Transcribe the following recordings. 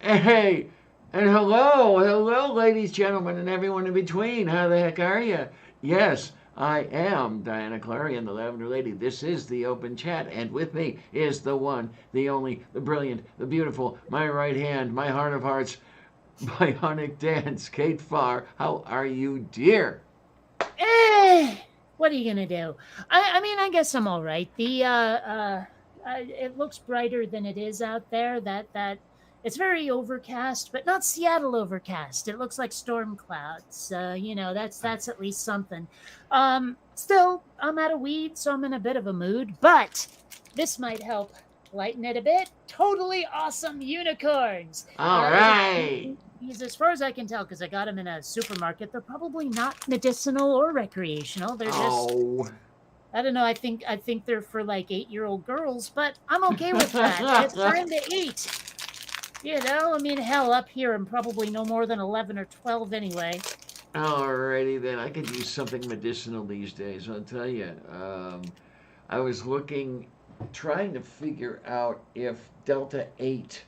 Hey, and hello, ladies, gentlemen, and everyone in between. How the heck are you? Yes, I am Diana Clarion, the Lavender Lady. This is the Open Chat, and with me is the one, the only, the brilliant, the beautiful, my right hand, my heart of hearts, bionic dance, Kate Farr. How are you, dear? Eh, what are you gonna do? I mean, I guess I'm all right. It looks brighter than it is out there. That it's very overcast, but not Seattle overcast. It looks like storm clouds. That's at least something. Still, I'm out of weed, so I'm in a bit of a mood. But this might help lighten it a bit. Totally awesome unicorns. All It right. These, as far as I can tell, because I got them in a supermarket, they're probably not medicinal or recreational. They're just, Oh. I don't know. I think they're for like 8-year-old girls, but I'm okay with that. It's time to eat. I mean, hell, up here I'm probably no more than 11 or 12 anyway. Alrighty then, I could use something medicinal these days. I'll tell you. I was looking, trying to figure out if Delta 8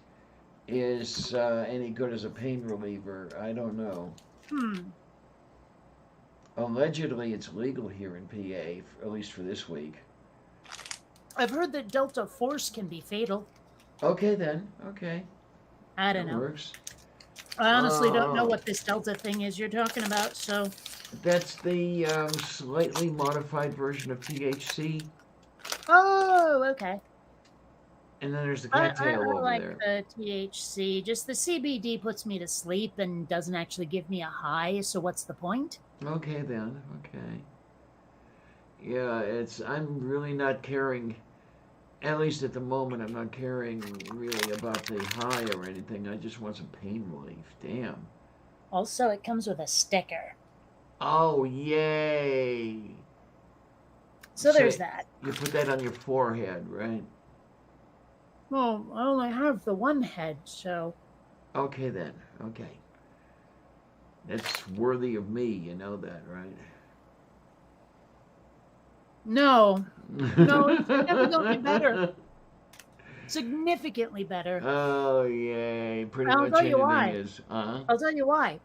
is any good as a pain reliever. I don't know. Hmm. Allegedly, it's legal here in PA, at least for this week. I've heard that Delta Force can be fatal. Okay then. Okay, I don't that know. works. I honestly don't know Uh, what this Delta thing is you're talking about, so. that's the slightly modified version of THC, Oh, okay. and then there's the I cattail over like there. the THC. Just the CBD puts me to sleep and doesn't actually give me a high. So what's the point? Okay then. Okay. Yeah, it's. I'm really not caring. At least at the moment, I'm not caring really about the high or anything. I just want some pain relief. Damn. Also, it comes with a sticker. Oh, yay. So So there's that. you put that on your forehead, right? Well, I only have the one head, so. Okay, then. Okay. That's worthy of me. You know that, right? No, no, it's significantly better. Significantly better. Oh, yay. Pretty I'll much tell you anything why. is. Uh I'll tell you why.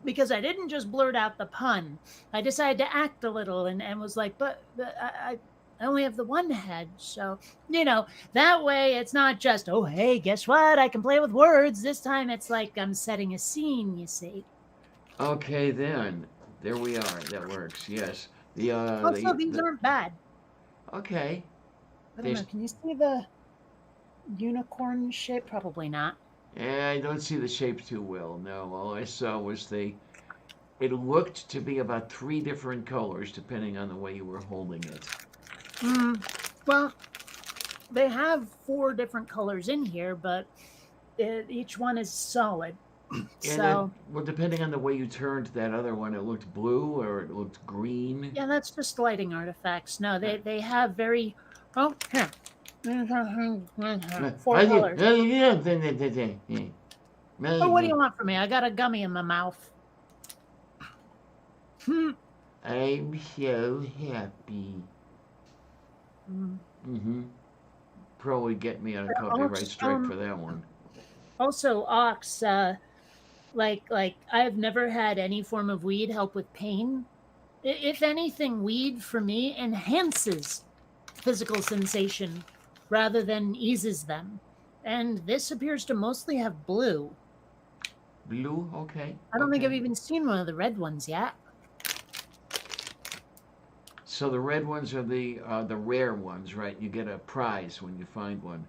Because I didn't just blurt out the pun. I decided to act a little and was like, but I only have the one head. So, that way it's not just, oh, hey, guess what? I can play with words. This time it's like I'm setting a scene, you see. Okay, then. There we are. That works. Yes. The, uh, Also, the, these the, aren't bad. okay. I don't know. There's Can you see the unicorn shape? Probably not. Yeah, I don't see the shape too well. No, all I saw was the. It looked to be about three different colors, depending on the way you were holding it. Mm, well, they have four different colors in here, but each one is solid. And then, So, well, depending on the way you turned that other one, it looked blue or it looked green. yeah, that's just lighting artifacts. No, Uh, they have very. Oh, here. Four I do. colors. Oh, what do you want from me? I got a gummy in my mouth. Hmm. I'm so happy. Mm. Mm-hmm. Probably get me on a copyright Ox, strike for that one. also, Ox, like I've never had any form of weed help with pain. If anything, weed for me enhances physical sensation rather than eases them. And this appears to mostly have blue. Blue? Okay, I don't think I've okay. even seen one of the red ones yet. So the red ones are the rare ones, right? You get a prize when you find one.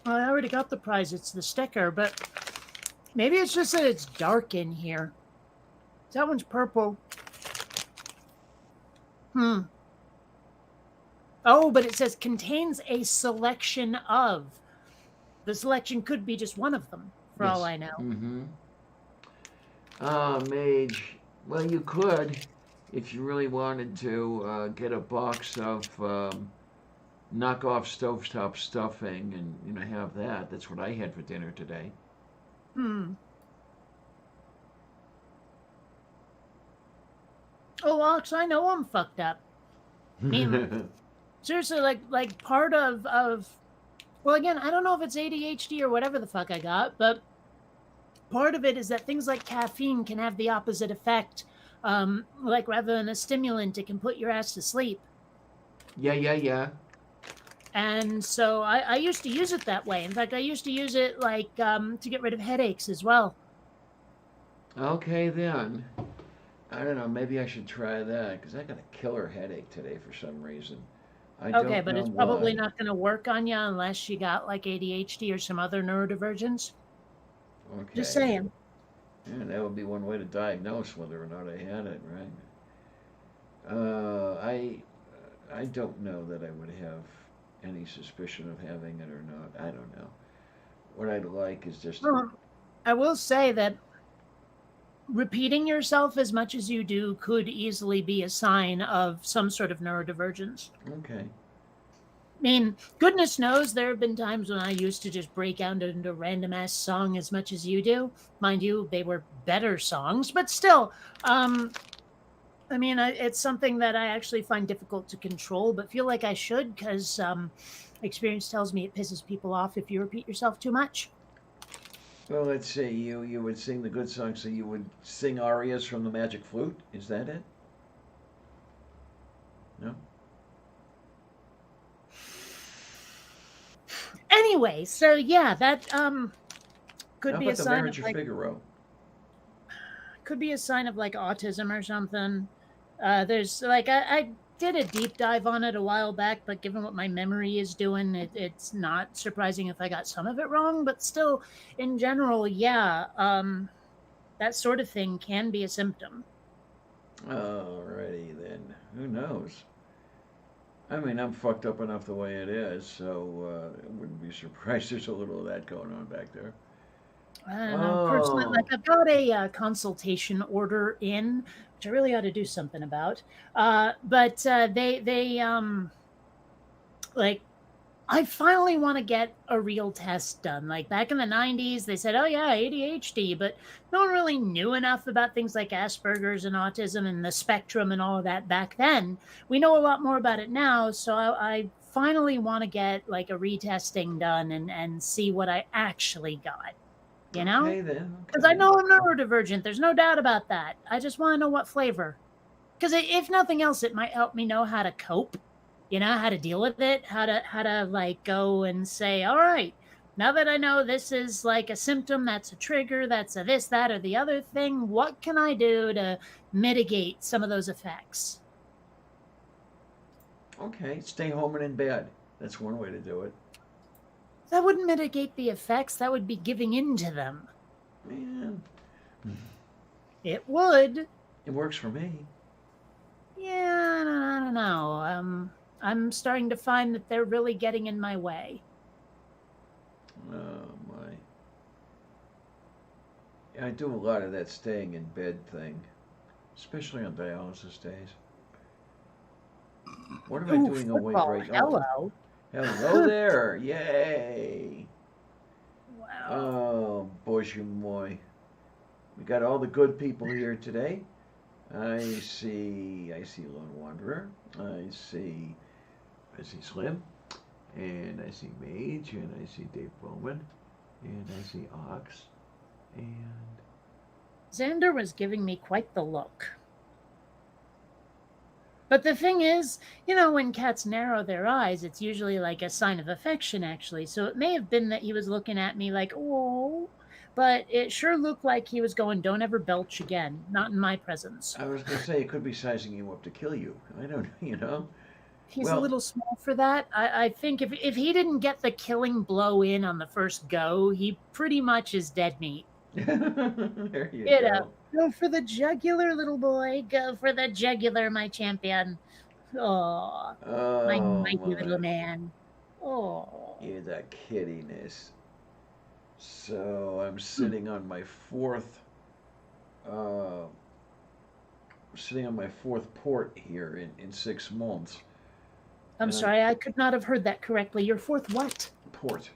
Well, I already got the prize. It's the sticker, but maybe it's just that it's dark in here. That one's purple. Hmm. Oh, but it says contains a selection of. The selection could be just one of them, for all Yes. I know. Mm-hmm. Ah, mage. Well, you could, if you really wanted to, get a box of knockoff stovetop stuffing and have that. That's what I had for dinner today. Hmm. Oh, Alex, I know I'm fucked up. I mean, seriously, like part of Well, again, I don't know if it's ADHD or whatever the fuck I got, but part of it is that things like caffeine can have the opposite effect. Like rather than a stimulant, it can put your ass to sleep. Yeah, yeah, yeah. And so I used to use it that way. In fact, I used to use it like to get rid of headaches as well. Okay, then. I don't know. Maybe I should try that because I got a killer headache today for some reason. I Okay, don't but know it's probably why. not going to work on you unless you got like ADHD or some other neurodivergence. Just Okay. saying. Yeah, that would be one way to diagnose whether or not I had it, right? I don't know that I would have any suspicion of having it or not. I don't know. What I'd like is just Well, I will say that repeating yourself as much as you do could easily be a sign of some sort of neurodivergence. okay. I mean, goodness knows there have been times when I used to just break out into random ass song as much as you do. Mind you, they were better songs, but still, um, I mean, it's something that I actually find difficult to control, but feel like I should because experience tells me it pisses people off if you repeat yourself too much. Well, let's see. You would sing the good songs, so you would sing arias from the Magic Flute. Is that it? No. Anyway, so yeah, that How could be a about the sign of Marriage of like Figaro? autism or something. There's like I did a deep dive on it a while back, but given what my memory is doing, it's not surprising if I got some of it wrong. But still, in general, yeah, that sort of thing can be a symptom. Alrighty then. Who knows? I mean, I'm fucked up enough the way it is, so I wouldn't be surprised there's a little of that going on back there. I don't know. Personally, like Oh, I've got a consultation order in, which I really ought to do something about. But they like I finally want to get a real test done. Like back in the 90s, they said, oh, yeah, ADHD, but no one really knew enough about things like Asperger's and autism and the spectrum and all of that back then. We know a lot more about it now. So I finally want to get like a retesting done and see what I actually got, you know? okay then. Because I Okay. know I'm neurodivergent. There's no doubt about that. I just want to know what flavor. Because if nothing else, it might help me know how to cope, how to deal with it, how to like go and say, all right, now that I know this is like a symptom, that's a trigger, that's a this, that, or the other thing, what can I do to mitigate some of those effects? Okay. Stay home and in bed. That's one way to do it. That wouldn't mitigate the effects, that would be giving in to them. Man, It would. it works for me. Yeah, I don't know. I'm starting to find that they're really getting in my way. Oh my. I do a lot of that staying in bed thing, especially on dialysis days. What am I Ooh, doing awake football. right? Oh, Hello. hello there. Yay. Wow. Oh, Boy, moi. We got all the good people here today. I see Lone Wanderer. I see Slim, and I see Mage, and I see Dave Bowman, and I see Ox, and Xander was giving me quite the look. But the thing is, when cats narrow their eyes, it's usually like a sign of affection, actually. So it may have been that he was looking at me like, oh, but it sure looked like he was going, don't ever belch again. Not in my presence. I was gonna say it could be sizing you up to kill you. I don't, He's a Well, little small for that. I think if he didn't get the killing blow in on the first go, he pretty much is dead meat. there you You know, go. go for the jugular, little boy. Go for the jugular, my champion. Oh, my Oh mighty little my, man. Oh. you're the kiddiness. So I'm sitting on my uh, fourth port here in 6 months, I'm and I'm sorry, I could not have heard that correctly. Your fourth what? port.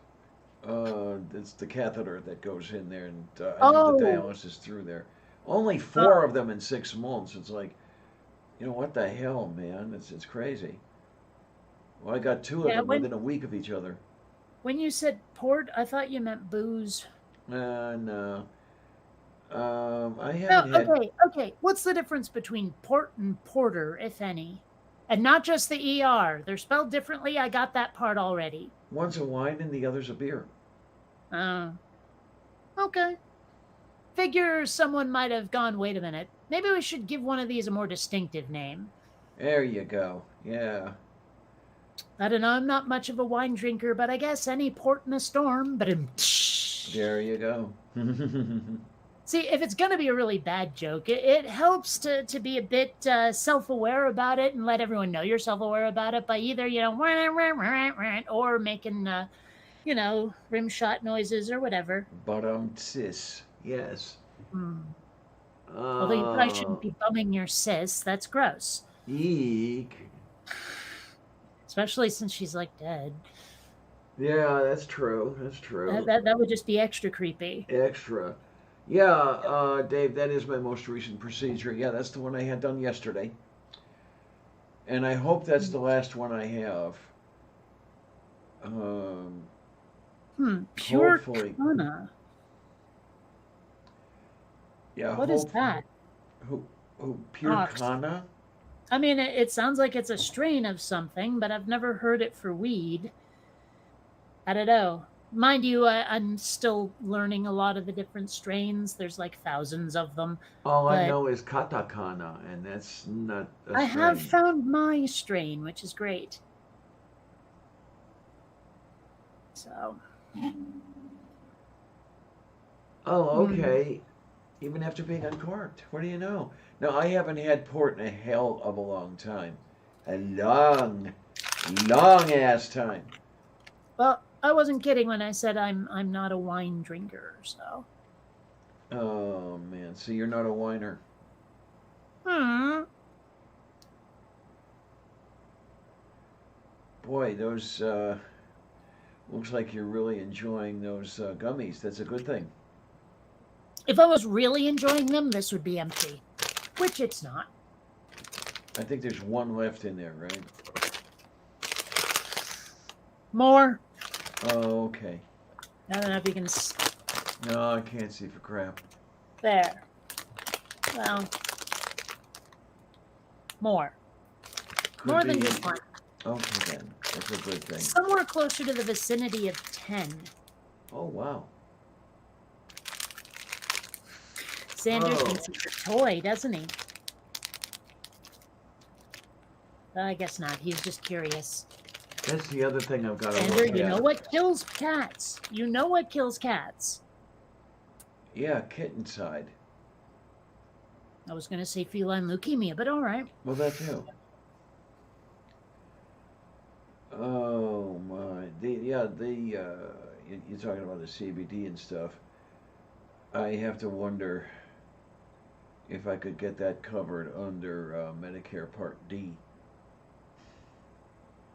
It's the catheter that goes in there, and I do the Oh, dialysis through there. Only four oh. of them in 6 months. It's like, what the hell, man? It's crazy. Well, I got two of Yeah, them within a week of each other. When you said port, I thought you meant booze. No. I Oh, haven't had okay. What's the difference between port and porter, if any? And not just the ER. They're spelled differently. I got that part already. one's a wine and the other's a beer. Oh, okay. Figure someone might have gone, wait a minute. Maybe we should give one of these a more distinctive name. There you go. Yeah. I don't know. I'm not much of a wine drinker, but I guess any port in a storm. But There you go. see, if it's going to be a really bad joke, it helps to be a bit self-aware about it and let everyone know you're self-aware about it by either, or making, rim shot noises or whatever. But sis. Yes. Hmm. Although you probably shouldn't Uh, be bumming your sis. That's gross. eek. Especially since she's like dead. Yeah, that's true. That's true. That would just be extra creepy. Extra. Yeah, Dave, that is my most recent procedure. Yeah, that's the one I had done yesterday. And I hope that's the last one I have. Um, Pure hopefully. Kana. Yeah, What is that? Who, Pure Ox. Kana? I mean, it sounds like it's a strain of something, but I've never heard it for weed. I don't know. Mind you, I'm still learning a lot of the different strains. There's like thousands of them. All I But know is katakana, and that's not a I have strain. found my strain, which is great. So, Oh, hmm. okay. Even after being uncorked. What do you know? No, I haven't had port in a hell of a long time. A long, long ass time. Well, I wasn't kidding when I said I'm not a wine drinker. So, Oh man, so you're not a whiner. hmm. Boy, those looks like you're really enjoying those gummies. That's a good thing. If I was really enjoying them, this would be empty, which it's not. I think there's one left in there, right? More. Oh, okay. I don't know if you can. No, I can't see for crap. There. Well, more. Could More be. than just one. Okay then, that's a good thing. Somewhere closer to the vicinity of 10. Oh wow. Xander Oh, thinks it's a toy, doesn't he? I guess not. He's just curious. that's the other thing I've got to Xander, look you know at. what kills cats? You know what kills cats? Yeah, kitten side. I was going to say feline leukemia, but all right. Well, that too. Oh my. You're talking about the CBD and stuff. I have to wonder if I could get that covered under Medicare Part D.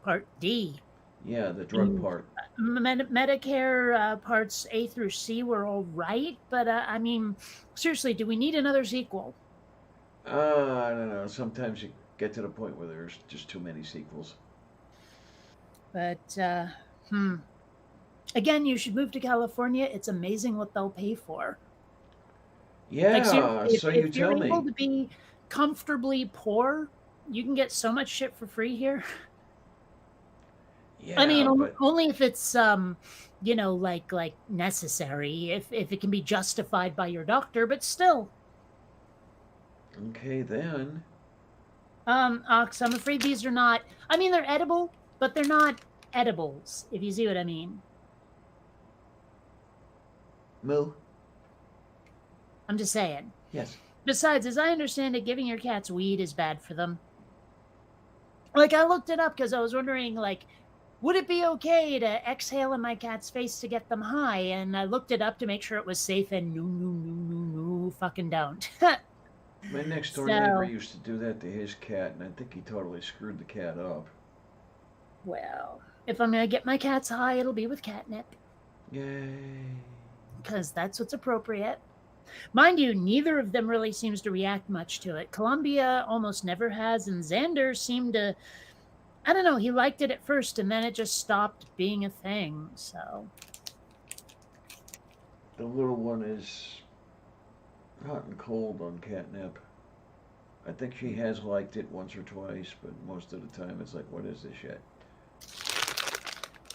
Part D. Yeah, the drug part. Medicare parts A through C were all right, but I mean, seriously, do we need another sequel? I don't know. Sometimes you get to the point where there's just too many sequels. But again, you should move to California. It's amazing what they'll pay for. Like Yeah, seriously, so you if you're tell me. able to be comfortably poor, you can get so much shit for free here. I mean, Yeah, but only if it's like necessary, if it can be justified by your doctor, but still. okay then. Ox, I'm afraid these are not. I mean, they're edible, but they're not edibles, if you see what I mean. Moo. I'm just saying. Yes. Besides, as I understand it, giving your cats weed is bad for them. Like, I looked it up because I was wondering, like, would it be okay to exhale in my cat's face to get them high? And I looked it up to make sure it was safe, and no, fucking don't. My next door neighbor So, used to do that to his cat, and I think he totally screwed the cat up. well, if I'm going to get my cats high, it'll be with catnip, Yay. because that's what's appropriate. Mind you, neither of them really seems to react much to it. Columbia almost never has, and Xander seemed to I don't know. He liked it at first, and then it just stopped being a thing. So The little one is hot and cold on catnip. I think she has liked it once or twice, but most of the time it's like, what is this shit?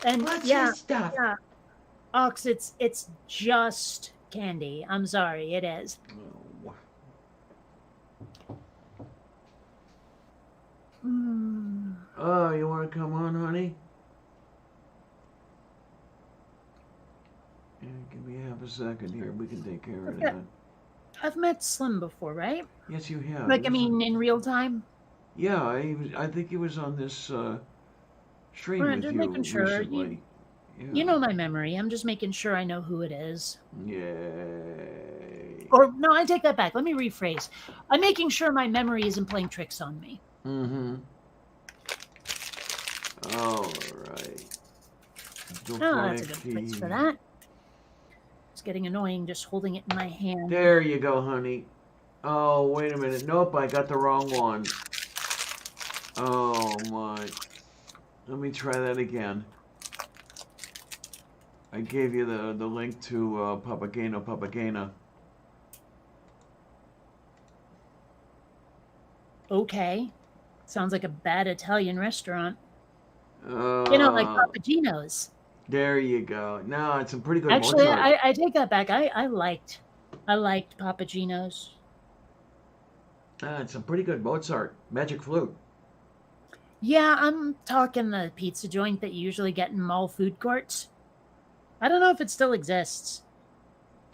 and What's yeah, this stuff? yeah, Ox, it's just candy. I'm sorry, it is. Oh. Mm. Oh, you want to come on, honey? Yeah, give me half a second here. We can take care of Okay. that. I've met Slim before, right? Yes, you have. Like, I He was mean, in real time. yeah, I think he was on this stream All right, with just you making sure. recently. You Yeah. know my memory. I'm just making sure I know who it is. Yay. Or no, I take that back. Let me rephrase. I'm making sure my memory isn't playing tricks on me. Mm-hmm. All right. Oh, that's a good place for that. It's getting annoying just holding it in my hand. There you go, honey. Oh, wait a minute. Nope, I got the wrong one. Oh, my. Let me try that again. I gave you the link to Papagena. Okay. Sounds like a bad Italian restaurant. Uh, You know, like Papagino's. There you go. No, it's a pretty good Actually, Mozart. I take that back. I liked Papagino's. It's a pretty good Mozart. Magic flute. Yeah, I'm talking the pizza joint that you usually get in mall food courts. I don't know if it still exists.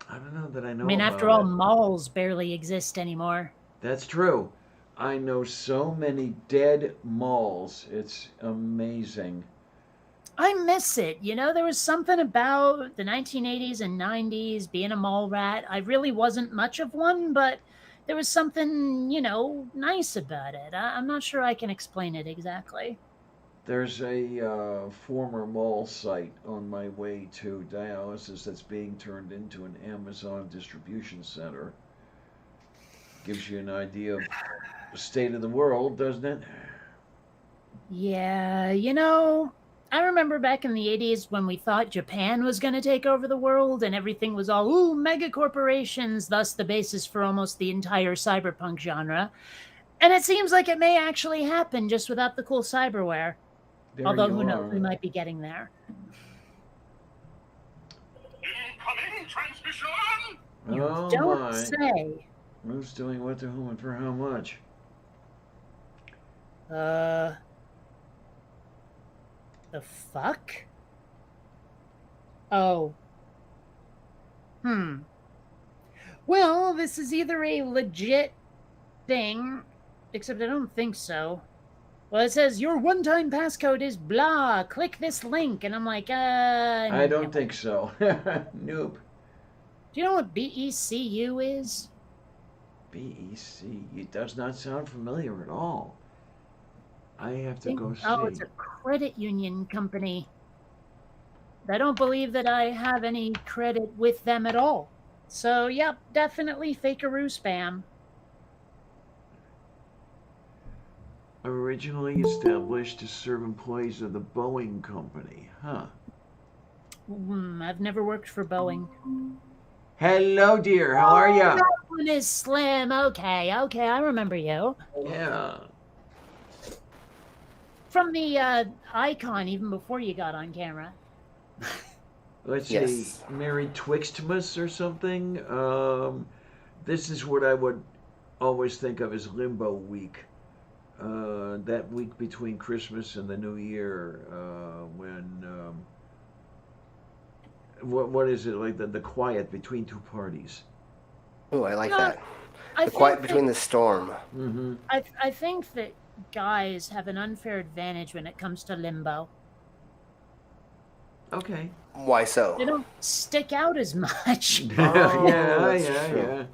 I don't know that I know I mean, about after all, it. malls barely exist anymore. That's true. I know so many dead malls. It's amazing. I miss it. You know, there was something about the 1980s and 90s being a mall rat. I really wasn't much of one, but there was something, nice about it. I'm not sure I can explain it exactly. There's a former mall site on my way to dialysis that's being turned into an Amazon distribution center. Gives you an idea of the state of the world, doesn't it? Yeah, I remember back in the 80s when we thought Japan was going to take over the world and everything was all, ooh, mega corporations, thus the basis for almost the entire cyberpunk genre. And it seems like it may actually happen just without the cool cyberware. There Although, you who knows, are. we might be getting there. Incoming transmission! Oh Don't my. say. Who's doing what to whom and for how much? The fuck? Oh. Well, this is either a legit thing, except I don't think so. Well, it says your one-time passcode is blah. Click this link, and I'm like, I don't no. think so. Nope. Do you know what BECU is? BEC. It does not sound familiar at all. I have to go see. Oh, it's a credit union company. I don't believe that I have any credit with them at all. So, yep, definitely fakeroo spam. Originally established to serve employees of the Boeing Company. Huh. I've never worked for Boeing. Hello, dear. How are ya? That one is Slim. Okay, I remember you. Yeah. From the icon, even before you got on camera. Let's see. Yes. Merry Twixtmas or something. This is what I would always think of as Limbo Week. That week between Christmas and the New Year, when what is it like the quiet between two parties? Oh, I like No, that. I The quiet think between the storm. Mm-hmm. I think that guys have an unfair advantage when it comes to limbo. Okay. Why They so? don't stick out as much. Yeah, that's yeah, true.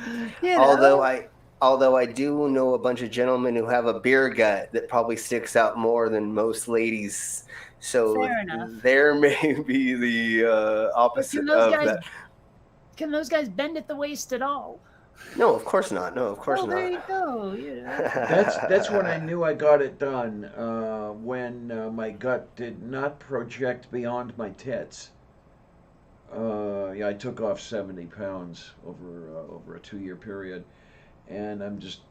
yeah. You know? Although I do know a bunch of gentlemen who have a beer gut that probably sticks out more than most ladies. So Fair enough. there may be the But opposite can those of guys that. can those guys bend at the waist at all? No, of course not. No, of course Well, there not. you go. You know. That's when I knew I got it done. When my gut did not project beyond my tits. Yeah, I took off 70 pounds over a 2 year period, and I'm just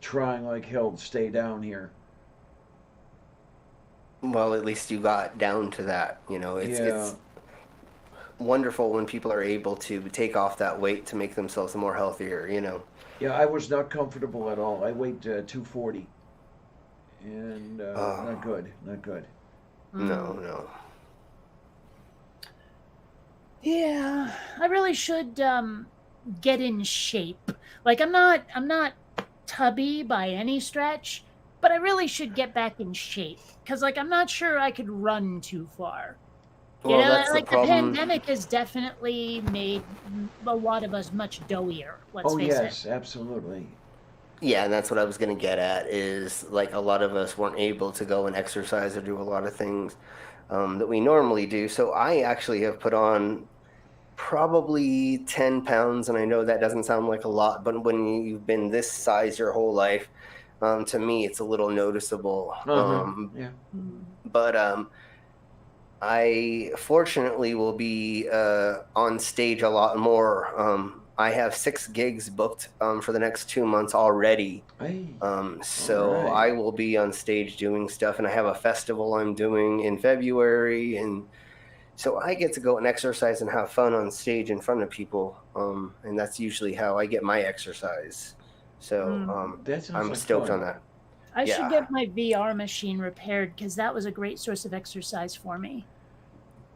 trying like hell to stay down here. Well, at least you got down to that. It's Yeah, wonderful when people are able to take off that weight to make themselves more healthier. yeah, I was not comfortable at all. I weighed 240, and not Oh, good, not good. no, Mm. no. Yeah, I really should get in shape. Like I'm not tubby by any stretch, but I really should get back in shape cuz like I'm not sure I could run too far. You Well, know, that's the like the problem. pandemic has definitely made a lot of us much doughier, let's Oh face it. yes, absolutely. Yeah, and that's what I was gonna get at is like a lot of us weren't able to go and exercise or do a lot of things that we normally do. So I actually have put on probably 10 pounds, and I know that doesn't sound like a lot, but when you've been this size your whole life, to me, it's a little noticeable. Uh huh. Yeah. Mm. But I fortunately will be on stage a lot more. I have 6 gigs booked for the next 2 months already. Hey. All So right. I will be on stage doing stuff, and I have a festival I'm doing in February, and so I get to go and exercise and have fun on stage in front of people, and that's usually how I get my exercise. So Mm. That sounds I'm like stoked on fun. that. I should Yeah, get my VR machine repaired cuz that was a great source of exercise for me.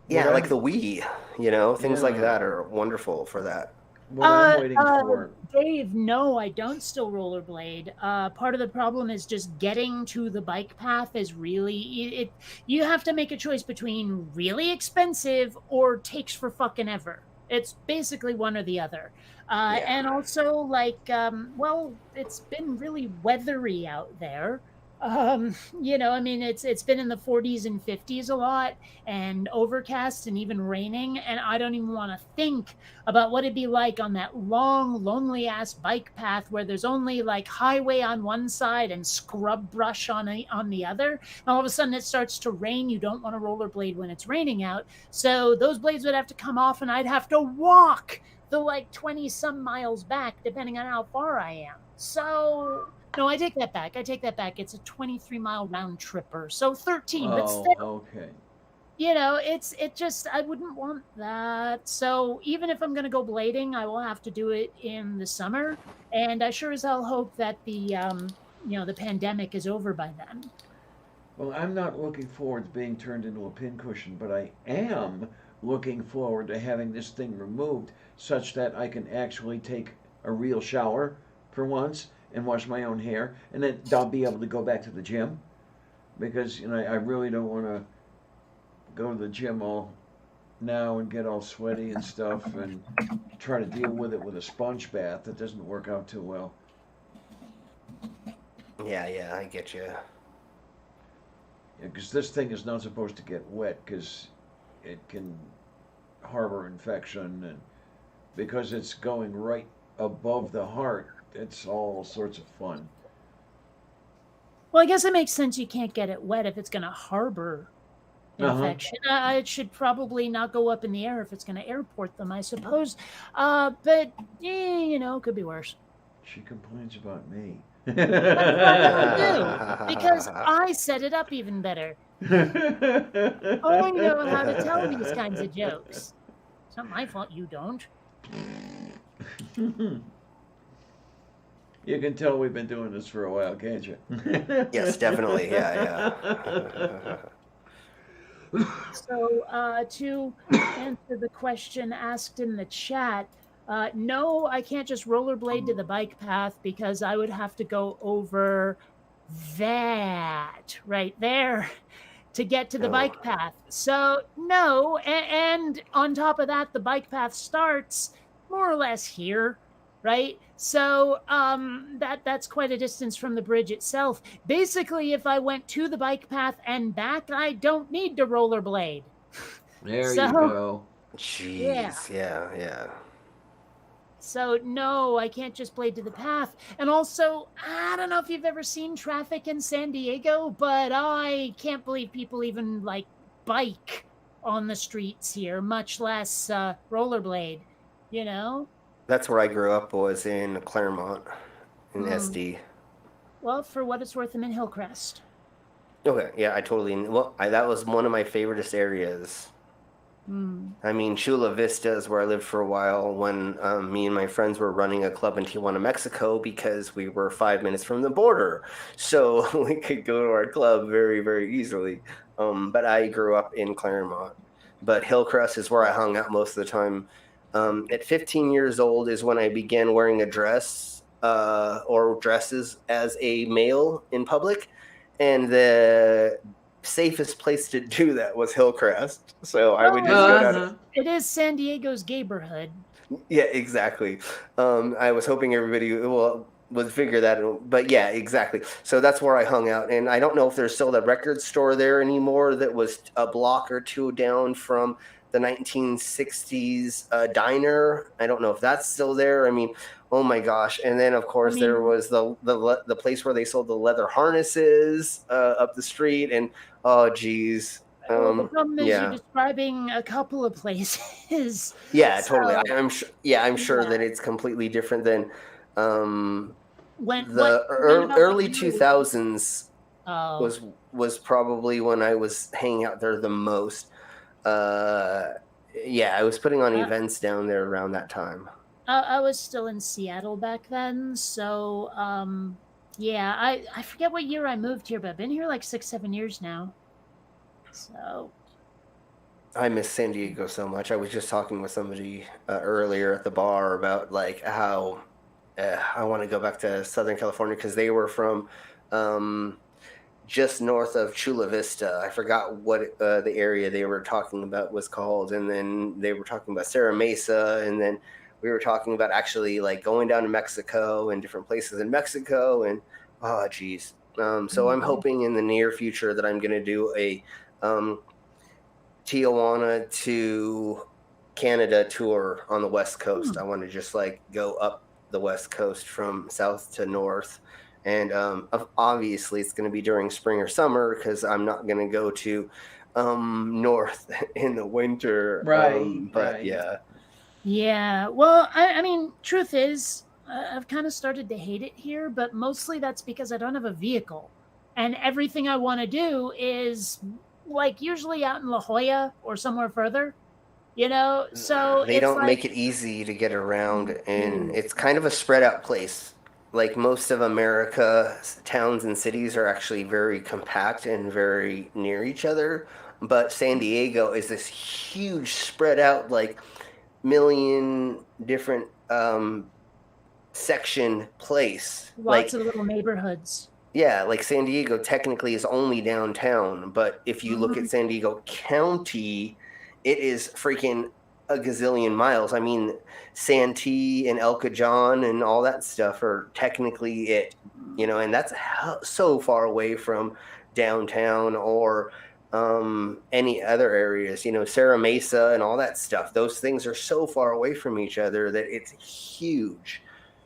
What yeah, like I'm the Wii, things like yeah. that are wonderful for that. What I'm Uh, waiting uh, for. Dave, no, I don't still rollerblade. Part of the problem is just getting to the bike path is really it. You have to make a choice between really expensive or takes for fucking ever. It's basically one or the other. Yeah. And also, like, well, it's been really weathery out there. Um, I mean, it's been in the 40s and 50s a lot, and overcast and even raining. And I don't even want to think about what it'd be like on that long, lonely ass bike path where there's only like highway on one side and scrub brush on the other. And all of a sudden it starts to rain. You don't want to rollerblade when it's raining out. So those blades would have to come off and I'd have to walk the like 20 some miles back, depending on how far I am. So no, I take that back. I take that back. It's a 23-mile round tripper. So 13, but Oh, still, okay. it just I wouldn't want that. So even if I'm going to go blading, I will have to do it in the summer, and I sure as hell hope that the pandemic is over by then. Well, I'm not looking forward to being turned into a pincushion, but I am looking forward to having this thing removed such that I can actually take a real shower for once and wash my own hair, and then I'll be able to go back to the gym because I really don't want to go to the gym all now and get all sweaty and stuff and try to deal with it with a sponge bath. That doesn't work out too well. Yeah, yeah, I get you. Because this thing is not supposed to get wet because it can harbor infection, and because it's going right above the heart, it's all sorts of fun. Well, I guess it makes sense you can't get it wet if it's going to harbor Uh huh. infection. It should probably not go up in the air if it's going to airport them, I suppose. But could be worse. She complains about me. That's what I do because I set it up even better. I know how to tell these kinds of jokes. It's not my fault you don't. You can tell we've been doing this for a while, can't you? Yes, definitely. Yeah, yeah. So, to answer the question asked in the chat, no, I can't just rollerblade to the bike path because I would have to go over that right there to get to the Oh, bike path. So, no, and on top of that, the bike path starts more or less here, right? So, that's quite a distance from the bridge itself. Basically, if I went to the bike path and back, I don't need to rollerblade. There you So, go. yeah. jeez. Yeah, yeah. So no, I can't just blade to the path. And also, I don't know if you've ever seen traffic in San Diego, but I can't believe people even like bike on the streets here, much less rollerblade. You know? That's where I grew up, was in Claremont, in Hmm. SD. Well, for what it's worth, I'm in Hillcrest. Okay, yeah, that was one of my favoriteest areas. Hmm. I mean, Chula Vista is where I lived for a while when me and my friends were running a club in Tijuana, Mexico, because we were 5 minutes from the border. So we could go to our club very, very easily. But I grew up in Claremont. But Hillcrest is where I hung out most of the time. At 15 years old is when I began wearing a dress or dresses as a male in public. And the safest place to do that was Hillcrest. So I would just go down. Uh-huh. It is San Diego's neighborhood. Yeah, exactly. I was hoping everybody would figure that out, but yeah, exactly. So that's where I hung out, and I don't know if there's still the record store there anymore. That was a block or two down from the 1960s diner. I don't know if that's still there. I mean, oh my gosh! And then of course there was the place where they sold the leather harnesses up the street, and oh geez. Well, the problem is yeah. you're describing a couple of places. Yeah, So, totally. I'm sure. Yeah, I'm sure yeah. that it's completely different than When the about early when you- 2000s Oh, was probably when I was hanging out there the most. Yeah, I was putting on events down there around that time. I was still in Seattle back then, so yeah, I forget what year I moved here, but I've been here like 6-7 years now. So I miss San Diego so much. I was just talking with somebody earlier at the bar about like how I want to go back to Southern California because they were from just north of Chula Vista. I forgot what the area they were talking about was called, and then they were talking about Serra Mesa, and then we were talking about actually like going down to Mexico and different places in Mexico, and oh geez. So I'm hoping in the near future that I'm going to do a Tijuana to Canada tour on the West Coast. I want to just like go up the West Coast from south to north. And obviously it's going to be during spring or summer because I'm not going to go to north in the winter. Right, But right. yeah. yeah, well, I mean, truth is, I've kind of started to hate it here, but mostly that's because I don't have a vehicle, and everything I want to do is like usually out in La Jolla or somewhere further. So They it's don't like, make it easy to get around, and it's kind of a spread out place. Like most of America's towns and cities are actually very compact and very near each other, but San Diego is this huge spread out like million different section place. lots of little neighborhoods. Yeah, like San Diego technically is only downtown, but if you look at San Diego County, it is freaking a gazillion miles. I mean, Santee and El Cajon and all that stuff are technically it, and that's so far away from downtown or any other areas, Serra Mesa and all that stuff. Those things are so far away from each other that it's huge.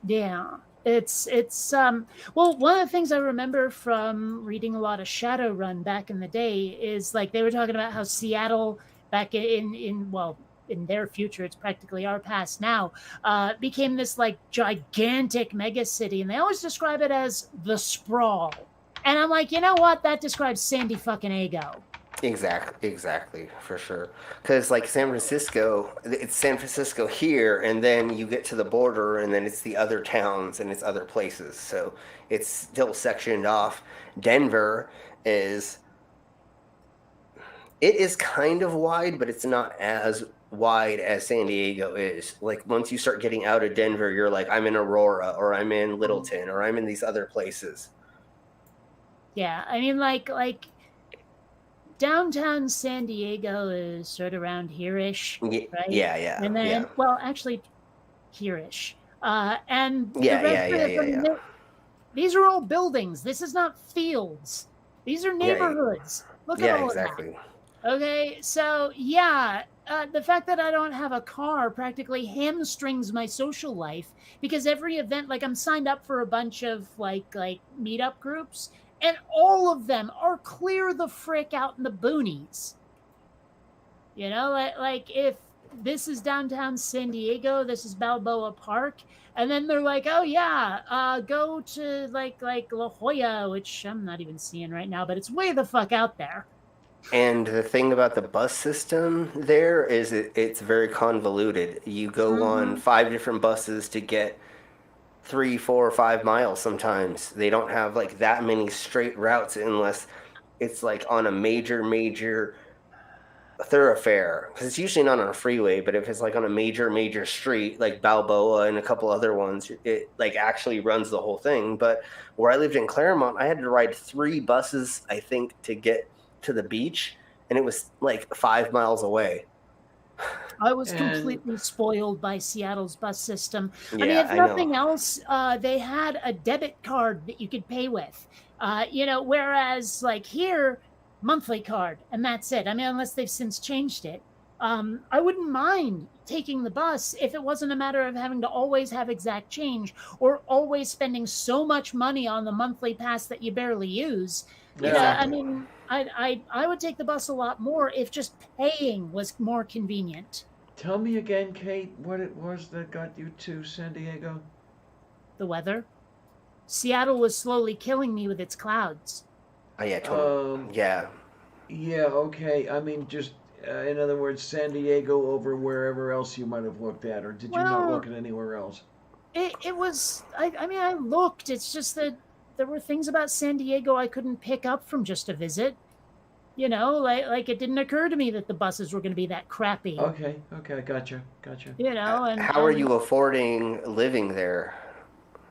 Yeah. It's well, one of the things I remember from reading a lot of Shadowrun back in the day is like they were talking about how Seattle back in their future, it's practically our past now, became this like gigantic mega city, and they always describe it as the sprawl. And I'm like, you know what? That describes Sandy fucking Ego. Exactly, for sure. Because like San Francisco, it's San Francisco here, and then you get to the border, and then it's the other towns and it's other places. So it's still sectioned off. Denver is kind of wide, but it's not as wide as San Diego is. Like once you start getting out of Denver, you're like, I'm in Aurora, or I'm in Littleton, or I'm in these other places. Yeah, I mean, like downtown San Diego is sort of around here-ish, right? Yeah. And then, yeah. well, actually, here-ish. And Yeah. These are all buildings. This is not fields. These are neighborhoods. Look at all exactly. of that. Okay, so yeah, the fact that I don't have a car practically hamstrings my social life because every event, like I'm signed up for a bunch of like meetup groups, and all of them are clear the frick out in the boonies. You know, like if this is downtown San Diego, this is Balboa Park, and then they're like, oh yeah, go to like La Jolla, which I'm not even seeing right now, but it's way the fuck out there. And the thing about the bus system there is it's very convoluted. You go on 5 different buses to get 3, 4, or 5 miles sometimes. They don't have like that many straight routes unless it's like on a major thoroughfare, because it's usually not on a freeway, but if it's like on a major street like Balboa and a couple other ones, it like actually runs the whole thing. But where I lived in Claremont, I had to ride 3 buses, I think, to get to the beach, and it was like 5 miles away. I was And- completely spoiled by Seattle's bus system. I mean, Yeah, if I know. nothing else, they had a debit card that you could pay with. Whereas like here, monthly card, and that's it. I mean, unless they've since changed it. I wouldn't mind taking the bus if it wasn't a matter of having to always have exact change or always spending so much money on the monthly pass that you barely use. I mean, I would take the bus a lot more if just paying was more convenient. Tell me again, Kate, what it was that got you to San Diego? The weather. Seattle was slowly killing me with its clouds. Oh yeah, totally. Yeah. Yeah, okay. I mean, just in other words, San Diego over wherever else you might have looked at, or did you not Well- look at anywhere else? It was. I mean, I looked. It's just that there were things about San Diego I couldn't pick up from just a visit. You know, like it didn't occur to me that the buses were going to be that crappy. Okay, gotcha. You know, and How are you affording living there?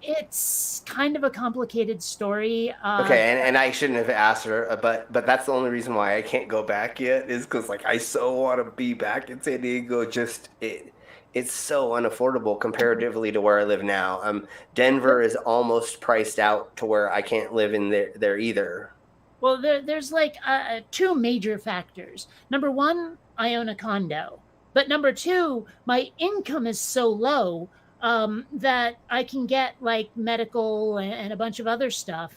It's kind of a complicated story. Okay, and I shouldn't have asked her, but that's the only reason why I can't go back yet is because like I so want to be back in San Diego. Just it's so unaffordable comparatively to where I live now. Denver is almost priced out to where I can't live in there either. Well, there's like 2 major factors. Number one, I own a condo. But number 2, my income is so low that I can get like medical and a bunch of other stuff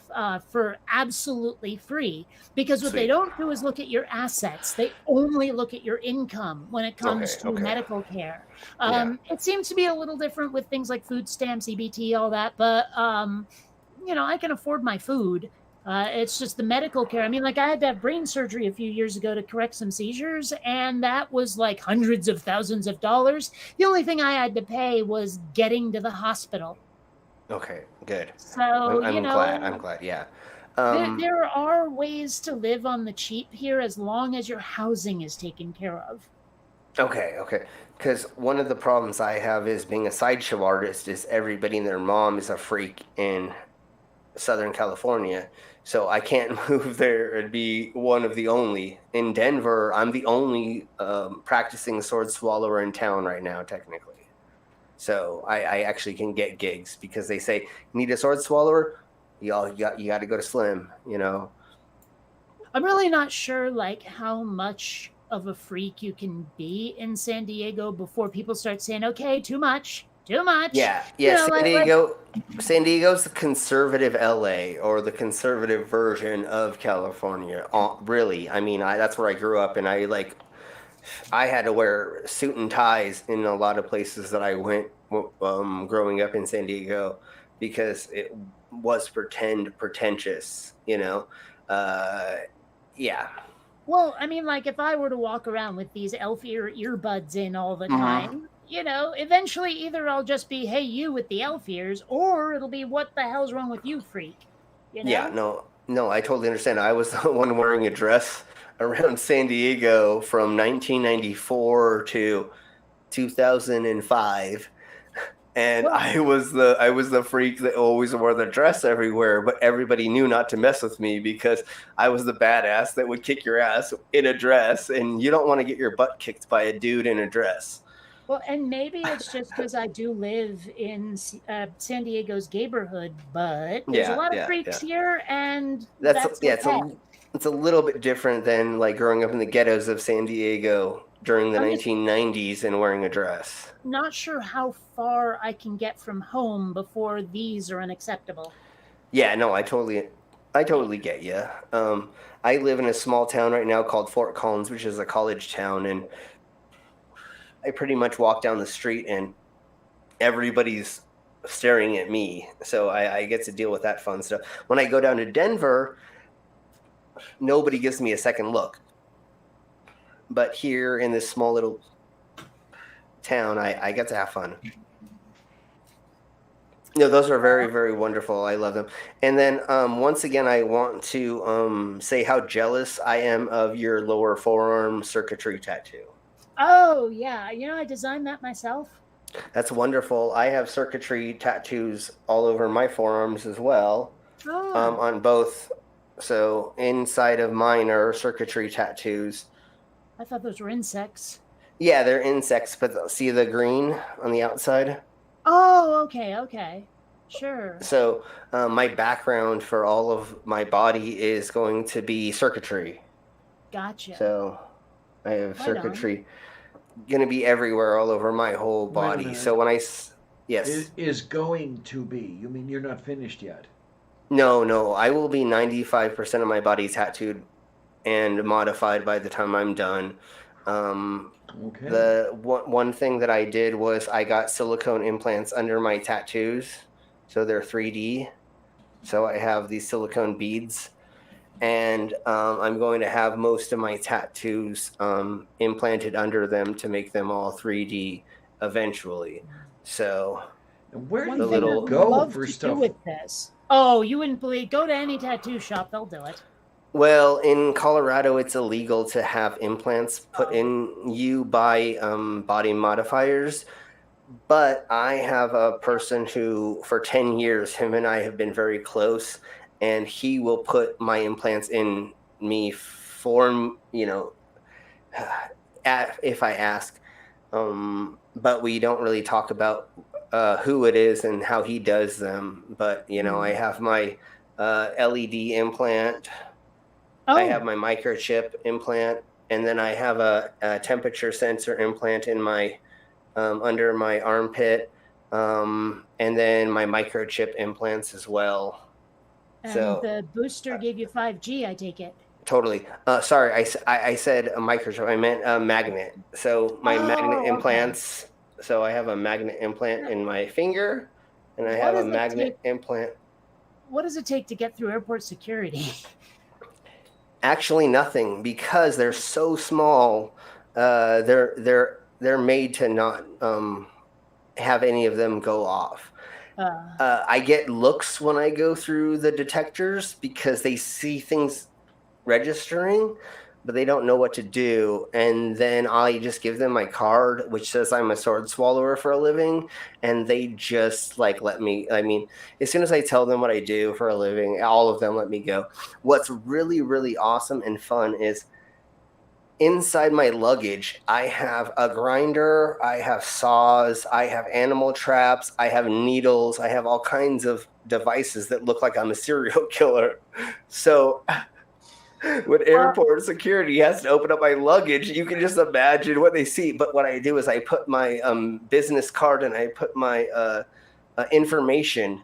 for absolutely free. Because what they Sweet. don't do is look at your assets. They only look at your income when it comes to Okay. medical care. Yeah. It seems to be a little different with things like food stamps, EBT, all that. But, I can afford my food. It's just the medical care. I mean, like I had to have brain surgery a few years ago to correct some seizures, and that was like hundreds of thousands of dollars. The only thing I had to pay was getting to the hospital. Okay, good. So, I'm glad. I'm glad. Yeah. there are ways to live on the cheap here as long as your housing is taken care of. Okay. Because one of the problems I have is being a sideshow artist is everybody and their mom is a freak in Southern California. So I can't move there and be one of the only. In Denver, I'm the only practicing sword swallower in town right now, technically. So I actually can get gigs because they say, need a sword swallower? You got to go to Slim, you know? I'm really not sure like how much of a freak you can be in San Diego before people start saying, okay, too much. Yeah. You know, San Diego's the conservative LA or the conservative version of California. Really, I mean, that's where I grew up, and I had to wear suit and ties in a lot of places that I went growing up in San Diego because it was pretentious, you know. Yeah. Well, I mean, like if I were to walk around with these elf earbuds in all the time, eventually either I'll just be, hey, you with the elf ears, or it'll be, what the hell's wrong with you, freak? You know? Yeah, no, I totally understand. I was the one wearing a dress around San Diego from 1994 to 2005. And Well- I was the freak that always wore the dress everywhere, but everybody knew not to mess with me because I was the badass that would kick your ass in a dress, and you don't want to get your butt kicked by a dude in a dress. Well, and maybe it's just because I do live in San Diego's neighborhood, but there's a lot of freaks here, and that's okay. It's a little bit different than like growing up in the ghettos of San Diego during the I'm just 1990s and wearing a dress. not sure how far I can get from home before these are unacceptable. Yeah, no, I totally get you. I live in a small town right now called Fort Collins, which is a college town, and I pretty much walk down the street and everybody's staring at me. So I get to deal with that fun stuff. When I go down to Denver, nobody gives me a second look. But here in this small little town, I get to have fun. No, those are very, very wonderful. I love them. And then once again, I want to say how jealous I am of your lower forearm circuitry tattoo. Oh, yeah. I designed that myself. That's wonderful. I have circuitry tattoos all over my forearms as well, Oh, on both. So inside of mine are circuitry tattoos. I thought those were insects. Yeah, they're insects, but see the green on the outside? Oh, okay. Sure. So my background for all of my body is going to be circuitry. Gotcha. So I have Right on. circuitry going to be everywhere, all over my whole Wait a body. minute. So when yes. Is going to be. You mean you're not finished yet? No, I will be 95% of my body tattooed and modified by the time I'm done. Okay. The one thing that I did was I got silicone implants under my tattoos, so they're 3D. So I have these silicone beads, and I'm going to have most of my tattoos implanted under them to make them all 3D eventually. So And where One do The thing you little- I'd go love for to stuff? do with this. Oh, you wouldn't believe. Go to any tattoo shop; they'll do it. Well, in Colorado, it's illegal to have implants put in you by body modifiers. But I have a person who, for 10 years, him and I have been very close, and he will put my implants in me if I ask. But we don't really talk about who it is and how he does them. But, I have my LED implant. Oh, I have my microchip implant, and then I have a temperature sensor implant in my under my armpit, and then my microchip implants as well. and so- the booster gave you 5G. I take it. Totally. Sorry, I said a microchip. I meant a magnet. So my Oh, magnet okay. implants. So I have a magnet implant in my finger, and I What have a does it magnet implant. What does it take to get through airport security? Actually, nothing, because they're so small. They're made to not have any of them go off. I get looks when I go through the detectors because they see things registering, but they don't know what to do. And then I just give them my card, which says I'm a sword swallower for a living, and they just let me. I mean, as soon as I tell them what I do for a living, all of them let me go. What's really, really awesome and fun is inside my luggage, I have a grinder, I have saws, I have animal traps, I have needles, I have all kinds of devices that look like I'm a serial killer. So when airport security has to open up my luggage, you can just imagine what they see. But what I do is I put my business card and I put my information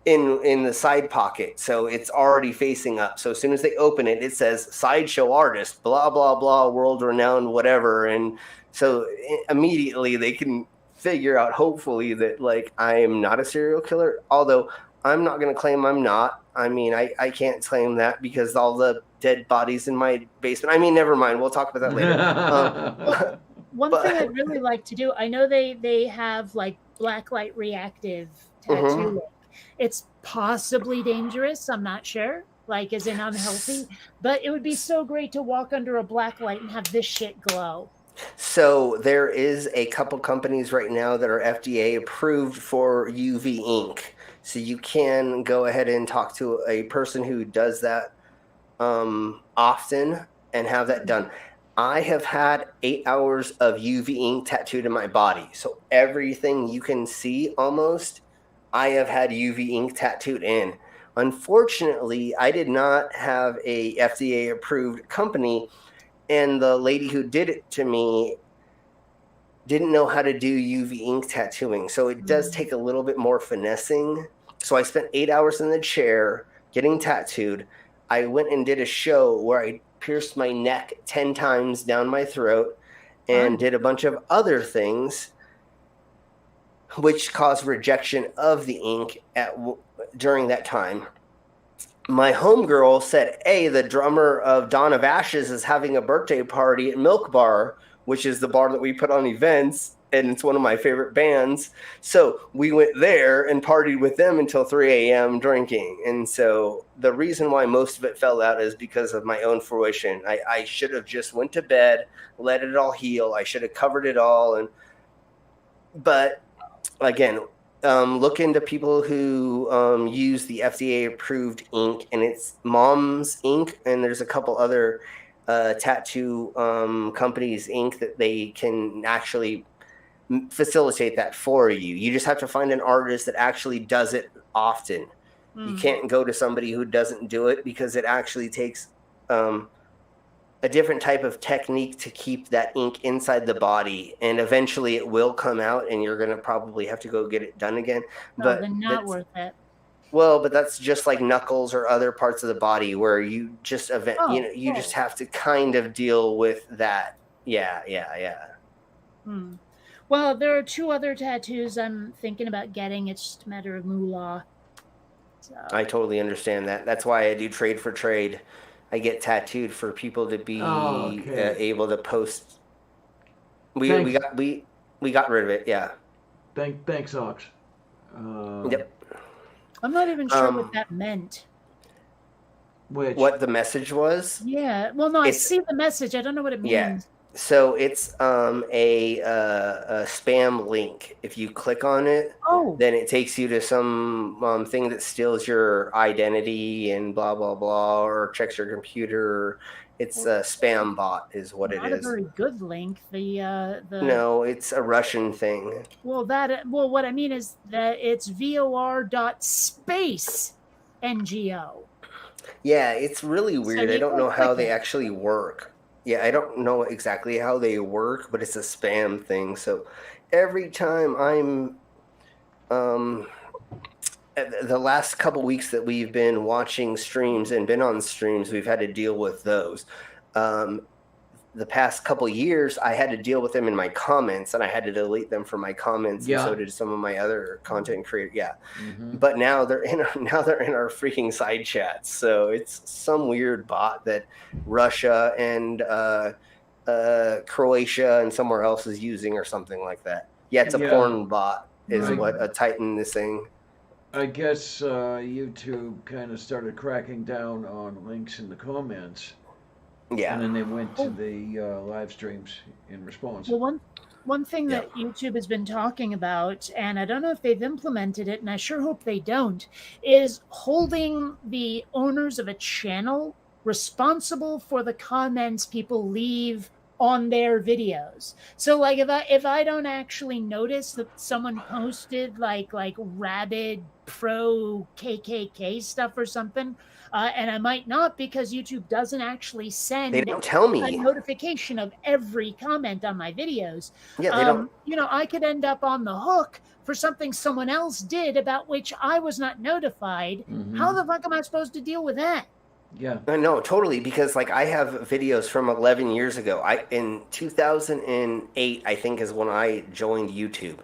in the side pocket, so it's already facing up. So as soon as they open it, it says sideshow artist, blah blah blah, world renowned, whatever. And so immediately they can figure out, hopefully, that I am not a serial killer. Although I'm not going to claim I'm not. I mean, I can't claim that because all the dead bodies in my basement. I mean, never mind. We'll talk about that later. One thing I'd really like to do, I know they have blacklight reactive tattooing. It's possibly dangerous. I'm not sure, as in unhealthy, but it would be so great to walk under a black light and have this shit glow. So there is a couple companies right now that are FDA approved for UV ink. So you can go ahead and talk to a person who does that often and have that done. I have had 8 hours of UV ink tattooed in my body. So everything you can see almost, I have had UV ink tattooed in. Unfortunately, I did not have a FDA approved company, and the lady who did it to me didn't know how to do UV ink tattooing. So it does take a little bit more finessing. So I spent 8 hours in the chair getting tattooed. I went and did a show where I pierced my neck 10 times down my throat and did a bunch of other things, which caused rejection of the ink during that time. My homegirl said, hey, the drummer of Dawn of Ashes is having a birthday party at Milk Bar, which is the bar that we put on events, and it's one of my favorite bands. So we went there and partied with them until 3 a.m. drinking. And so the reason why most of it fell out is because of my own fruition. I should have just went to bed, let it all heal. I should have covered it all. But again, look into people who use the FDA-approved ink, and it's Mom's Ink, and there's a couple other tattoo companies' ink that they can actually facilitate that for you. You just have to find an artist that actually does it often. You can't go to somebody who doesn't do it, because it actually takes a different type of technique to keep that ink inside the body, and eventually it will come out, and you're going to probably have to go get it done again. But then not worth it. Well, but that's just like knuckles or other parts of the body where you just just have to kind of deal with that. Yeah. Well, there are 2 other tattoos I'm thinking about getting. It's just a matter of moolah. So. I totally understand that. That's why I do trade for trade. I get tattooed for people to be able to post. We got rid of it. Yeah. Thanks, Ox. Yep. I'm not even sure what that meant. What the message was? Yeah. Well, no, I see the message. I don't know what it means. Yeah. So it's a spam link. If you click on it, then it takes you to some thing that steals your identity and blah blah blah, or checks your computer. It's a spam bot, is what it is. Not a very good link. No, it's a Russian thing. Well, what I mean is that it's vor.space NGO. Yeah, it's really weird. I don't know how they actually work. Yeah, I don't know exactly how they work, but it's a spam thing. So every time I'm the last couple weeks that we've been watching streams and been on streams, we've had to deal with those. The past couple years, I had to deal with them in my comments, and I had to delete them from my comments, and so did some of my other content creators. Yeah, but now they're in our freaking side chats. So it's some weird bot that Russia and Croatia and somewhere else is using, or something like that. Yeah, it's a porn bot, is what a Titan is saying. I guess YouTube kind of started cracking down on links in the comments. Yeah. And then they went to the live streams in response. Well, one thing that YouTube has been talking about, and I don't know if they've implemented it, and I sure hope they don't, is holding the owners of a channel responsible for the comments people leave on their videos. So like if I don't actually notice that someone posted like rabid pro KKK stuff or something, and I might not, because YouTube doesn't actually send they don't tell me a notification of every comment on my videos. Yeah, they don't. I could end up on the hook for something someone else did about which I was not notified. How the fuck am I supposed to deal with that? Yeah. No, totally. Because like I have videos from 11 years ago. In 2008, I think, is when I joined YouTube.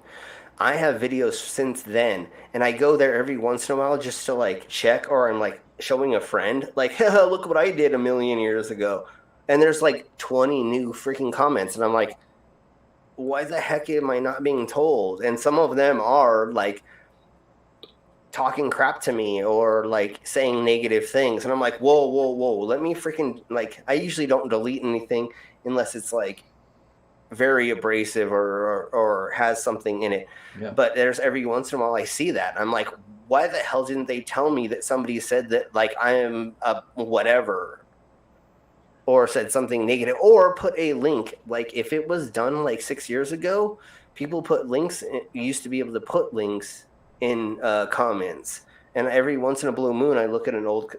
I have videos since then, and I go there every once in a while just to like check, or I'm like showing a friend, like, look what I did a million years ago. And there's like 20 new freaking comments, and I'm like, why the heck am I not being told? And some of them are like talking crap to me, or like saying negative things, and I'm like, whoa, let me freaking, like, I usually don't delete anything unless it's like very abrasive or has something in it. But there's every once in a while I see that, I'm like, why the hell didn't they tell me that somebody said that like I am a whatever, or said something negative, or put a link? Like if it was done like 6 years ago, people put links, you used to be able to put links in comments. And every once in a blue moon, I look at an old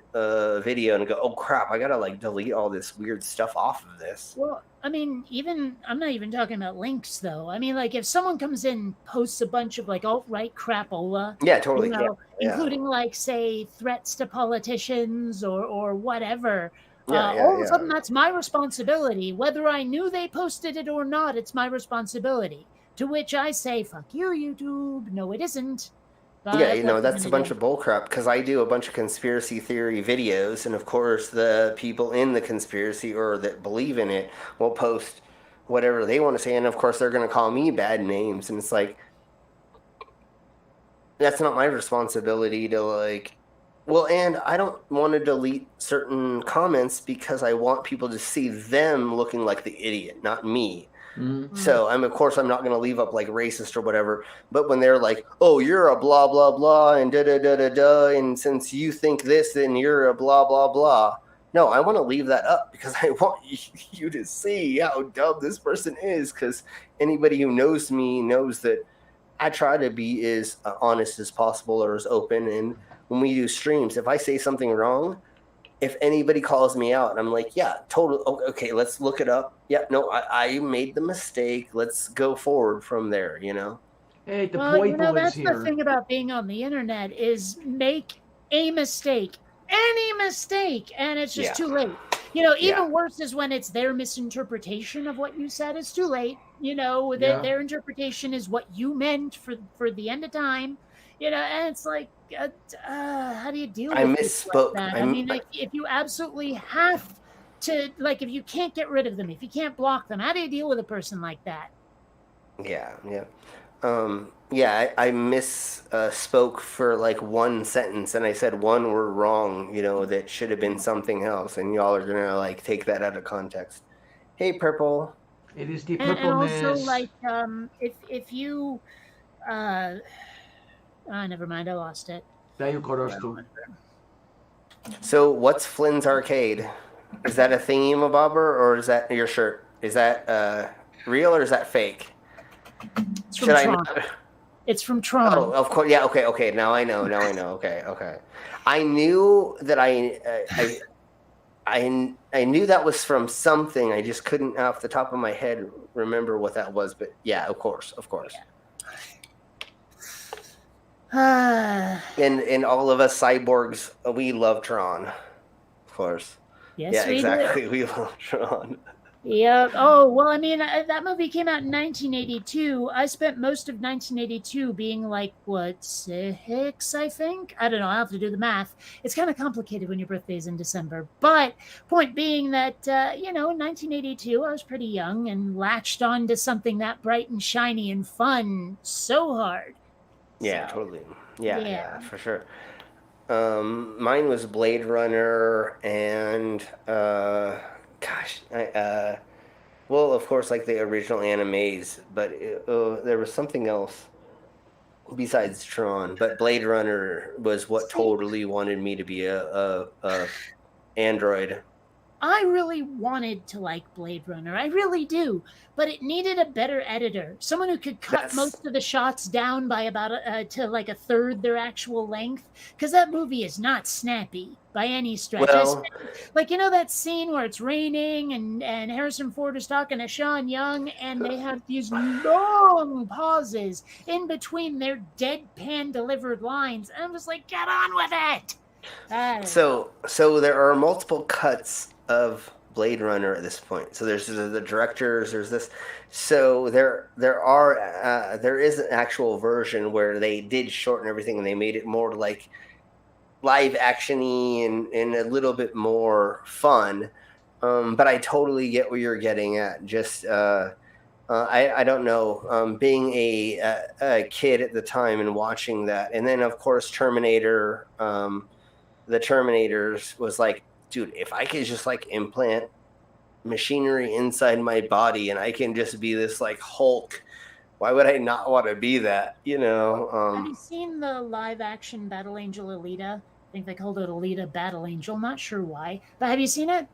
video and go, "Oh crap! I gotta like delete all this weird stuff off of this." Well, I mean, even I'm not even talking about links though. I mean, like if someone comes in and posts a bunch of like alt-right crapola, Yeah, totally. you know, Yeah. including like say threats to politicians or whatever, Yeah, all of a sudden that's my responsibility. Whether I knew they posted it or not, it's my responsibility. To which I say, "Fuck you, YouTube." No, it isn't. But Yeah, what are that's you a gonna bunch do? of bullcrap because I do a bunch of conspiracy theory videos, and of course, the people in the conspiracy or that believe in it will post whatever they want to say, and of course, they're going to call me bad names, and it's like that's not my responsibility to like. Well, and I don't want to delete certain comments because I want people to see them looking like the idiot, not me. Mhm. So of course I'm not going to leave up like racist or whatever. But when they're like, "Oh, you're a blah blah blah," and da da da da da, and since you think this, then you're a blah blah blah. No, I want to leave that up because I want you to see how dumb this person is. Because anybody who knows me knows that I try to be as honest as possible or as open. And when we do streams, if I say something wrong, if anybody calls me out, I'm like, yeah, totally. Okay, let's look it up. Yeah, no, I made the mistake. Let's go forward from there, Hey, the Well, you know, Poiple is that's the here. thing about being on the internet is make a mistake, any mistake, and it's just Yeah. too late. You know, even Yeah. worse is when it's their misinterpretation of what you said. It's too late. You know, Yeah. their interpretation is what you meant for the end of time. You know, and it's like, how do you deal with I people misspoke. like that? I mean, if you absolutely have to, like, if you can't get rid of them, if you can't block them, how do you deal with a person like that? Yeah. I misspoke for like one sentence, and I said one word wrong. That should have been something else, and y'all are gonna like take that out of context. Hey, Purple. It is the And also purpleness. like if you never mind, I lost it. Dayo Korostu. So, what's Flynn's Arcade? Is that a thingy-mabobber, or is that your shirt? Is that real or is that fake? It's from Should I Tron. not? It's from Tron. Oh, of course. Yeah. Okay. Now I know. Okay. I knew that I knew that was from something. I just couldn't, off the top of my head, remember what that was. But yeah, of course. And all of us cyborgs, we love Tron, of course. Yes, Yeah, we exactly. do. We love Tron. Yeah. Oh, well, I mean, that movie came out in 1982. I spent most of 1982 being like, what, 6, I think? I don't know. I'll have to do the math. It's kind of complicated when your birthday's in December. But point being that, in 1982, I was pretty young and latched on to something that bright and shiny and fun so hard. Yeah, So, totally. Yeah, yeah. for sure. Mine was Blade Runner and well, of course, like the original animes, but there was something else besides Tron. But Blade Runner was what totally wanted me to be a android. I really wanted to like Blade Runner. I really do. But it needed a better editor. Someone who could cut most of the shots down by about to like a third their actual length. Because that movie is not snappy by any stretch. Well, like, that scene where it's raining and Harrison Ford is talking to Sean Young and they have these long pauses in between their deadpan delivered lines. And I'm just like, get on with it. So there are multiple cuts of Blade Runner at this point. So there's the directors, there's this. So there is an actual version where they did shorten everything and they made it more like live actiony and a little bit more fun. But I totally get what you're getting at. Just I don't know. Being a kid at the time and watching that, and then of course Terminator. The Terminators was like, dude, if I could just like implant machinery inside my body and I can just be this like Hulk, why would I not want to be that? Have you seen the live action Battle Angel Alita? I think they called it Alita Battle Angel. Not sure why, but have you seen it?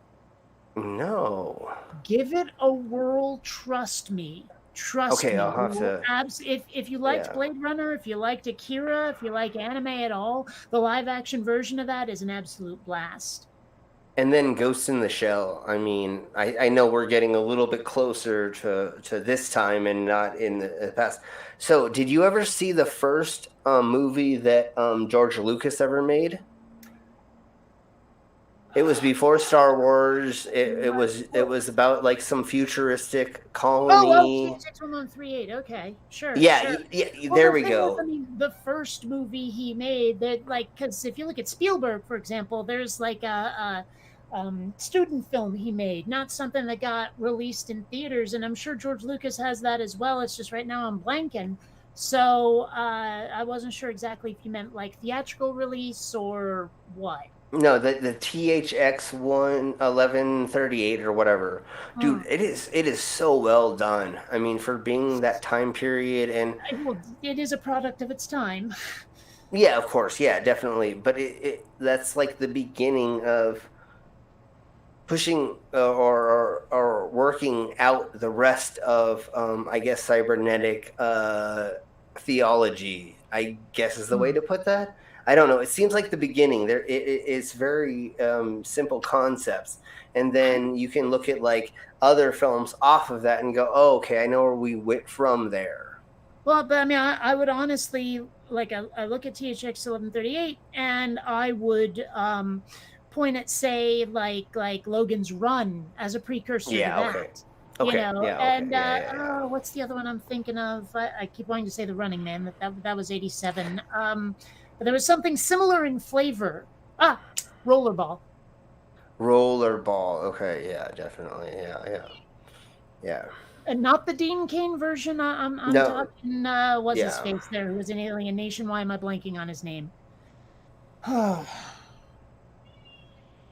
No. Give it a whirl. Trust me. Trust Okay, me. I'll have to. If you liked Yeah. Blade Runner, if you liked Akira, if you like anime at all, the live action version of that is an absolute blast. And then Ghost in the Shell. I mean, I know we're getting a little bit closer to this time and not in the past. So, did you ever see the first movie that George Lucas ever made? It was before Star Wars. It was about like some futuristic Oh, colony. THX-1138. Okay, sure, Yeah, sure. yeah. Well, There the we thing is, go. I mean, the first movie he made that, like, because if you look at Spielberg, for example, there's like a student film he made, not something that got released in theaters, and I'm sure George Lucas has that as well. It's just right now I'm blanking, so I wasn't sure exactly if you meant like theatrical release or what. No, the THX 1138 or whatever, Hmm. dude. It is so well done. I mean, for being that time period, and Well, it is a product of its time. yeah, of course, yeah, definitely. But that's like the beginning of pushing or working out the rest of I guess cybernetic theology. I guess is the way to put that. I don't know. It seems like the beginning. It's very simple concepts, and then you can look at like other films off of that and go, "Oh, okay, I know where we went from there." Well, but I mean, I would honestly like I look at THX 1138, and I would point at say like Logan's Run as a precursor to Yeah. that. Okay. Okay. Yeah. Okay. And Yeah. oh, what's the other one I'm thinking of? I keep wanting to say The Running Man. That was 87. But there was something similar in flavor. Rollerball. Rollerball. Okay. Yeah. Definitely. Yeah. Yeah. Yeah. And not the Dean Cain version. I'm No. talking. What's his Yeah. face there? Who was in Alien Nation? Why am I blanking on his name?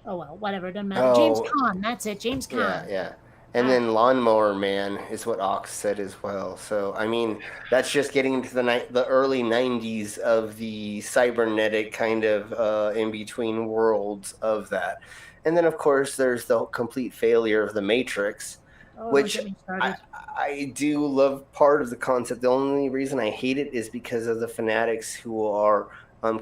Oh well, whatever, doesn't matter. James Oh. Caan, that's it, James Caan. Yeah, yeah. And then Lawnmower Man is what Ox said as well. So I mean, that's just getting into the early '90s of the cybernetic kind of in between worlds of that. And then of course there's the complete failure of the Matrix, Oh, which don't get me started. I do love part of the concept. The only reason I hate it is because of the fanatics who are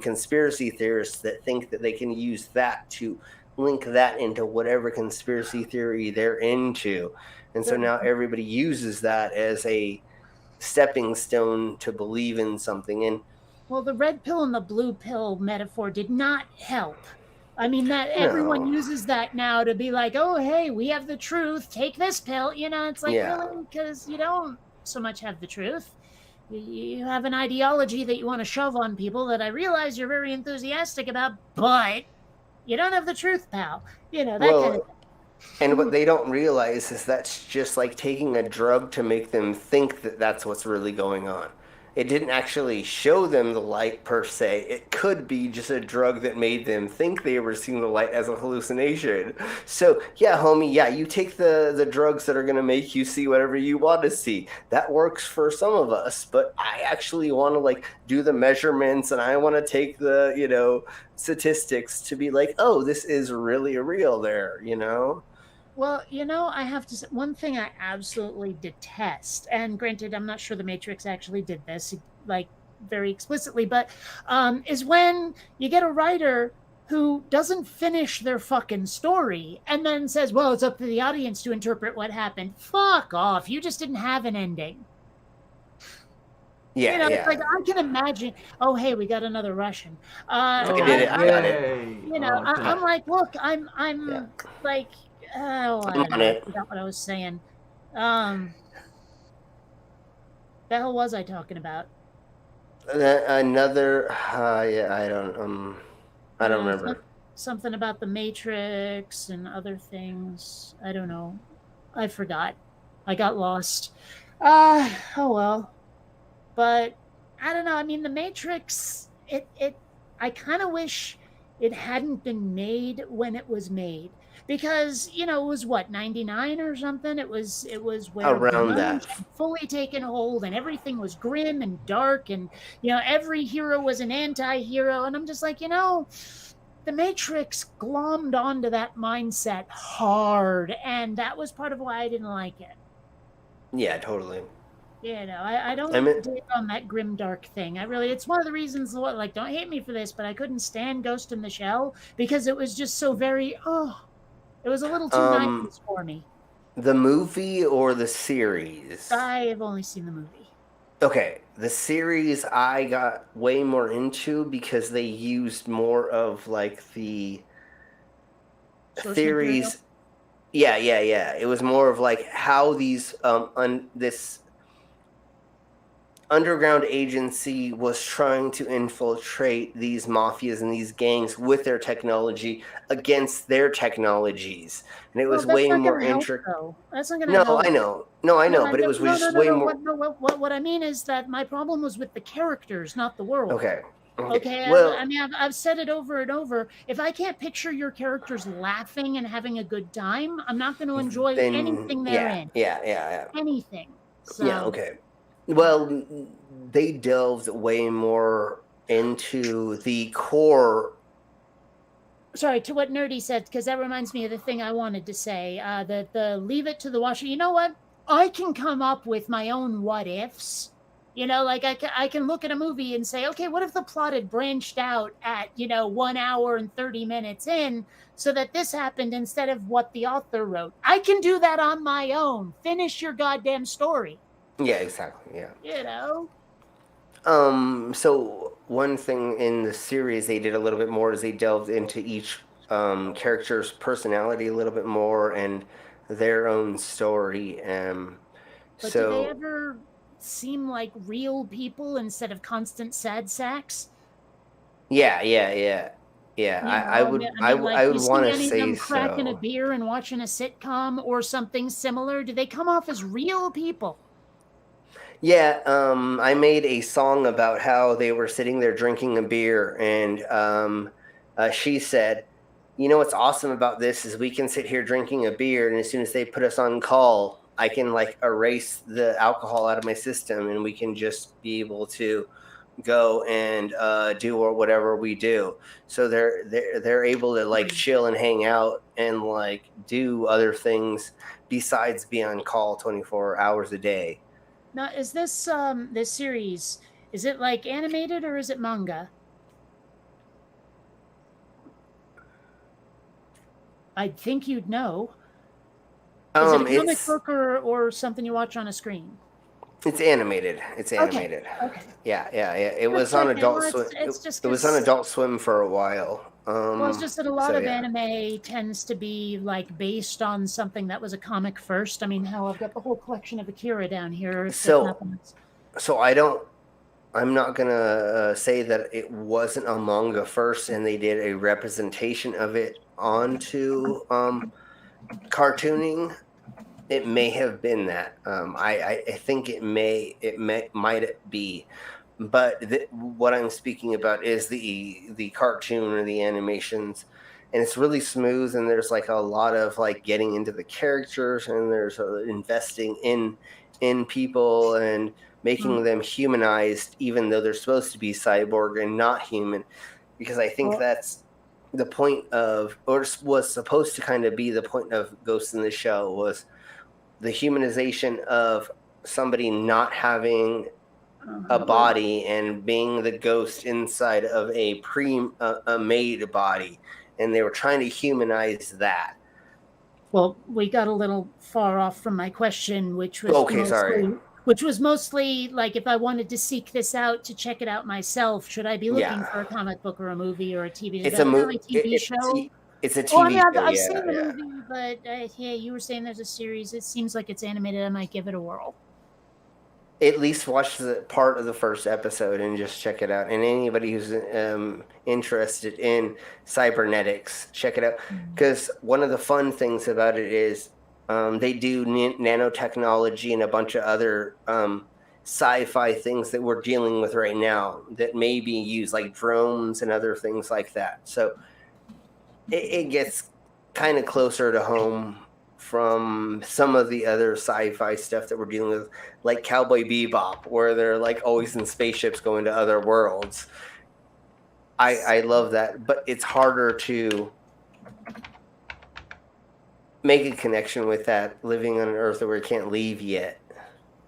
conspiracy theorists that think that they can use that to link that into whatever conspiracy theory they're into. And so now everybody uses that as a stepping stone to believe in something. And Well, the red pill and the blue pill metaphor did not help. I mean, that everyone No. uses that now to be like, oh, hey, we have the truth. Take this pill. It's like, Yeah. really? Because you don't so much have the truth. You have an ideology that you want to shove on people that I realize you're very enthusiastic about, but you don't have the truth, pal. That kind of Well, thing. and what they don't realize is that's just like taking a drug to make them think that that's what's really going on. It didn't actually show them the light per se. It could be just a drug that made them think they were seeing the light as a hallucination. So, yeah, homie, yeah, you take the drugs that are going to make you see whatever you want to see. That works for some of us, but I actually want to like do the measurements and I want to take the, statistics to be like, oh, this is really real there. Well, I have to say one thing I absolutely detest, and granted, I'm not sure the Matrix actually did this like very explicitly, but is when you get a writer who doesn't finish their fucking story and then says, well, it's up to the audience to interpret what happened. Fuck off. You just didn't have an ending. Yeah, It's yeah. like I can imagine, oh, hey, we got another Russian. I did it. I got it. yay. I'm like, look, I'm Yeah. like, oh, I I'm don't on know. I it. forgot what I was saying. The hell was I talking about? Another, yeah, I don't remember. Something about the Matrix and other things. I don't know. I forgot. I got lost. Oh well. But I don't know. I mean, the Matrix. I kind of wish it hadn't been made when it was made, because it was what, 99 or something. It was where Around grunge that. had fully taken hold and everything was grim and dark, and every hero was an anti-hero, and I'm just like, the Matrix glommed onto that mindset hard, and that was part of why I didn't like it. Yeah, totally. You know, I don't I mean, dig on that grim dark thing. It's one of the reasons what like don't hate me for this, but I couldn't stand Ghost in the Shell because it was just so very it was a little too um, 90s for me. the movie or the series? I have only seen the movie. Okay, the series I got way more into because they used more of like the Source material. theories. Yeah. It was more of like how these this underground agency was trying to infiltrate these mafias and these gangs with their technology against their technologies, and it Well, was that's way not more going to help, intricate. though. That's not going to No, help. I know, no, I know, but it was No, no, just no, way no. more. What I mean is that my problem was with the characters, not the world. Okay, okay. Okay, I Well, mean, I've said it over and over. If I can't picture your characters laughing and having a good time, I'm not going to enjoy then anything they're yeah, in. yeah. Anything. Yeah, So, okay. Well, they delved way more into the core. sorry to what Nerdy said, because that reminds me of the thing I wanted to say. The leave it to the watcher. You know what? I can come up with my own what ifs. You know, like I can look at a movie and say, okay, what if the plot had branched out at 1 hour and 30 minutes in, so that this happened instead of what the author wrote? I can do that on my own. Finish your goddamn story. Yeah, exactly. Yeah. You know. So one thing in the series they did a little bit more is they delved into each character's personality a little bit more and their own story. But did they So ever seem like real people instead of constant sad sacks? yeah. You know, like, I do would you want see to any of say them cracking a so. beer and watching a sitcom or something similar? Do they come off as real people? Yeah, I made a song about how they were sitting there drinking a beer, and she said, "You know what's awesome about this is we can sit here drinking a beer, and as soon as they put us on call, I can like erase the alcohol out of my system, and we can just be able to go and do or whatever we do." So they're able to like chill and hang out and like do other things besides be on call 24 hours a day. Now, is this series, is it like animated or is it manga? I think you'd know. Is it a comic It's book or something you watch on a screen? It's animated. It's Okay. animated. Okay. Yeah. It Just was on checking. Adult Well, Swim. it's just It was on because. Adult Swim for a while. Well, it's just that a lot So of yeah. anime tends to be like based on something that was a comic first. I mean, hell, I've got the whole collection of Akira down here. If So nothing else. so I don't. I'm not gonna say that it wasn't a manga first, and they did a representation of it onto cartooning. It may have been that. I think might be, but what I'm speaking about is the cartoon or the animations, and it's really smooth. And there's like a lot of like getting into the characters, and there's investing in people and making them humanized, even though they're supposed to be cyborg and not human. Because I think Well, that's the point of, or was supposed to kind of be the point of Ghost in the Shell, was the humanization of somebody not having a body and being the ghost inside of a made body, and they were trying to humanize that. well, we got a little far off from my question, Okay, sorry. which was mostly like if I wanted to seek this out to check it out myself, should I be looking for a comic book or a movie or a TV? It's a Apparently movie. show. It's a Oh, I TV mean, show. I've Yeah, seen the yeah. movie, but yeah, you were saying there's a series. It seems like it's animated. I might give it a whirl. At least watch the part of the first episode and just check it out. And anybody who's interested in cybernetics, check it out. Because one of the fun things about it is they do nanotechnology and a bunch of other sci-fi things that we're dealing with right now that may be used, like drones and other things like that. So it gets kind of closer to home from some of the other sci-fi stuff that we're dealing with, like Cowboy Bebop, where they're like always in spaceships going to other worlds. I love that, but it's harder to make a connection with that living on an Earth that we can't leave yet.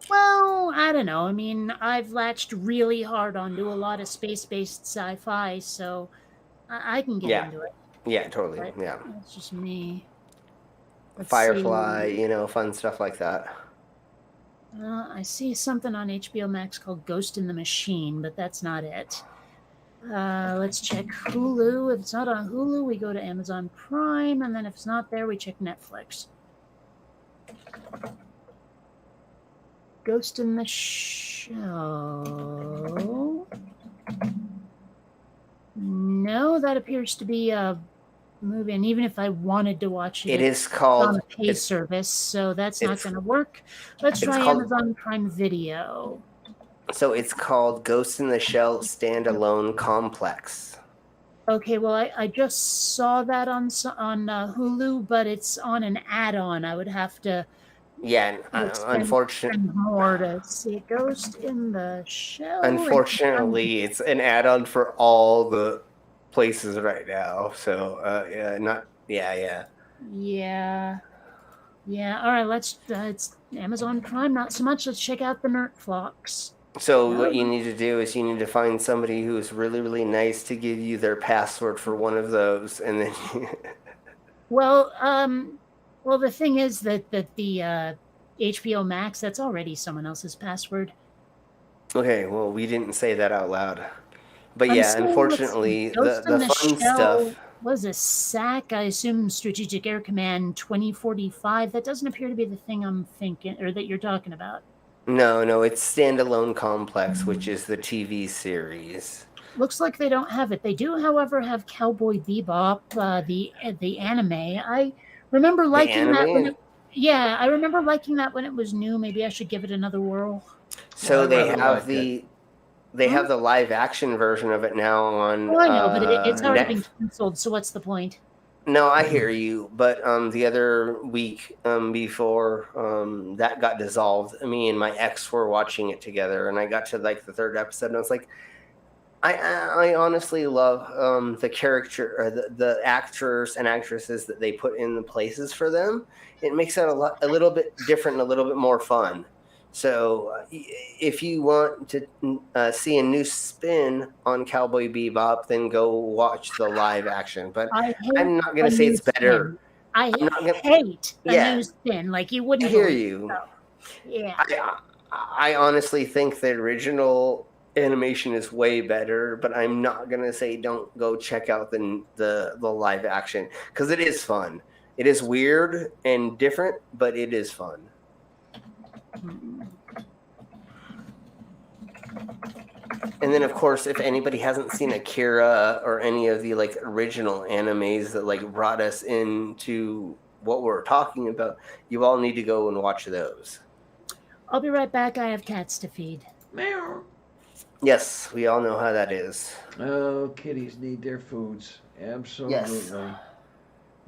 Well, I don't know. I mean, I've latched really hard onto a lot of space-based sci-fi, so I can get Yeah, into it. yeah, totally. But Yeah, that's just me. Let's Firefly, see. fun stuff like that. I see something on HBO Max called Ghost in the Machine, but that's not it. Let's check Hulu. If it's not on Hulu, we go to Amazon Prime, and then if it's not there, we check Netflix. Ghost in the Show. No, that appears to be a movie, and even if I wanted to watch it, It is it's on called. a pay service, so that's not it's- going to work. Let's it's try called- Amazon Prime Video. So it's called Ghost in the Shell Standalone Complex. Okay, well, I just saw that on Hulu, but it's on an add-on. I would have to Yeah, spend more to see Ghost in the Shell. unfortunately, it's an add-on for all the places right now. So yeah. Yeah. All right, let's. It's Amazon Prime, not so much. Let's check out the Nerdflocks. So what you need to do is you need to find somebody who is really, really nice to give you their password for one of those, and then. Well, the thing is that the HBO Max, that's already someone else's password. Okay, well, we didn't say that out loud, but I'm yeah, saying, unfortunately, Ghost in the fun Shell stuff. was a SAC, I assume Strategic Air Command 2045. That doesn't appear to be the thing I'm thinking, or that you're talking about. No, it's Standalone Complex, which is the TV series. Looks like they don't have it. They do, however, have Cowboy Bebop, the anime. I remember liking that when I remember liking that when it was new. Maybe I should give it another whirl. So Well, I they rather have like they have the live action version of it now on. Oh, I know, but it's already been Netflix. canceled. So what's the point? No, I hear you, but the other week before that got dissolved, me and my ex were watching it together, and I got to like the third episode, and I was like, I honestly love the character, or the actors and actresses that they put in the places for them. It makes it a little bit different, and a little bit more fun. So if you want to see a new spin on Cowboy Bebop, then go watch the live action. But I'm not going to say it's better. I hate a new spin. Like you wouldn't I hear believe you. So. Yeah. I honestly think the original animation is way better, but I'm not going to say don't go check out the live action, because it is fun. It is weird and different, but it is fun. And then, of course, if anybody hasn't seen Akira or any of the like original animes that like brought us into what we're talking about, you all need to go and watch those. I'll be right back. I have cats to feed. Meow. Yes, we all know how that is. Oh, kitties need their foods. Absolutely. Yes.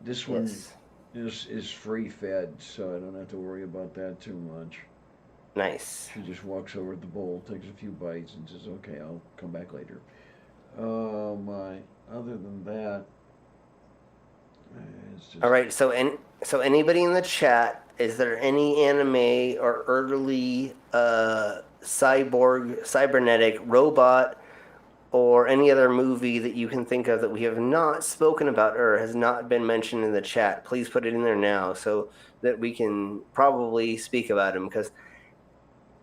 This one is free fed, so I don't have to worry about that too much. Nice. She just walks over to the bowl, takes a few bites, and says, "Okay, I'll come back later." Oh my! Other than that, it's just... All right. So anybody in the chat, is there any anime or early cybernetic robot or any other movie that you can think of that we have not spoken about or has not been mentioned in the chat? Please put it in there now so that we can probably speak about them, because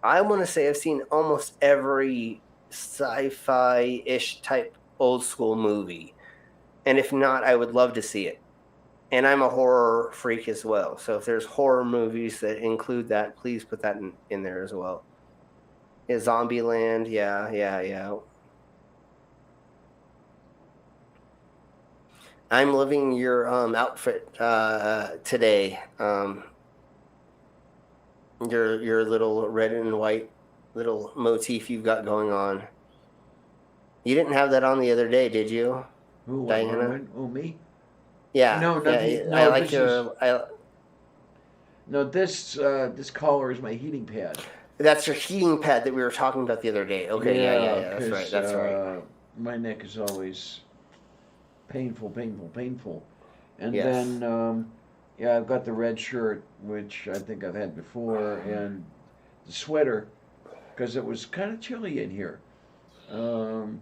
I want to say I've seen almost every sci-fi-ish type old school movie. And if not, I would love to see it. And I'm a horror freak as well. So if there's horror movies that include that, please put that in there as well. Yeah, Zombieland, yeah. I'm loving your outfit today. Your little red and white little motif you've got going on. You didn't have that on the other day, did you, Who, Diana? Oh, me? Yeah. No, nothing. Yeah, No, I like this your. No, this collar is my heating pad. That's your heating pad that we were talking about the other day. Okay, yeah. That's right. My neck is always painful. And Yes. then, I've got the red shirt, which I think I've had before, and the sweater because it was kind of chilly in here. Um,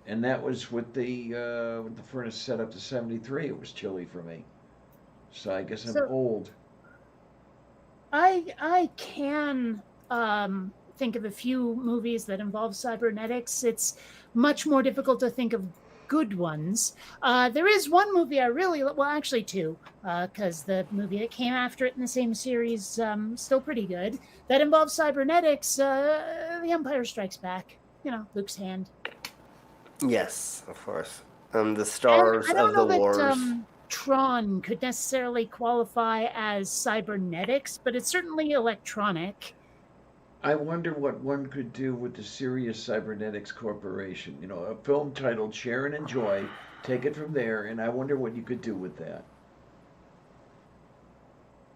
and that was with the furnace set up to 73. It was chilly for me. So I guess I'm So old. I can think of a few movies that involve cybernetics. It's much more difficult to think of good ones. There is one movie I really well, actually two, because the movie that came after it in the same series still pretty good. That involves cybernetics. The Empire Strikes Back. You know, Luke's hand. Yes, of course. The And stars I don't of the know that wars. Tron could necessarily qualify as cybernetics, but it's certainly electronic. I wonder what one could do with the Sirius Cybernetics Corporation. You know, a film titled Share and Enjoy. Take it from there, and I wonder what you could do with that.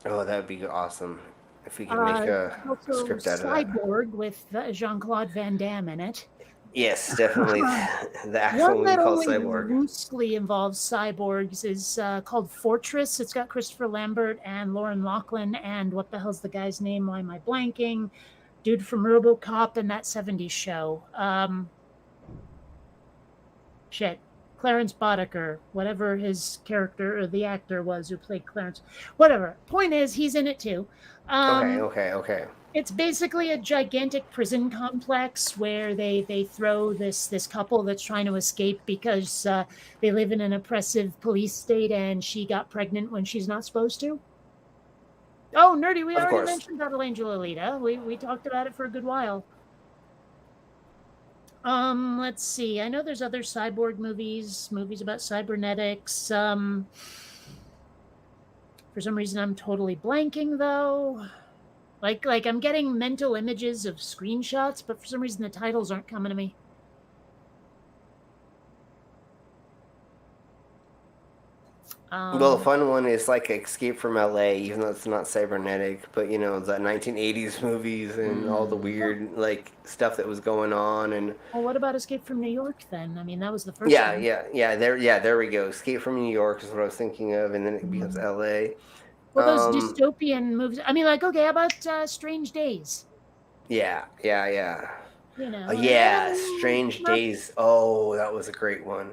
Oh, that would be awesome if we could make a Also, script out of that. Cyborg with Jean-Claude Van Damme in it. Yes, definitely. The actual One movie that called only Cyborg. loosely involves cyborgs is called Fortress. It's got Christopher Lambert and Lauren Lachlan and what the hell's the guy's name? Why am I blanking? Dude from RoboCop and that 70s show. Shit. Clarence Boddicker, whatever his character or the actor was who played Clarence. Whatever. Point is, he's in it too. Okay. It's basically a gigantic prison complex where they throw this couple that's trying to escape because they live in an oppressive police state and she got pregnant when she's not supposed to. Oh, nerdy! We Of already course. mentioned Battle Angel Alita. We talked about it for a good while. Let's see. I know there's other cyborg movies about cybernetics. For some reason, I'm totally blanking though. Like I'm getting mental images of screenshots, but for some reason the titles aren't coming to me. Well, the fun one is like Escape from LA, even though it's not cybernetic, but you know, the 1980s movies and all the weird like stuff that was going on and Well, what about Escape from New York then? I mean, that was the first yeah, one. there we go. Escape from New York is what I was thinking of, and then it becomes LA. Well, those dystopian movies. I mean, like, okay, how about Strange Days? Yeah. You know, Yeah, Strange Days. Oh, that was a great one.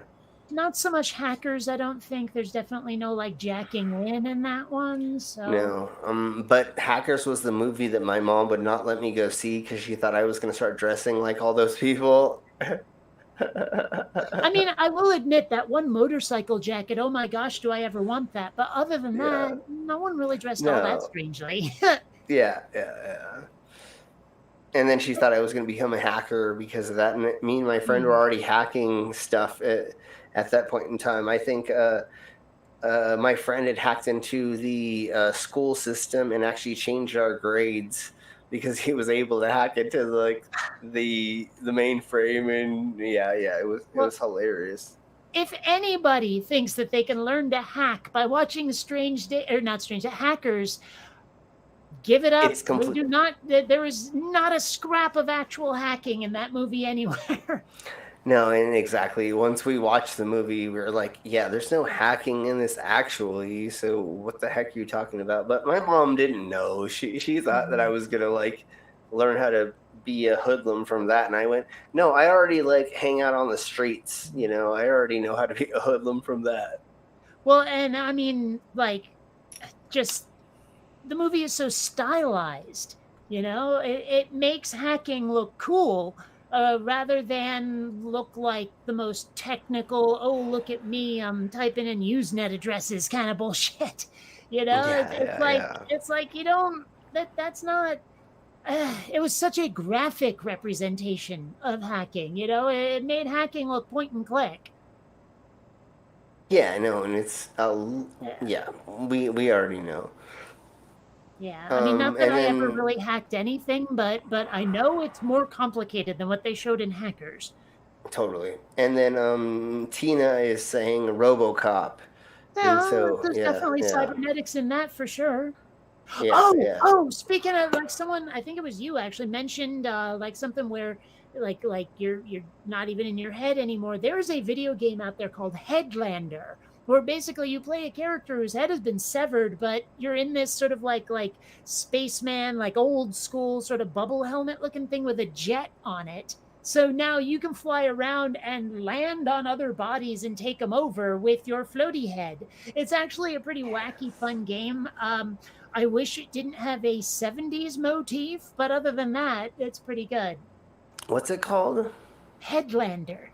Not so much hackers. I don't think there's definitely no like jacking in that one. So No, but Hackers was the movie that my mom would not let me go see because she thought I was going to start dressing like all those people. I mean, I will admit that one motorcycle jacket. Oh my gosh, do I ever want that? But other than that, no one really dressed all that No. strangely. Yeah. And then she thought I was going to become a hacker because of that. And me and my friend were already hacking stuff at that point in time. I think my friend had hacked into the school system and actually changed our grades because he was able to hack into like the mainframe. And it was hilarious. If anybody thinks that they can learn to hack by watching Hackers, give it up. It's complete- We do not. There is not a scrap of actual hacking in that movie anywhere. No, and exactly. Once we watched the movie, we were like, yeah, there's no hacking in this actually. So what the heck are you talking about? But my mom didn't know. She thought that I was going to like learn how to be a hoodlum from that. And I went, no, I already like hang out on the streets. You know, I already know how to be a hoodlum from that. Well, and I mean, like, just the movie is so stylized. You know, it makes hacking look cool. Rather than look like the most technical, oh, look at me, I'm typing in Usenet addresses kind of bullshit. You know, it's like you don't, that's not, it was such a graphic representation of hacking, you know, it made hacking look point and click. Yeah, I know. And it's, we already know. Yeah, I mean, not that and I ever then- really hacked anything, but I know it's more complicated than what they showed in Hackers. Totally. And then Tina is saying RoboCop. Yeah, so, there's yeah, definitely yeah. cybernetics in that for sure. Yeah, Oh, speaking of like someone, I think it was you actually mentioned like something where like you're not even in your head anymore. There is a video game out there called Headlander where basically you play a character whose head has been severed, but you're in this sort of like spaceman, like old school sort of bubble helmet looking thing with a jet on it. So now you can fly around and land on other bodies and take them over with your floaty head. It's actually a pretty wacky, fun game. I wish it didn't have a 70s motif, but other than that, it's pretty good. What's it called? Headlander.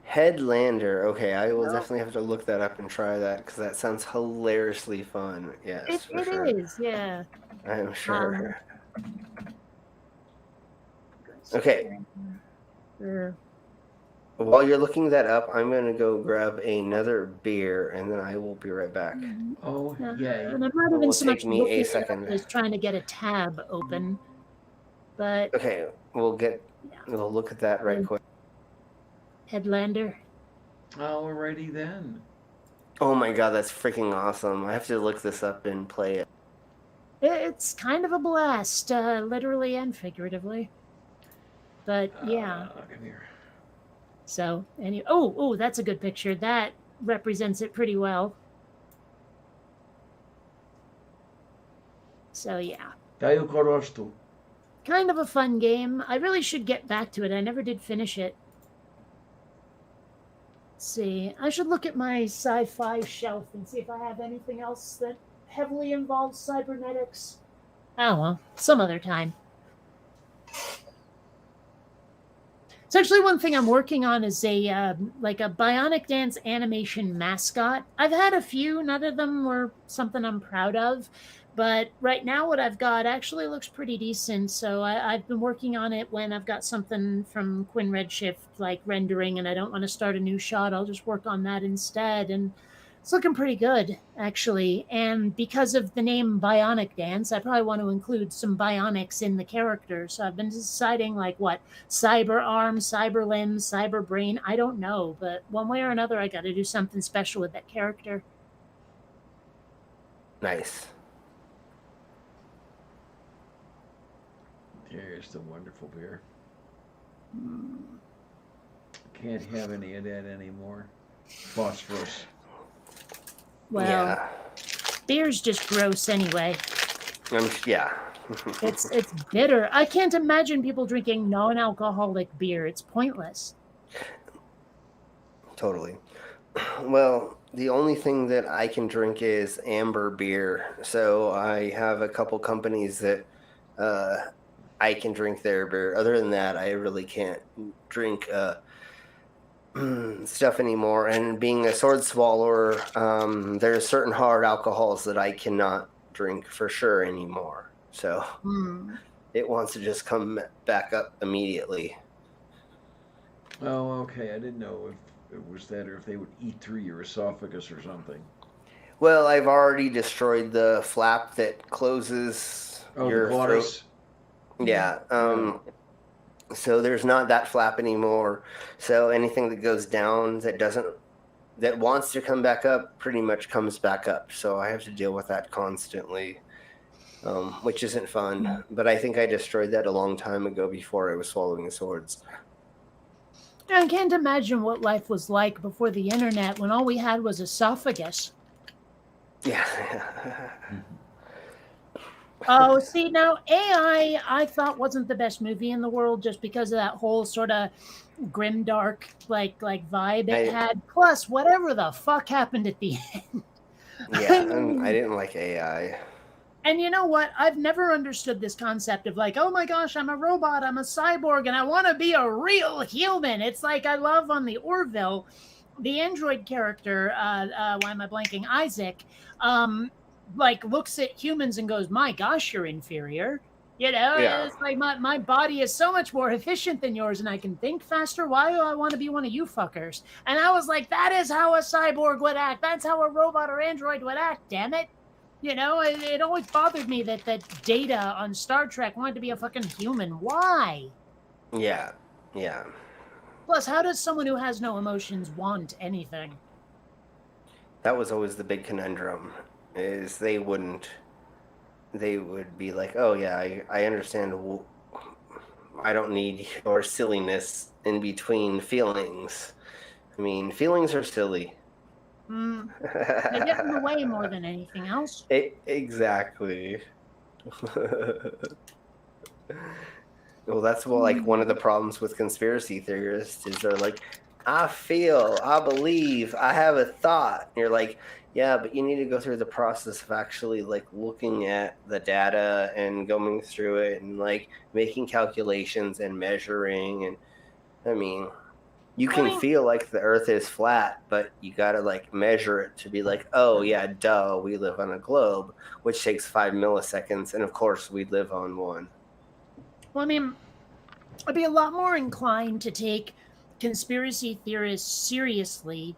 Headlander. Okay, I will Yep. definitely have to look that up and try that because that sounds hilariously fun. Yes, for sure. It is, yeah. I am sure. Uh, Okay. While you're looking that up, I'm going to go grab another beer and then I will be right back. Oh, Yeah. yay. And I'm not It even will so take much me a looking second. as trying to get a tab open. But Okay, we'll look at that right quick. Headlander. Alrighty then. Oh my god, that's freaking awesome. I have to look this up and play it. It's kind of a blast, literally and figuratively. But yeah. Come here. So, oh, that's a good picture. That represents it pretty well. So yeah. Tayo Korostu. Kind of a fun game. I really should get back to it. I never did finish it. Let's see. I should look at my sci-fi shelf and see if I have anything else that heavily involves cybernetics. Oh well, some other time. It's actually one thing I'm working on is a like a Bionic Dance animation mascot. I've had a few, none of them were something I'm proud of, but right now what I've got actually looks pretty decent. So I've been working on it when I've got something from Quinn Redshift like rendering and I don't want to start a new shot. I'll just work on that instead, and it's looking pretty good actually. And because of the name Bionic Dance, I probably want to include some bionics in the character. So I've been deciding like what cyber arm, cyber limb, cyber brain. I don't know, but one way or another, I got to do something special with that character. Nice. Here's the wonderful beer. Can't have any of that anymore. Phosphorus. Well, Yeah. beer's just gross anyway. Yeah. It's bitter. I can't imagine people drinking non-alcoholic beer. It's pointless. Totally. Well, the only thing that I can drink is amber beer. So I have a couple companies that I can drink their beer. Other than that, I really can't drink stuff anymore. And being a sword swallower, there's certain hard alcohols that I cannot drink for sure anymore. So it wants to just come back up immediately. Oh, okay. I didn't know if it was that or if they would eat through your esophagus or something. Well, I've already destroyed the flap that closes your the glottis. throat. Yeah. So there's not that flap anymore. So anything that goes down that wants to come back up pretty much comes back up. So I have to deal with that constantly, which isn't fun. But I think I destroyed that a long time ago before I was swallowing the swords. I can't imagine what life was like before the internet when all we had was esophagus. Yeah. Oh, see, now AI, I thought wasn't the best movie in the world just because of that whole sort of grimdark like vibe it had. Plus, whatever the fuck happened at the end. Yeah, I didn't like AI. And you know what? I've never understood this concept of like, oh my gosh, I'm a robot, I'm a cyborg, and I want to be a real human. It's like I love on the Orville, the android character, why am I blanking? Isaac, like looks at humans and goes, my gosh, you're inferior. You know, Yeah. It's like my body is so much more efficient than yours and I can think faster. Why do I want to be one of you fuckers? And I was like, that is how a cyborg would act. That's how a robot or android would act, damn it. You know, it always bothered me that Data on Star Trek wanted to be a fucking human. Why? Yeah. Plus, how does someone who has no emotions want anything? That was always the big conundrum, is they would be like, oh yeah, I understand. I don't need your silliness in between feelings. I mean, feelings are silly. They get in the way more than anything else. Exactly. Well, that's like one of the problems with conspiracy theorists is they're like, I feel, I believe, I have a thought. And you're like, yeah, but you need to go through the process of actually like looking at the data and going through it and like making calculations and measuring. And I mean, you can feel like the earth is flat, but you got to like measure it to be like, oh yeah, duh, we live on a globe, which takes 5 milliseconds. And of course we live on one. Well, I mean, I'd be a lot more inclined to take conspiracy theorists seriously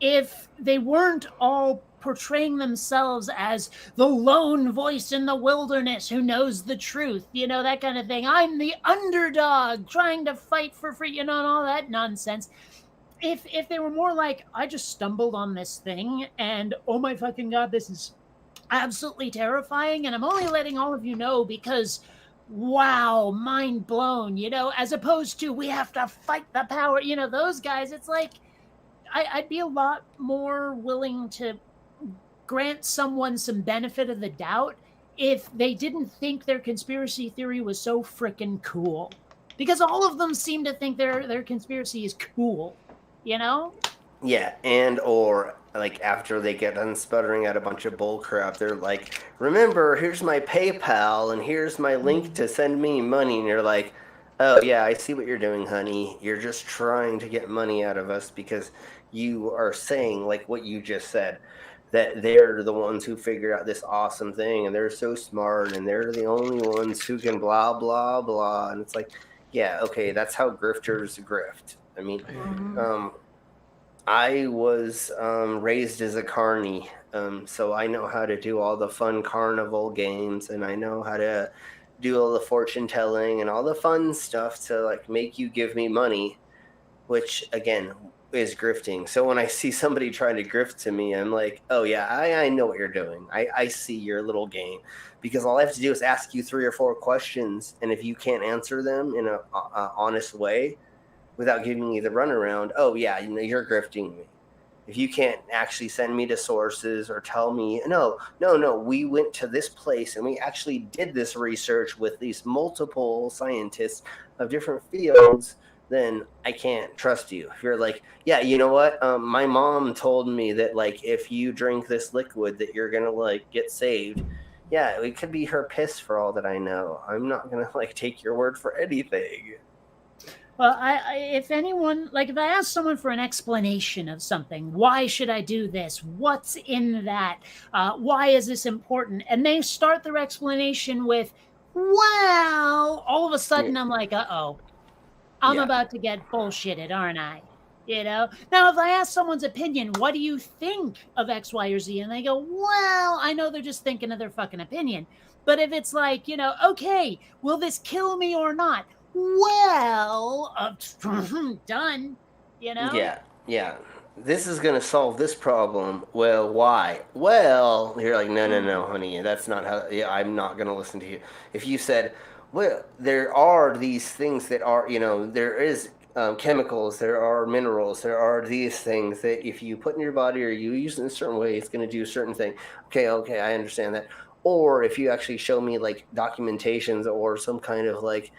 if they weren't all portraying themselves as the lone voice in the wilderness who knows the truth, that kind of thing. I'm the underdog trying to fight for free, and all that nonsense. If they were more like, I just stumbled on this thing and oh my fucking God, this is absolutely terrifying, and I'm only letting all of you know because wow, mind blown, as opposed to we have to fight the power, those guys, it's like I'd be a lot more willing to grant someone some benefit of the doubt if they didn't think their conspiracy theory was so freaking cool, because all of them seem to think their conspiracy is cool, Yeah, and or like after they get done sputtering out a bunch of bull crap, they're like, remember, here's my PayPal and here's my link to send me money. And you're like, oh yeah, I see what you're doing, honey. You're just trying to get money out of us because you are saying like what you just said, that they're the ones who figured out this awesome thing and they're so smart and they're the only ones who can blah, blah, blah. And it's like, yeah, okay, that's how grifters grift. I mean, I was raised as a carny, so I know how to do all the fun carnival games, and I know how to do all the fortune telling and all the fun stuff to like make you give me money, which again is grifting. So when I see somebody trying to grift to me, I'm like, oh yeah, I know what you're doing. I see your little game, because all I have to do is ask you 3 or 4 questions, and if you can't answer them in a honest way, without giving me the runaround, oh yeah, you're grifting me. If you can't actually send me to sources or tell me, no, we went to this place and we actually did this research with these multiple scientists of different fields, then I can't trust you. If you're like, yeah, you know what? My mom told me that like if you drink this liquid that you're gonna like get saved. Yeah, it could be her piss for all that I know. I'm not gonna like take your word for anything. Well, if anyone, like if I ask someone for an explanation of something, why should I do this? What's in that? Why is this important? And they start their explanation with, well, all of a sudden I'm like, uh-oh, I'm about to get bullshitted, aren't I? Now if I ask someone's opinion, what do you think of X, Y, or Z? And they go, well, I know they're just thinking of their fucking opinion. But if it's like, okay, will this kill me or not? Well, done, Yeah. This is going to solve this problem. Well, why? Well, you're like, no, honey, that's not how, I'm not going to listen to you. If you said, well, there are these things that are, there is chemicals, there are minerals, there are these things that if you put in your body or you use it in a certain way, it's going to do a certain thing. Okay, I understand that. Or if you actually show me like documentations or some kind of like,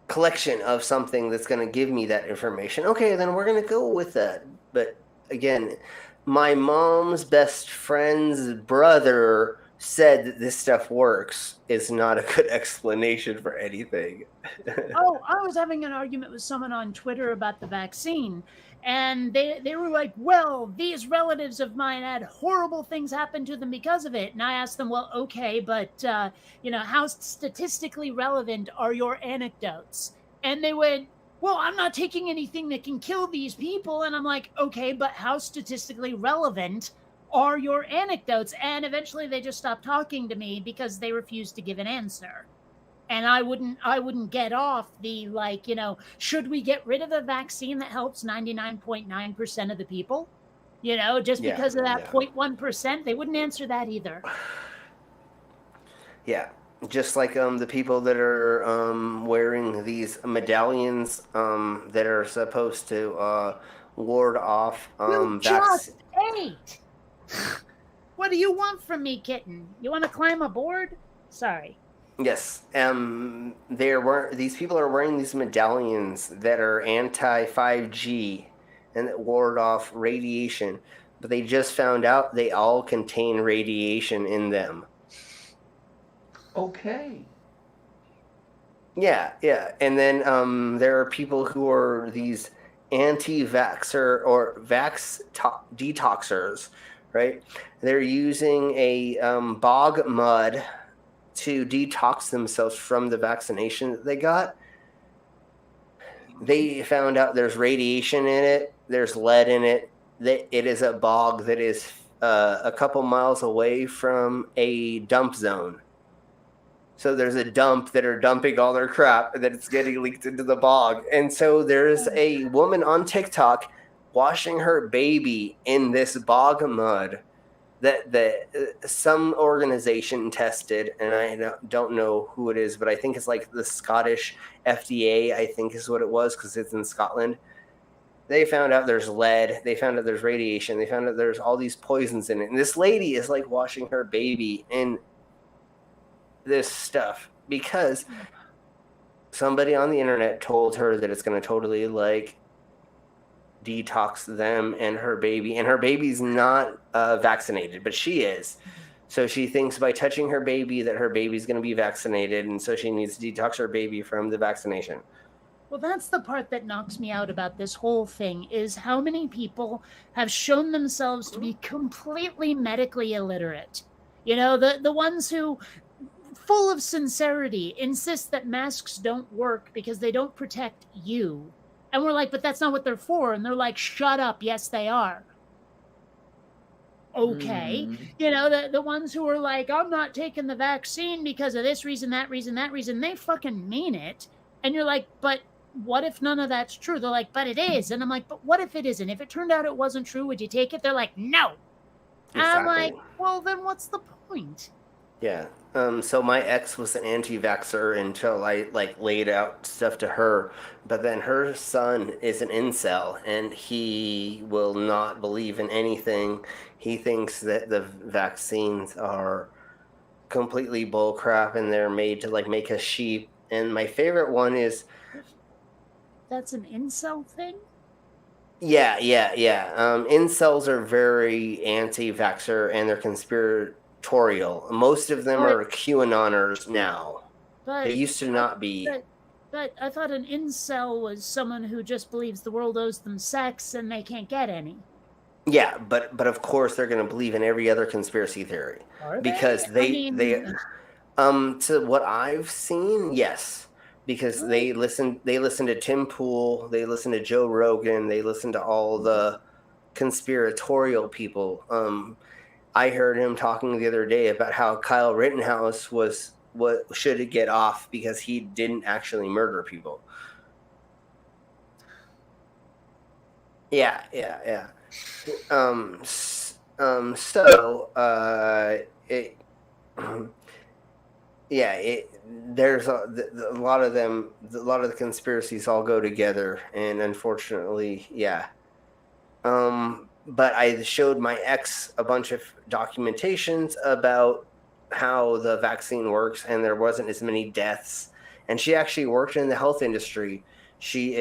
collection of something that's going to give me that information, okay, then we're going to go with that. But again, my mom's best friend's brother said that this stuff works is not a good explanation for anything. Oh, I was having an argument with someone on Twitter about the vaccine, and they were like, well, these relatives of mine had horrible things happen to them because of it. And I asked them, well, okay, but how statistically relevant are your anecdotes? And they went, well, I'm not taking anything that can kill these people. And I'm like, okay, but how statistically relevant are your anecdotes? And eventually they just stopped talking to me because they refused to give an answer. And I wouldn't get off the should we get rid of a vaccine that helps 99.9% of the people? Just because of that 0.1%, they wouldn't answer that either. Yeah. just like the people that are wearing these medallions that are supposed to ward off You vaccine. just ate. What do you want from me, kitten? You want to climb aboard? Sorry. Yes, these people are wearing these medallions that are anti 5G and that ward off radiation, but they just found out they all contain radiation in them. Okay. Yeah, yeah, and then there are people who are these anti-vaxxer or detoxers, right? They're using a bog mud to detox themselves from the vaccination that they got. They found out there's radiation in it, there's lead in it. It is a bog that is a couple miles away from a dump zone. So there's a dump that are dumping all their crap that it's getting leaked into the bog. And so there's a woman on TikTok washing her baby in this bog mud that some organization tested, and I don't know who it is, but I think it's like the Scottish FDA, I think is what it was, because it's in Scotland. They found out there's lead, they found out there's radiation, they found out there's all these poisons in it. And this lady is like washing her baby in this stuff because somebody on the internet told her that it's going to totally like detox them and her baby's not vaccinated, but she is. So she thinks by touching her baby that her baby's going to be vaccinated, and so she needs to detox her baby from the vaccination. Well, that's the part that knocks me out about this whole thing, is how many people have shown themselves to be completely medically illiterate. You know, the ones who, full of sincerity, insist that masks don't work because they don't protect you. And we're like, but that's not what they're for. And they're like, shut up. Yes, they are. Okay. You know, the ones who are like, I'm not taking the vaccine because of this reason, that reason, that reason, they fucking mean it. And you're like, but what if none of that's true? They're like, but it is. And I'm like, but what if it isn't? If it turned out it wasn't true, would you take it? They're like, no. Exactly. And I'm like, well, then what's the point? Yeah. So my ex was an anti-vaxxer until I like laid out stuff to her, but then her son is an incel and he will not believe in anything. He thinks that the vaccines are completely bullcrap and they're made to like make us sheep. And my favorite one is, that's an incel thing? Yeah. Incels are very anti-vaxxer and they're conspiratorial. Most of them are QAnoners now. They used to not be. But I thought an incel was someone who just believes the world owes them sex and they can't get any. Yeah, but of course they're going to believe in every other conspiracy theory because they to what I've seen, yes, because they listen to Tim Pool, they listen to Joe Rogan, they listen to all the conspiratorial people. I heard him talking the other day about how Kyle Rittenhouse should get off because he didn't actually murder people. Yeah. There's a lot of them. A lot of the conspiracies all go together, and unfortunately, yeah. But I showed my ex a bunch of documentations about how the vaccine works, and there wasn't as many deaths. And she actually worked in the health industry. She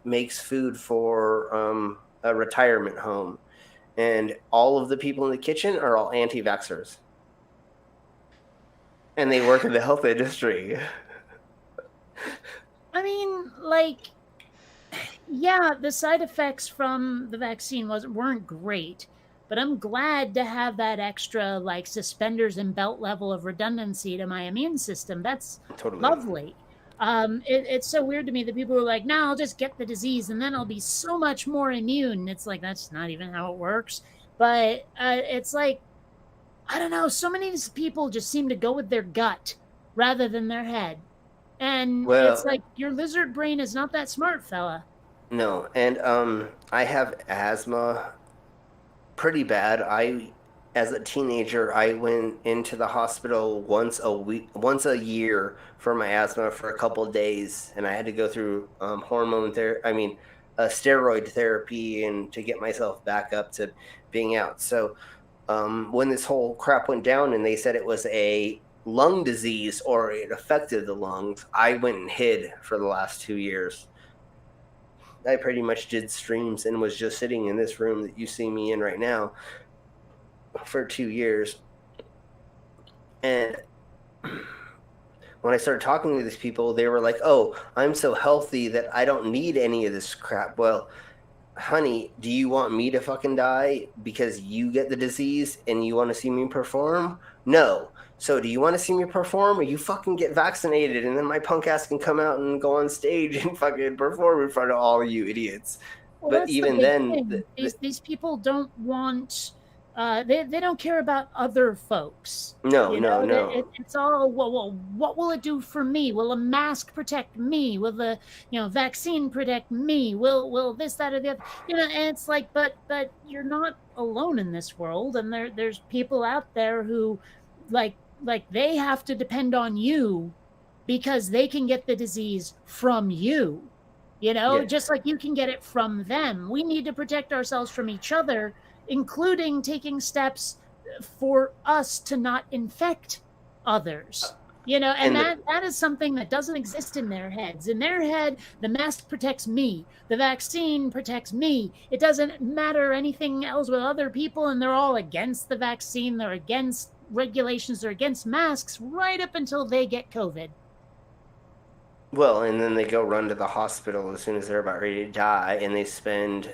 makes food for a retirement home, and all of the people in the kitchen are all anti-vaxxers, and they work in the health industry. I mean, like, yeah, the side effects from the vaccine weren't great, but I'm glad to have that extra, like, suspenders and belt level of redundancy to my immune system. That's totally lovely. It's so weird to me that people are like, no, I'll just get the disease and then I'll be so much more immune. It's like, that's not even how it works. But it's like, I don't know, so many of these people just seem to go with their gut rather than their head. And it's like, your lizard brain is not that smart, fella. No, and I have asthma pretty bad. I as a teenager, I went into the hospital once a year for my asthma for a couple of days, and I had to go through hormone therapy. I mean, steroid therapy, and to get myself back up to being out. So when this whole crap went down, and they said it was a lung disease or it affected the lungs, I went and hid for the last 2 years. I pretty much did streams and was just sitting in this room that you see me in right now for 2 years. And when I started talking to these people, they were like, "Oh, I'm so healthy that I don't need any of this crap." Well, honey, do you want me to fucking die because you get the disease and you want to see me perform? No. So do you want to see me perform, or you fucking get vaccinated and then my punk ass can come out and go on stage and fucking perform in front of all you idiots? Well, But that's even the big then, thing. These people don't want. They don't care about other folks. no, You no, know, no. it's all well. What will it do for me? Will a mask protect me? Will the vaccine protect me? Will this, that, or the other? And it's like, but you're not alone in this world, and there's people out there who, like they have to depend on you because they can get the disease from you. Yeah. Just like you can get it from them. We need to protect ourselves from each other, including taking steps for us to not infect others. And And that is something that doesn't exist in their heads. In their head, the mask protects me, the vaccine protects me. It doesn't matter anything else with other people, and they're all against the vaccine, they're against regulations, they're against masks right up until they get COVID. Well, and then they go run to the hospital as soon as they're about ready to die, and they spend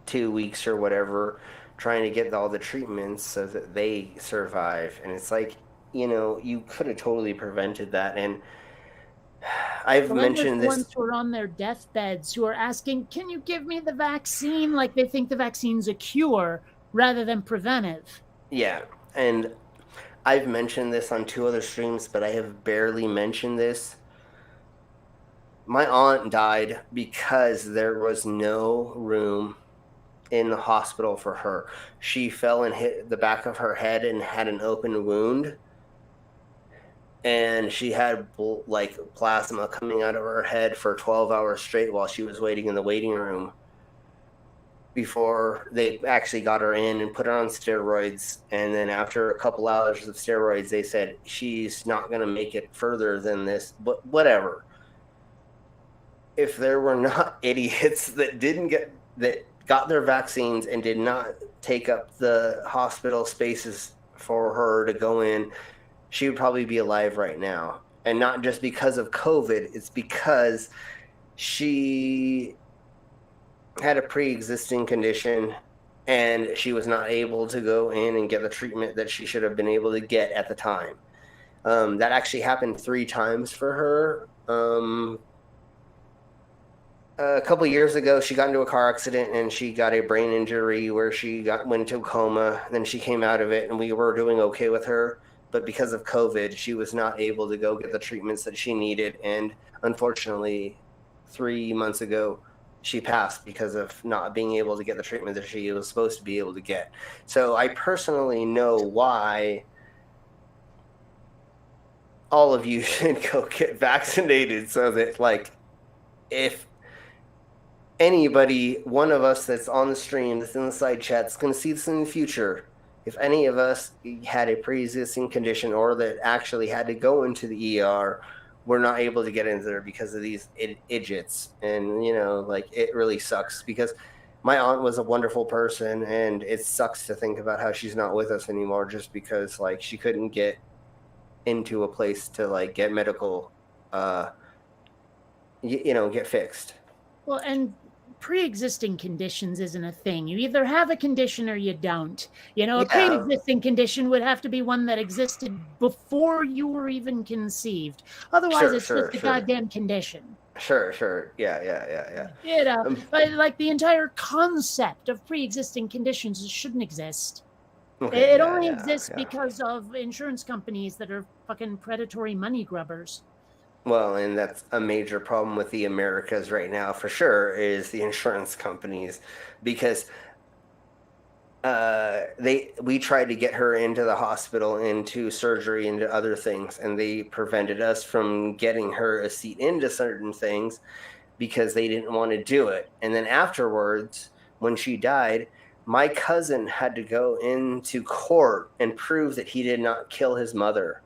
2 weeks or whatever trying to get all the treatments so that they survive. And it's like, you could have totally prevented that. And I've Well, then there's mentioned the this. ones who are on their deathbeds who are asking, "Can you give me the vaccine?" Like they think the vaccine's a cure rather than preventive. Yeah, and I've mentioned this on 2 other streams, but I have barely mentioned this. My aunt died because there was no room in the hospital for her. She fell and hit the back of her head and had an open wound, and she had like plasma coming out of her head for 12 hours straight while she was waiting in the waiting room before they actually got her in and put her on steroids. And then after a couple hours of steroids, they said she's not going to make it further than this, but whatever. If there were not idiots that got their vaccines and did not take up the hospital spaces for her to go in, she would probably be alive right now. And not just because of COVID, it's because she had a pre-existing condition and she was not able to go in and get the treatment that she should have been able to get at the time. That actually happened 3 times for her. A couple years ago, she got into a car accident and she got a brain injury where she went into a coma. Then she came out of it, and we were doing okay with her. But because of COVID, she was not able to go get the treatments that she needed. And unfortunately, 3 months ago, she passed because of not being able to get the treatment that she was supposed to be able to get. So I personally know why all of you should go get vaccinated, so that, like, if anybody, one of us that's on the stream, that's in the side chat, is going to see this in the future, if any of us had a pre-existing condition or that actually had to go into the ER, we're not able to get into there because of these idiots. And, like, it really sucks because my aunt was a wonderful person, and it sucks to think about how she's not with us anymore just because, like, she couldn't get into a place to, like, get medical, get fixed. Well, and pre-existing conditions isn't a thing. You either have a condition or you don't. A pre-existing condition would have to be one that existed before you were even conceived. Otherwise, it's just a goddamn condition. Sure. Yeah. But like the entire concept of pre-existing conditions shouldn't exist. Okay, it only exists because of insurance companies that are fucking predatory money grubbers. Well, and that's a major problem with the Americas right now, for sure, is the insurance companies. Because we tried to get her into the hospital, into surgery, into other things, and they prevented us from getting her a seat into certain things because they didn't want to do it. And then afterwards, when she died, my cousin had to go into court and prove that he did not kill his mother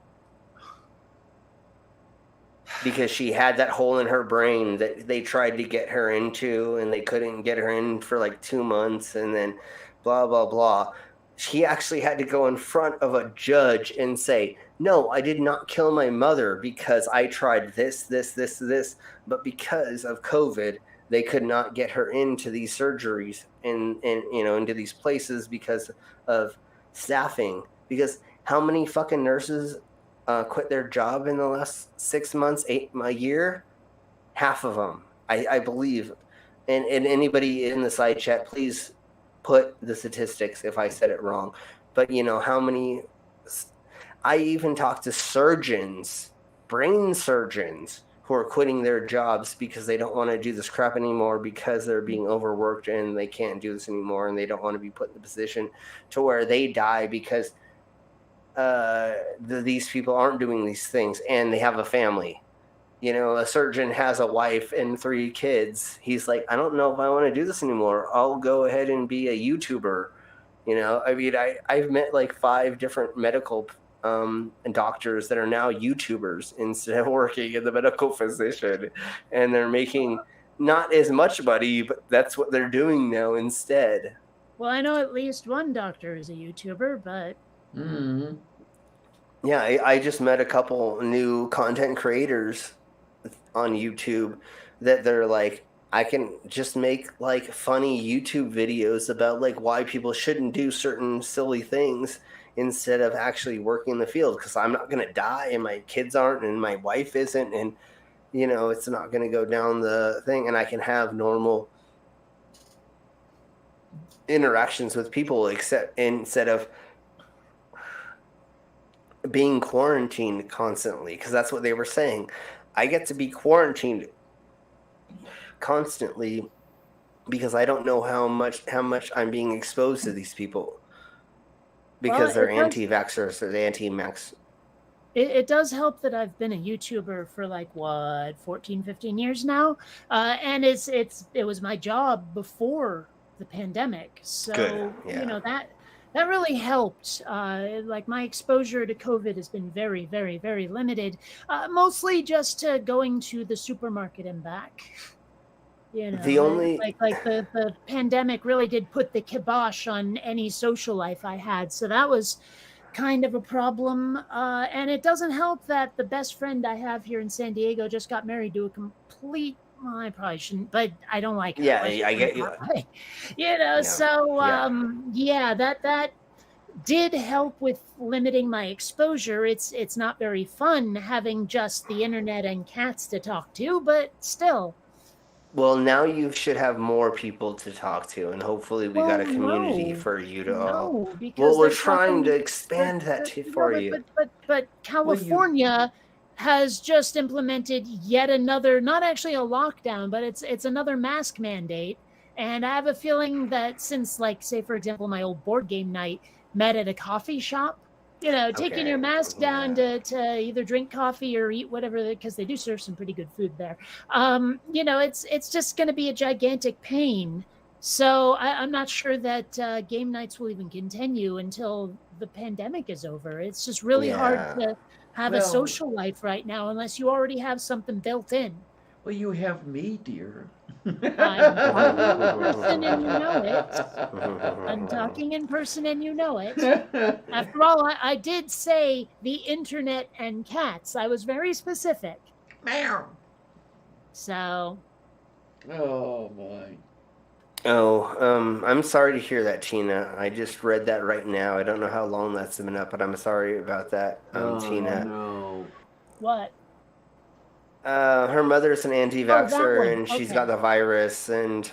because she had that hole in her brain that they tried to get her into and they couldn't get her in for like 2 months, and then blah blah blah. She actually had to go in front of a judge and say, no, I did not kill my mother because I tried this, but because of COVID they could not get her into these surgeries and into these places because of staffing. Because how many fucking nurses quit their job in the last 6 months, a year? Half of them, I believe. And anybody in the side chat, please put the statistics if I said it wrong. But how many? I even talked to surgeons, brain surgeons, who are quitting their jobs because they don't want to do this crap anymore because they're being overworked and they can't do this anymore, and they don't want to be put in the position to where they die because these people aren't doing these things and they have a family. A surgeon has a wife and 3 kids. He's like, I don't know if I want to do this anymore. I'll go ahead and be a YouTuber. I've met like 5 different medical doctors that are now YouTubers instead of working in the medical physician, and they're making not as much money, but that's what they're doing now instead. Well, I know at least one doctor is a YouTuber, but Mm-hmm. Yeah, I just met a couple new content creators on YouTube that they're like, I can just make like funny YouTube videos about like why people shouldn't do certain silly things instead of actually working in the field, because I'm not going to die and my kids aren't and my wife isn't, and it's not going to go down the thing, and I can have normal interactions with people instead of being quarantined constantly, because that's what they were saying. I get to be quarantined constantly because I don't know how much I'm being exposed to these people because they're anti-vaxxers or anti-max. It does help that I've been a YouTuber for like 14, 15 years now, and it was my job before the pandemic, so Good. Yeah. That really helped. Like my exposure to COVID has been very, very, very limited, mostly just to going to the supermarket and back. The only like the pandemic really did put the kibosh on any social life I had, so that was kind of a problem. And it doesn't help that the best friend I have here in San Diego just got married to a complete. Well, I probably shouldn't, but I don't like. Yeah, I get you. Yeah. So that did help with limiting my exposure. It's not very fun having just the internet and cats to talk to, but still. Well, now you should have more people to talk to, and hopefully we got a community for you to all. Well, we're trying to expand that for you. But California has just implemented yet another, not actually a lockdown, but it's another mask mandate. And I have a feeling that since, like, say, for example, my old board game night met at a coffee shop, taking your mask down to either drink coffee or eat whatever, because they do serve some pretty good food there. It's just going to be a gigantic pain. So I'm not sure that game nights will even continue until the pandemic is over. It's just really hard to have a social life right now unless you already have something built in. Well, you have me, dear. I'm talking in person and you know it. After all, I did say the internet and cats. I was very specific. Meow. So. Oh, my. Oh, I'm sorry to hear that, Tina. I just read that right now. I don't know how long that's been up, but I'm sorry about that, Tina. No. What? Her mother's an anti-vaxxer, and she's got the virus and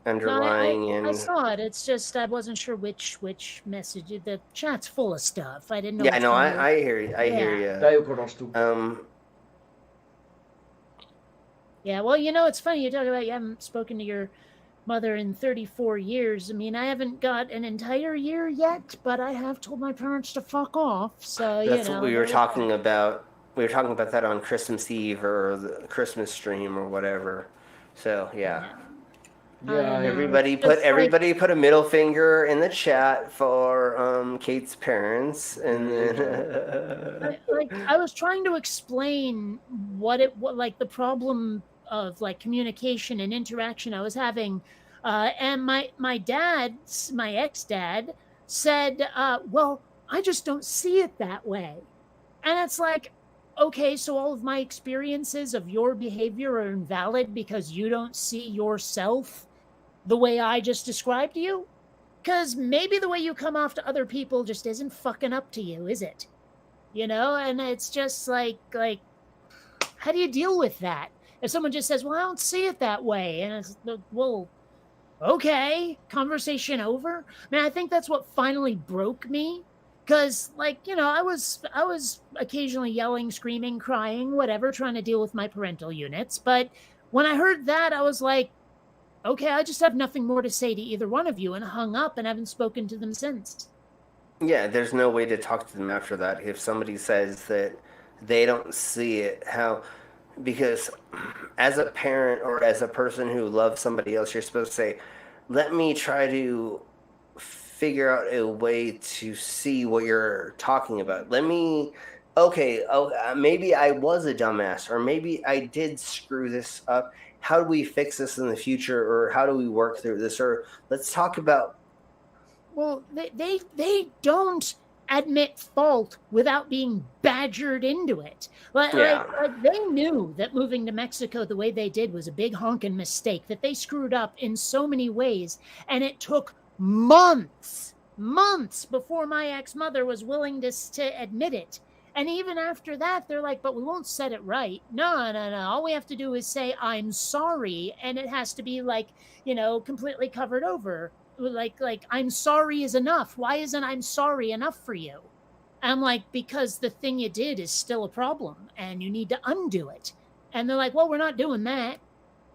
underlying. I saw it. It's just I wasn't sure which message. The chat's full of stuff. I didn't know. Yeah, no, I hear you. I hear you. Yeah, well, it's funny you talk about you haven't spoken to your mother in 34 years. I mean, I haven't got an entire year yet, but I have told my parents to fuck off. So, That's you what know, we were there's talking that. about. We were talking about that on Christmas Eve or the Christmas stream or whatever. So yeah, Yeah. I Yeah, don't know. It's just like, everybody put a middle finger in the chat for Kate's parents, and there you then go. like I was trying to explain what like the problem of like communication and interaction I was having, and my ex-dad said, well, I just don't see it that way. And it's like, okay, so all of my experiences of your behavior are invalid because you don't see yourself the way I just described to you? Because maybe the way you come off to other people just isn't fucking up to you, is it? You know, and it's just like how do you deal with that? If someone just says, well, I don't see it that way, and it's well, okay, conversation over. I mean, I think that's what finally broke me, because like, you know, I was occasionally yelling, screaming, crying, whatever, trying to deal with my parental units. But when I heard that, I was like, okay, I just have nothing more to say to either one of you, and hung up and haven't spoken to them since. yeah, there's no way to talk to them after that. If somebody says that they don't see it, how, because as a parent or as a person who loves somebody else, you're supposed to say, let me try to figure out a way to see what you're talking about. Okay, maybe I was a dumbass, or maybe I did screw this up. How do we fix this in the future, or how do we work through this? Or let's talk about. Well, they don't admit fault without being badgered into it. Yeah. Like they knew that moving to Mexico the way they did was a big honking mistake, that they screwed up in so many ways, and it took months before my ex-mother was willing to admit it. And even after that, they're like, but we won't set it right. No. All we have to do is say, I'm sorry. And it has to be like, you know, completely covered over. Like I'm sorry is enough. Why isn't I'm sorry enough for you? I'm like, because the thing you did is still a problem and you need to undo it. And they're like, well, we're not doing that.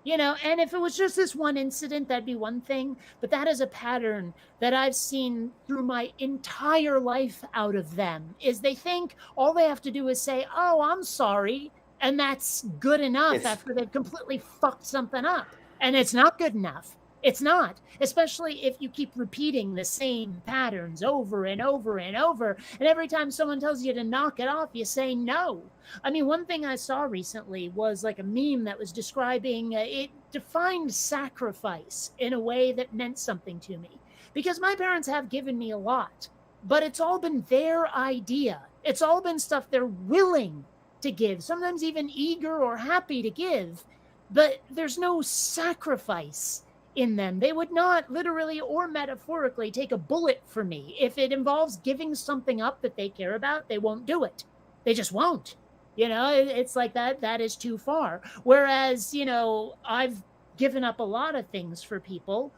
You know, and if it was just this one incident, that'd be one thing. But that is a pattern that I've seen through my entire life out of them, is they think all they have to do is say, oh, I'm sorry. And that's good enough after they've completely fucked something up. And it's not good enough. It's not, especially if you keep repeating the same patterns over and over and over. And every time someone tells you to knock it off, you say no. I mean, one thing I saw recently was like a meme that was describing it defined sacrifice in a way that meant something to me. Because my parents have given me a lot, but it's all been their idea. It's all been stuff they're willing to give, sometimes even eager or happy to give, but there's no sacrifice in them. They would not literally or metaphorically take a bullet for me. If it involves giving something up that they care about, they won't do it. They just won't. You know, it's like that is too far. Whereas, you know, I've given up a lot of things for people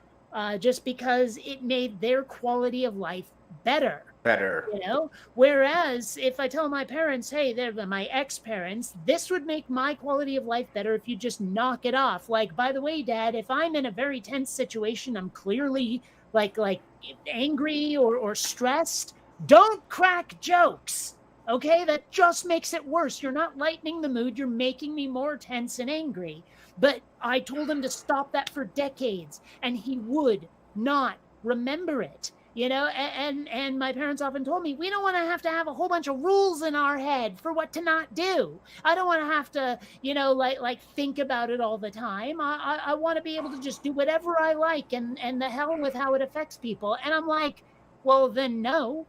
just because it made their quality of life better. You know, whereas if I tell my parents, hey, they're my ex-parents, this would make my quality of life better if you just knock it off. Like, by the way, Dad, if I'm in a very tense situation, I'm clearly like angry or stressed, don't crack jokes. Okay, that just makes it worse. You're not lightening the mood, you're making me more tense and angry. But I told him to stop that for decades, and he would not remember it. You know, and my parents often told me, we don't want to have a whole bunch of rules in our head for what to not do. I don't want to have to, you know, like think about it all the time. I want to be able to just do whatever I like, and the hell with how it affects people. And I'm like, well, then no,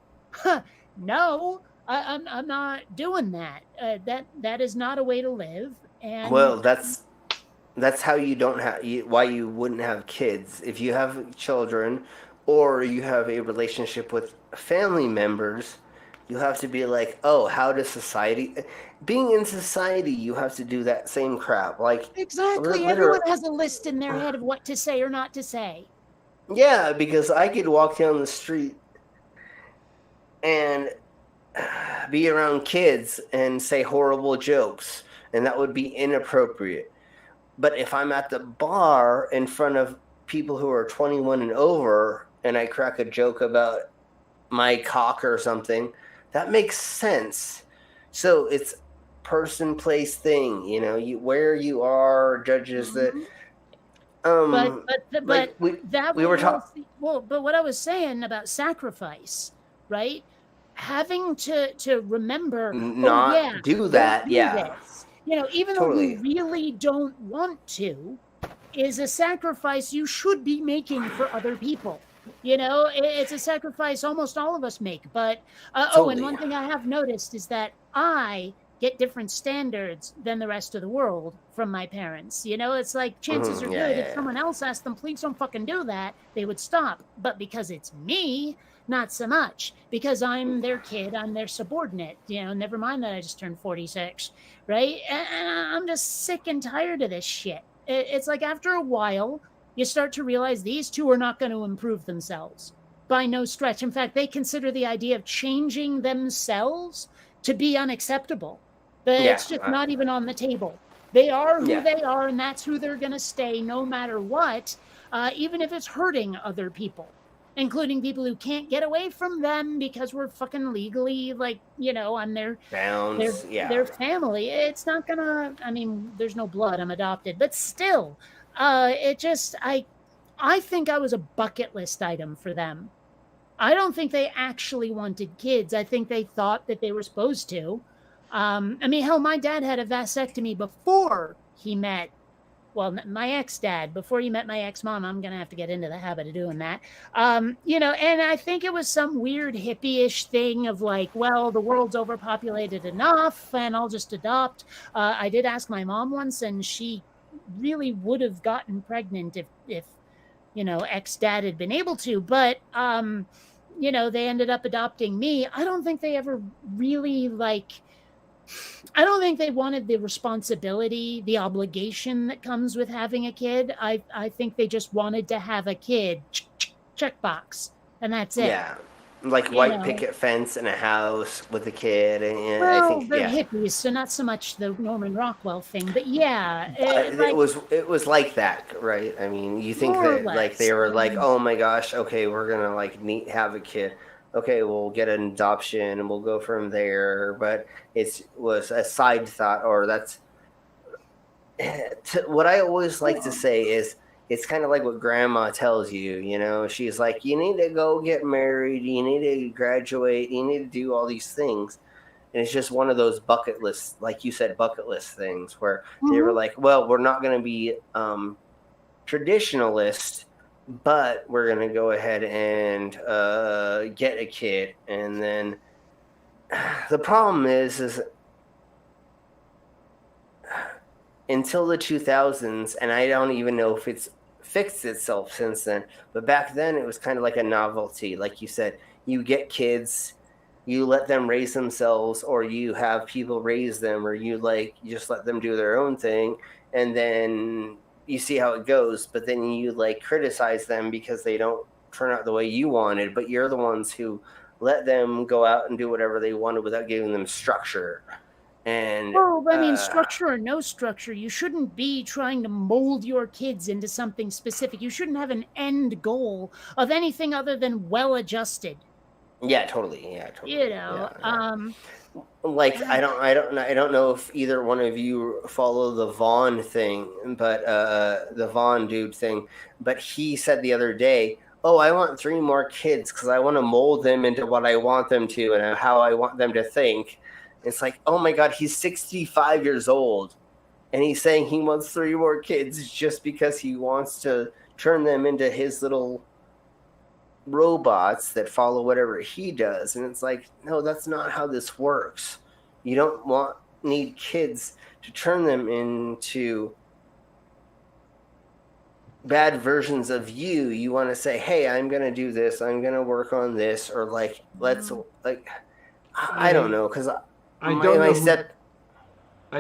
no, I'm not doing that. That is not a way to live. And Well, that's how you don't have why you wouldn't have kids. If you have children or you have a relationship with family members, you have to be like, oh, how does society, being in society, you have to do that same crap. Like, exactly, everyone has a list in their head of what to say or not to say. Yeah, because I could walk down the street and be around kids and say horrible jokes, and that would be inappropriate. But if I'm at the bar in front of people who are 21 and over, and I crack a joke about my cock or something, that makes sense. So it's person, place, thing. You know, where you are judges that. But we were talking. Well, but what I was saying about sacrifice, right? Having to remember, Not do that. This. You know, even Totally. though you really don't want to, is a sacrifice you should be making for other people. You know, it's a sacrifice almost all of us make. But Totally. and one thing I have noticed is that I get different standards than the rest of the world from my parents. You know, it's like chances are good if someone else asked them, please don't fucking do that, they would stop. But because it's me, not so much, because I'm their kid, I'm their subordinate. You know, never mind that I just turned 46, right? And I'm just sick and tired of this shit. It's like after a while, you start to realize these two are not going to improve themselves by no stretch. In fact, they consider the idea of changing themselves to be unacceptable. But it's just not even on the table. They are who they are, and that's who they're going to stay no matter what, even if it's hurting other people, including people who can't get away from them because we're fucking legally, like, you know, on their family. It's not going to, I mean, there's no blood. I'm adopted. But still, it just, I think I was a bucket list item for them. I don't think they actually wanted kids. I think they thought that they were supposed to. I mean, hell, my dad had a vasectomy before he met, well, my ex-dad, before he met my ex-mom. I'm going to have to get into the habit of doing that. You know, and I think it was some weird hippie-ish thing of like, well, the world's overpopulated enough and I'll just adopt. I did ask my mom once, and she really would have gotten pregnant if you know, ex-dad had been able to, but, you know, they ended up adopting me. I don't think they ever really, like, I don't think they wanted the responsibility, the obligation that comes with having a kid. I think they just wanted to have a kid, checkbox, and that's it. Yeah. Like white picket fence and a house with a kid, and well, I think they're hippies, so not so much the Norman Rockwell thing, but yeah, it was like that, right? I mean, you think that like they were like, oh my gosh, okay, we're gonna like have a kid, okay, we'll get an adoption and we'll go from there, but it was a side thought, or that's what I always like to say is. It's kind of like what grandma tells you, you know, she's like, you need to go get married. You need to graduate. You need to do all these things. And it's just one of those bucket lists, like you said, bucket list things where they were like, well, we're not going to be traditionalist, but we're going to go ahead and get a kid. And then the problem is until the 2000s, and I don't even know if it's fixed itself since then, but back then it was kind of like a novelty. Like you said, you get kids, you let them raise themselves, or you have people raise them, or you just let them do their own thing, and then you see how it goes, but then you like criticize them because they don't turn out the way you wanted, but you're the ones who let them go out and do whatever they wanted without giving them structure. And well, I mean, structure or no structure, you shouldn't be trying to mold your kids into something specific. You shouldn't have an end goal of anything other than well-adjusted. Yeah, totally. Yeah, totally. You know, like I don't know if either one of you follow the Vaughn thing, but the Vaughn dude thing. But he said the other day, "Oh, I want 3 more kids because I want to mold them into what I want them to and how I want them to think." It's like, oh my God, he's 65 years old, and he's saying he wants 3 more kids just because he wants to turn them into his little robots that follow whatever he does. And it's like, no, that's not how this works. You don't need kids to turn them into bad versions of you. You want to say, hey, I'm going to do this. I'm going to work on this. Or like, let's like, I don't know. Cause I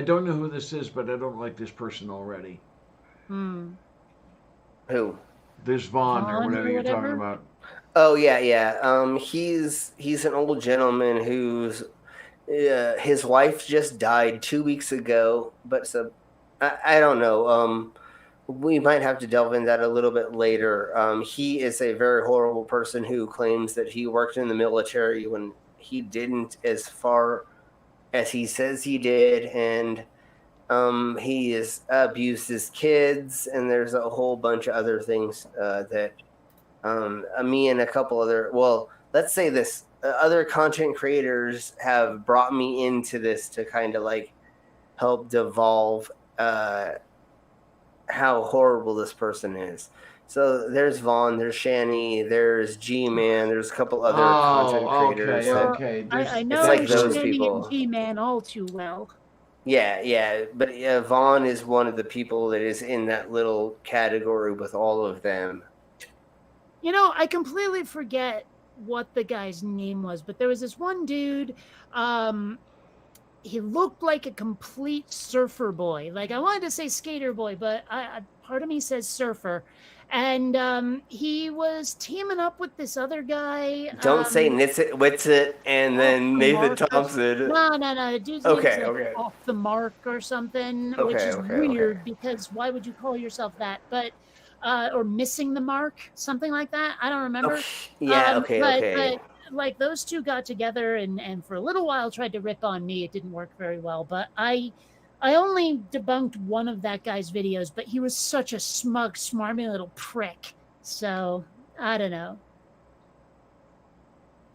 don't know who this is, but I don't like this person already. Who? This Vaughn or whatever you're talking about. Oh yeah. He's an old gentleman who's his wife just died 2 weeks ago. But I don't know. We might have to delve into that a little bit later. He is a very horrible person who claims that he worked in the military when he didn't, as far as he says he did, and he has abused his kids, and there's a whole bunch of other things that me and a couple other, well, let's say this, other content creators have brought me into this to kind of like help devolve how horrible this person is. So there's Vaughn, there's Shani, there's G-Man, there's a couple other content creators. Well, Okay. I know like those Shani people. and G-Man all too well. Yeah, but Vaughn is one of the people that is in that little category with all of them. You know, I completely forget what the guy's name was, but there was this one dude. He looked like a complete surfer boy. Like, I wanted to say skater boy, but part of me says surfer. And he was teaming up with this other guy. Don't say Nitsit, Witsit, and then Nathan Thompson. No. Dude's Okay, name's like okay. Off the Mark or something, Okay, which is okay, weird okay. because why would you call yourself that? But or Missing the Mark, something like that. I don't remember. Okay. Yeah, But like those two got together and for a little while tried to rip on me. It didn't work very well, but I only debunked one of that guy's videos, but he was such a smug, smarmy little prick. So I don't know.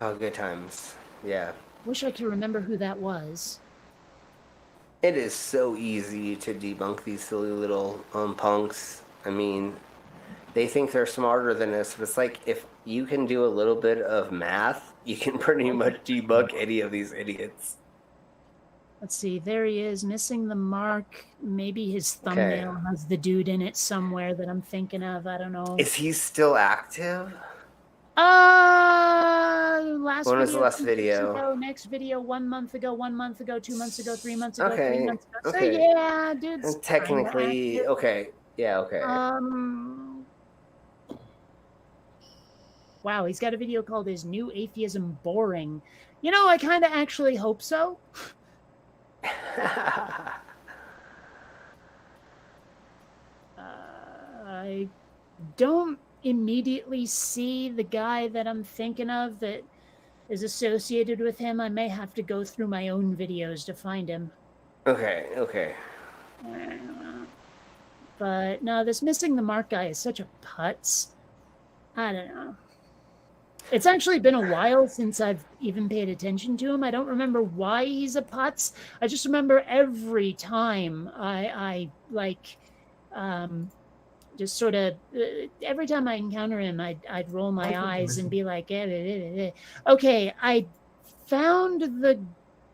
Oh, good times. Yeah. Wish I could remember who that was. It is so easy to debunk these silly little punks. I mean, they think they're smarter than us, but it's like if you can do a little bit of math, you can pretty much debunk any of these idiots. Let's see. There he is, Missing the Mark. Maybe his thumbnail has the dude in it somewhere that I'm thinking of. I don't know. Is he still active? Last When was the video, last 2 weeks video? ago, next video 1 month ago, 1 month ago, 2 months ago, 3 months ago, Okay, 3 months ago. So okay. yeah, dude's And technically, kinda active. okay. Yeah, okay. Wow, he's got a video called "Is New Atheism Boring?" You know, I kind of actually hope so. I don't immediately see the guy that I'm thinking of that is associated with him. I may have to go through my own videos to find him. Okay. But no, this Missing the Mark guy is such a putz. I don't know. It's actually been a while since I've even paid attention to him. I don't remember why he's a putz. I just remember every time I like just sort of every time I encounter him, I'd roll my eyes and be like, okay, I found the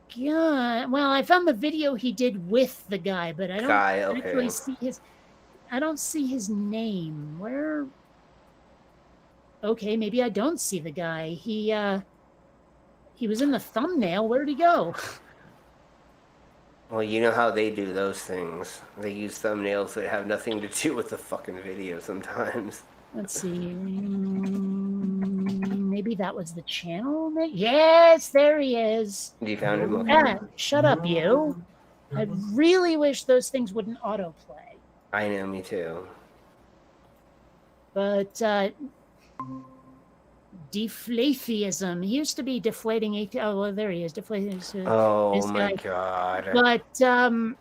guy. Well, I found the video he did with the guy, but I don't actually see his. I don't see his name. Where? Okay, maybe I don't see the guy. He was in the thumbnail. Where'd he go? Well, you know how they do those things. They use thumbnails that have nothing to do with the fucking video sometimes. Let's see. Maybe that was the channel? Yes, there he is. You found him? Okay. Yeah, shut up, you. I really wish those things wouldn't autoplay. I know, me too. But deflatheism. He used to be deflating oh well, there he is, deflating. Oh my god. But oh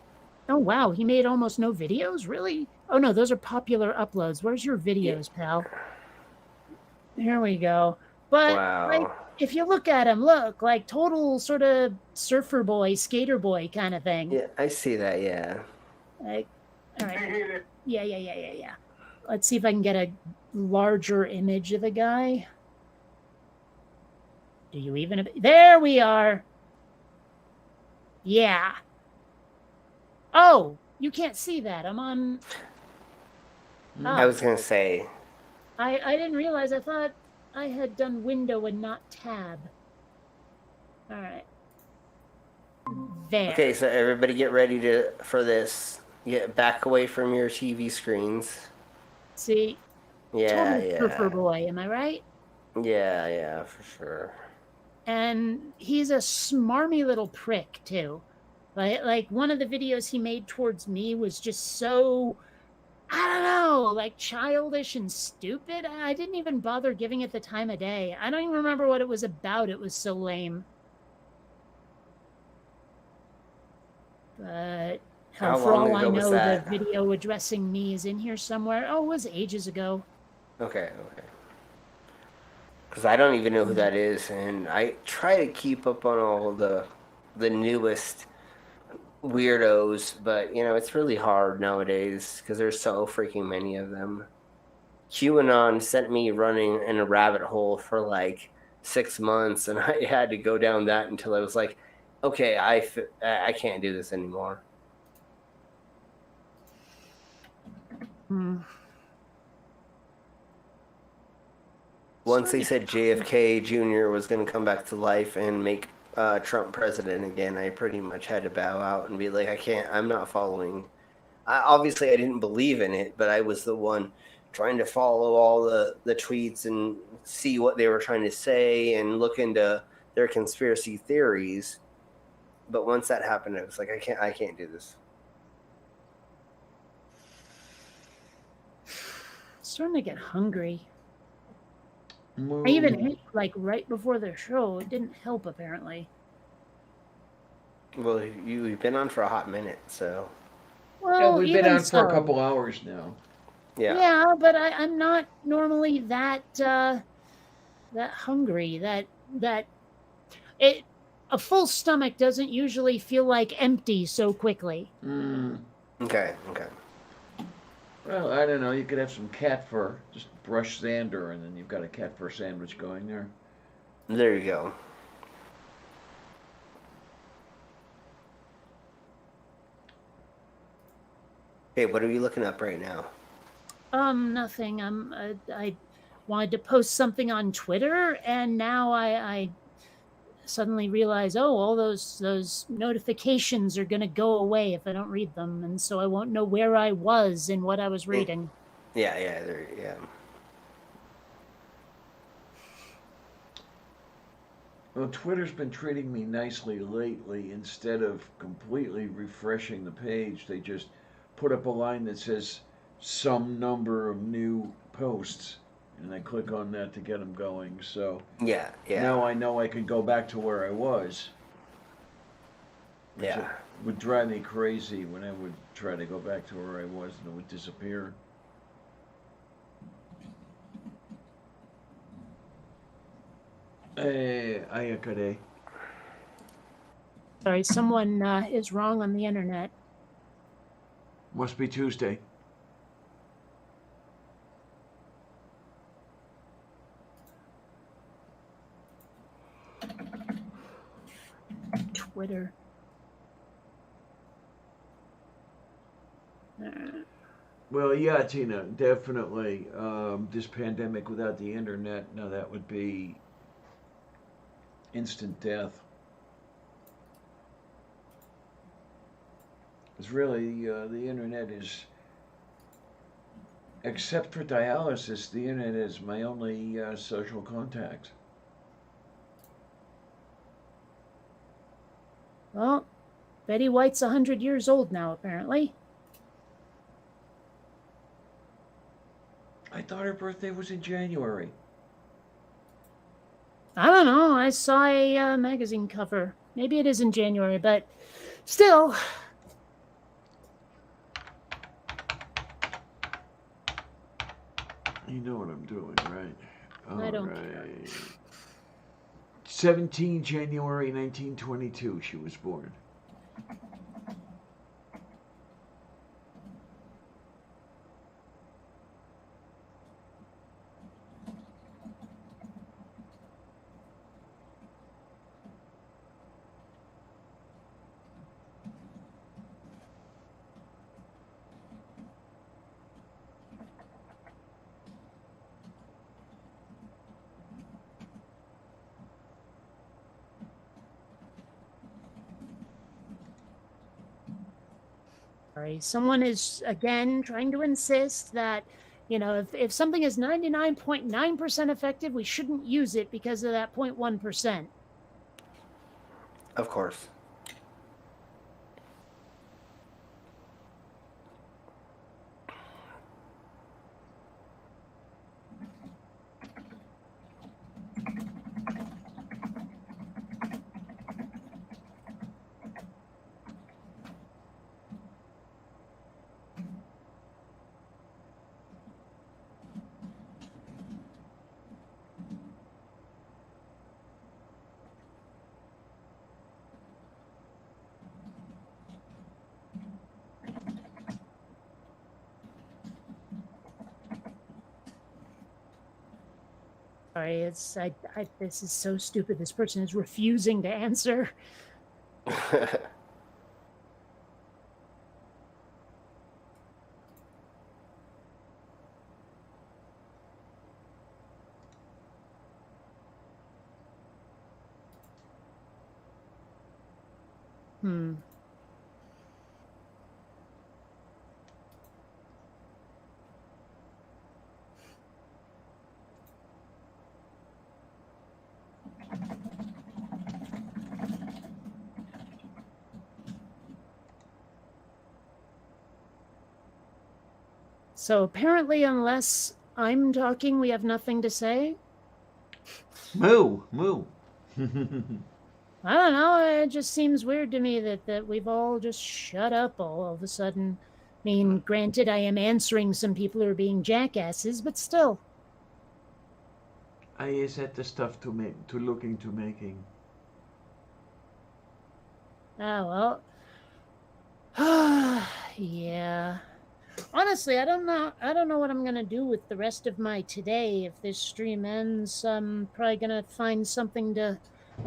wow, he made almost no videos, really? Oh no, those are popular uploads. Where's your videos, pal? Here we go. But wow. like, if you look at him, look like total sort of surfer boy, skater boy kind of thing. Yeah, I see that. Yeah. Like, all right. Yeah. Let's see if I can get a larger image of the guy. Do you even? There we are. Yeah. Oh, you can't see that. I'm on. Oh. I was gonna say. I didn't realize. I thought I had done window and not tab. All right. There. Okay, so everybody get ready for this. Get back away from your TV screens. See. Yeah. Surfer boy, am I right? Yeah, for sure. And he's a smarmy little prick too. Like one of the videos he made towards me was just so I don't know, like childish and stupid. I didn't even bother giving it the time of day. I don't even remember what it was about. It was so lame. But hell, How for long all I ago was know, the that? video addressing me is in here somewhere. Oh, it was ages ago. Okay. Because I don't even know who that is, and I try to keep up on all the newest weirdos, but it's really hard nowadays because there's so freaking many of them. QAnon sent me running in a rabbit hole for like 6 months, and I had to go down that until I was like, okay, I can't do this anymore. Hmm. Once they said JFK Jr. was going to come back to life and make Trump president again, I pretty much had to bow out and be like, I'm not following. Obviously, I didn't believe in it, but I was the one trying to follow all the tweets and see what they were trying to say and look into their conspiracy theories. But once that happened, I was like, I can't do this. Starting to get hungry. Moo. I even ate like right before the show. It didn't help apparently. Well, you've been on for a hot minute, so Well, Yeah, we've been even on for a so. couple hours now. Yeah, but I'm not normally that hungry. A full stomach doesn't usually feel like empty so quickly. Okay. Well, I don't know. You could have some cat fur. Just brush Xander, and then you've got a cat fur sandwich going there. There you go. Hey, what are you looking up right now? Nothing. I wanted to post something on Twitter, and now I suddenly realize, all those notifications are going to go away if I don't read them, and so I won't know where I was and what I was reading. Yeah. Well, Twitter's been treating me nicely lately. Instead of completely refreshing the page, they just put up a line that says some number of new posts, and I click on that to get them going. So Yeah. now I know I can go back to where I was. Yeah. It would drive me crazy when I would try to go back to where I was and it would disappear. Hey, Ayakade. Sorry, someone is wrong on the internet. Must be Tuesday. Twitter. Well, yeah, Tina, definitely. This pandemic without the internet, now that would be instant death. It's really, the internet is, except for dialysis, the internet is my only social contact. Well, Betty White's 100 years old now, apparently. I thought her birthday was in January. I don't know. I saw a magazine cover. Maybe it is in January, but still. You know what I'm doing, right? I don't care. 17 January 1922, she was born. Sorry. Someone is, again, trying to insist that, if something is 99.9% effective, we shouldn't use it because of that 0.1%. Of course. sorry. This is so stupid. This person is refusing to answer. So apparently, unless I'm talking, we have nothing to say. Moo, moo. I don't know. It just seems weird to me that we've all just shut up all of a sudden. I mean, granted, I am answering some people who are being jackasses, but still. I set the stuff to look into making. Oh well. Yeah. Honestly, I don't know what I'm gonna do with the rest of my today. If this stream ends, I'm probably gonna find something to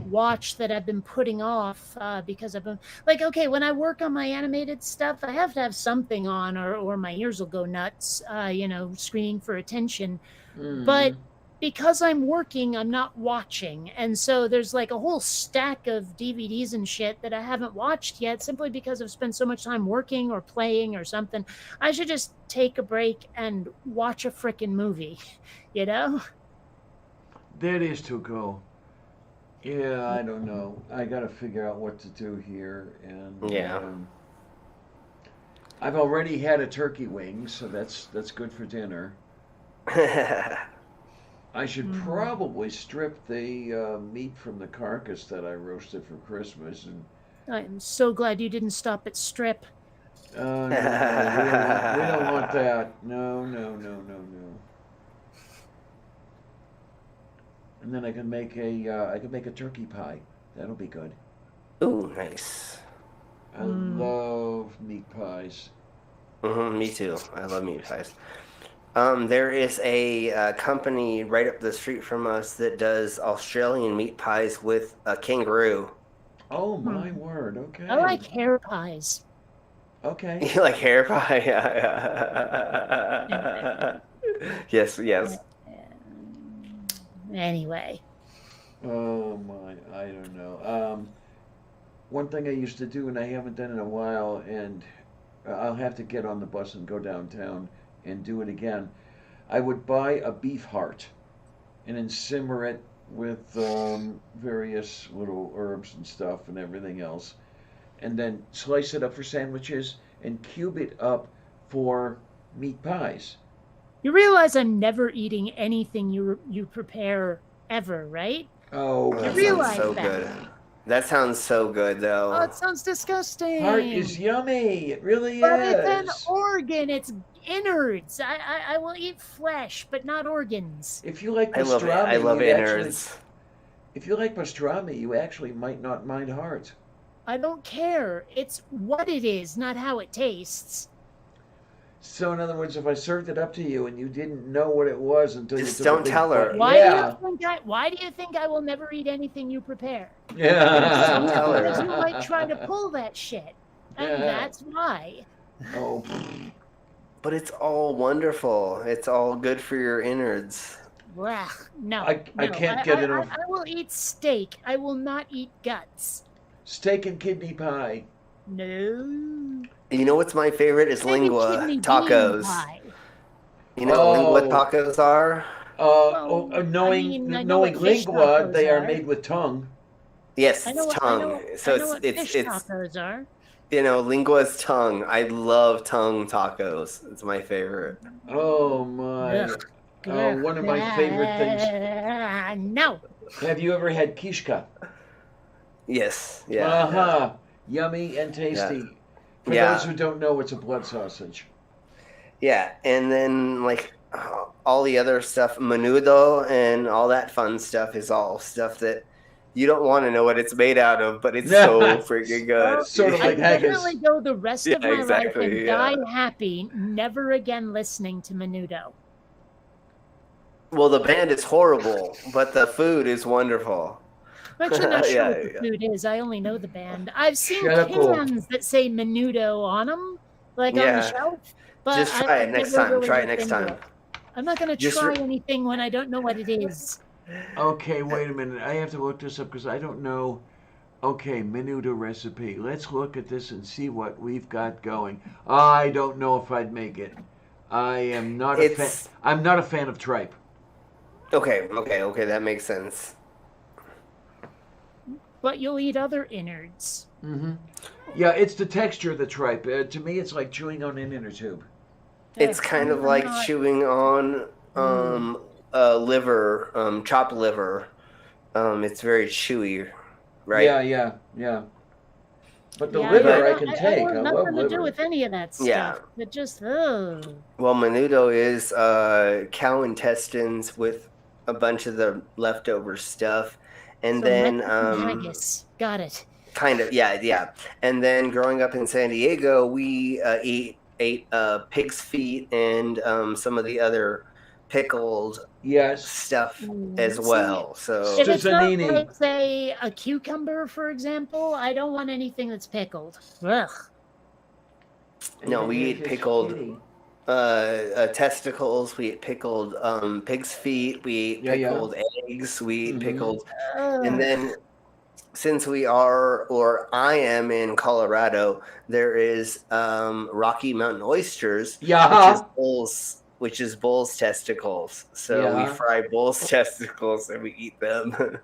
watch that I've been putting off because I've been like, okay, when I work on my animated stuff, I have to have something on, or my ears will go nuts. Screaming for attention. But because I'm working, I'm not watching. And so there's like a whole stack of DVDs and shit that I haven't watched yet simply because I've spent so much time working or playing or something. I should just take a break and watch a frickin' movie, you know? That is to go. Yeah, I don't know. I got to figure out what to do here. And Yeah. I've already had a turkey wing, so that's good for dinner. I should probably strip the meat from the carcass that I roasted for Christmas. And I'm so glad you didn't stop at strip. no, we don't want that. No. And then I can make a turkey pie. That'll be good. Ooh, nice. I love meat pies. Me too. I love meat pies. There is a company right up the street from us that does Australian meat pies with a kangaroo. Oh my word! Okay. I like hair pies. Okay. You like hair pie? Yes. Anyway. Oh my! I don't know. One thing I used to do, and I haven't done in a while, and I'll have to get on the bus and go downtown and do it again. I would buy a beef heart and then simmer it with various little herbs and stuff and everything else, and then slice it up for sandwiches and cube it up for meat pies. You realize I'm never eating anything you prepare ever, right? Oh, That realize sounds so that. good. That sounds so good, though. Oh, it sounds disgusting. heart is yummy. It really But is. it's an organ. It's innards. I will eat flesh, but not organs. If you like I love it. pastrami, I love you actually- innards. if you like pastrami, you actually might not mind heart. I don't care. It's what it is, not how it tastes. So, in other words, if I served it up to you and you didn't know what it was until Just you took a don't big tell her. bite- Why Yeah. do you think I will never eat anything you prepare? Don't tell her. Because you might try to pull that shit, and Yeah. that's why. Oh, But it's all wonderful. It's all good for your innards. Blech. No, I no, can't get enough. I will eat steak. I will not eat guts. steak and kidney pie. No. You know what's my favorite is Maybe lingua kidney bean tacos. pie. You know what Oh. lingua tacos are? Knowing I know what fish lingua, tacos they are are. made with tongue. Yes, I know it's what, tongue. I know, So I know what it's fish tacos are. lingua's tongue. I love tongue tacos. It's my favorite. Oh my! Ugh. One of my favorite things. No. Have you ever had kishka? Yes. Yeah. Uh-huh. Yummy and tasty. For Yeah. those who don't know, it's a blood sausage. Yeah, and then like all the other stuff, menudo and all that fun stuff is all stuff that you don't want to know what it's made out of, but it's so freaking good. Sort of I like haggis. definitely go the rest of Yeah, my life exactly, and yeah. die happy, never again listening to Menudo. Well, the band is horrible, but the food is wonderful. I'm actually not sure what Yeah, the yeah. food is. I only know the band. I've seen Shut up, Bull. cans that say Menudo on them, like on the Yeah. shelf, but Just try it I've next never time. really Try it looked next into time. it. I'm not going to Just try re- anything when I don't know what it is. Okay, wait a minute. I have to look this up because I don't know. Okay, menudo recipe. Let's look at this and see what we've got going. I don't know if I'd make it. I am not a fan. It's I'm not a fan of tripe. okay. That makes sense. But you'll eat other innards. Hmm. Yeah, it's the texture of the tripe. To me, it's like chewing on an inner tube. It's Ugh, kind of I'm like not- chewing on liver, chopped liver. It's very chewy, right? Yeah. But the Yeah, liver I don't- can I take. want I nothing love to do liver. with any of that stuff. Yeah. It just, ugh. Well, menudo is cow intestines with a bunch of the leftover stuff, and So then Mexican haggis. Got it. kind of yeah. And then growing up in San Diego, we ate pig's feet and some of the other pickled Yes. stuff Ooh, as see, well. So If it's not Zanini. like, say, a cucumber, for example, I don't want anything that's pickled. Ugh. No, we eat pickled Kitty. testicles. We eat pickled pig's feet. We eat Yeah. pickled eggs. We eat Mhm. pickled, Ugh. and then since I am in Colorado, there is Rocky Mountain oysters, Yeah. which is bull's testicles. So we Yeah. fry bull's testicles and we eat them.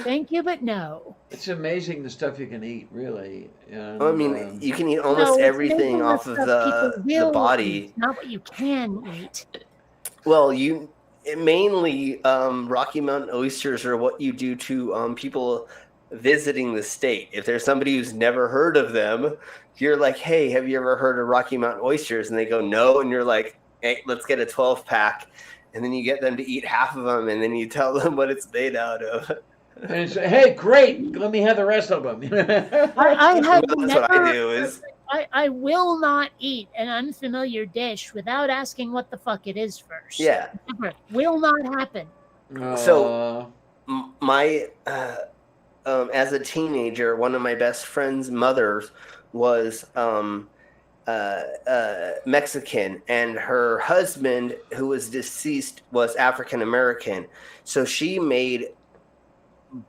Thank you, but no. It's amazing the stuff you can eat, really. And, I mean, you can eat almost No, it's everything making off of stuff people the will body. eat, not what you can eat. Well, mainly Rocky Mountain oysters are what you do to people visiting the state. If there's somebody who's never heard of them, you're like, "Hey, have you ever heard of Rocky Mountain oysters?" And they go, "No," and you're like, "Hey, let's get a 12-pack." And then you get them to eat half of them, and then you tell them what it's made out of. and it's, hey, great. Let me have the rest of them. I have That's never. what I do is I will not eat an unfamiliar dish without asking what the fuck it is first. yeah. Never. Will not happen. So- My as a teenager, one of my best friend's mothers was Mexican, and her husband, who was deceased, was African American. So she made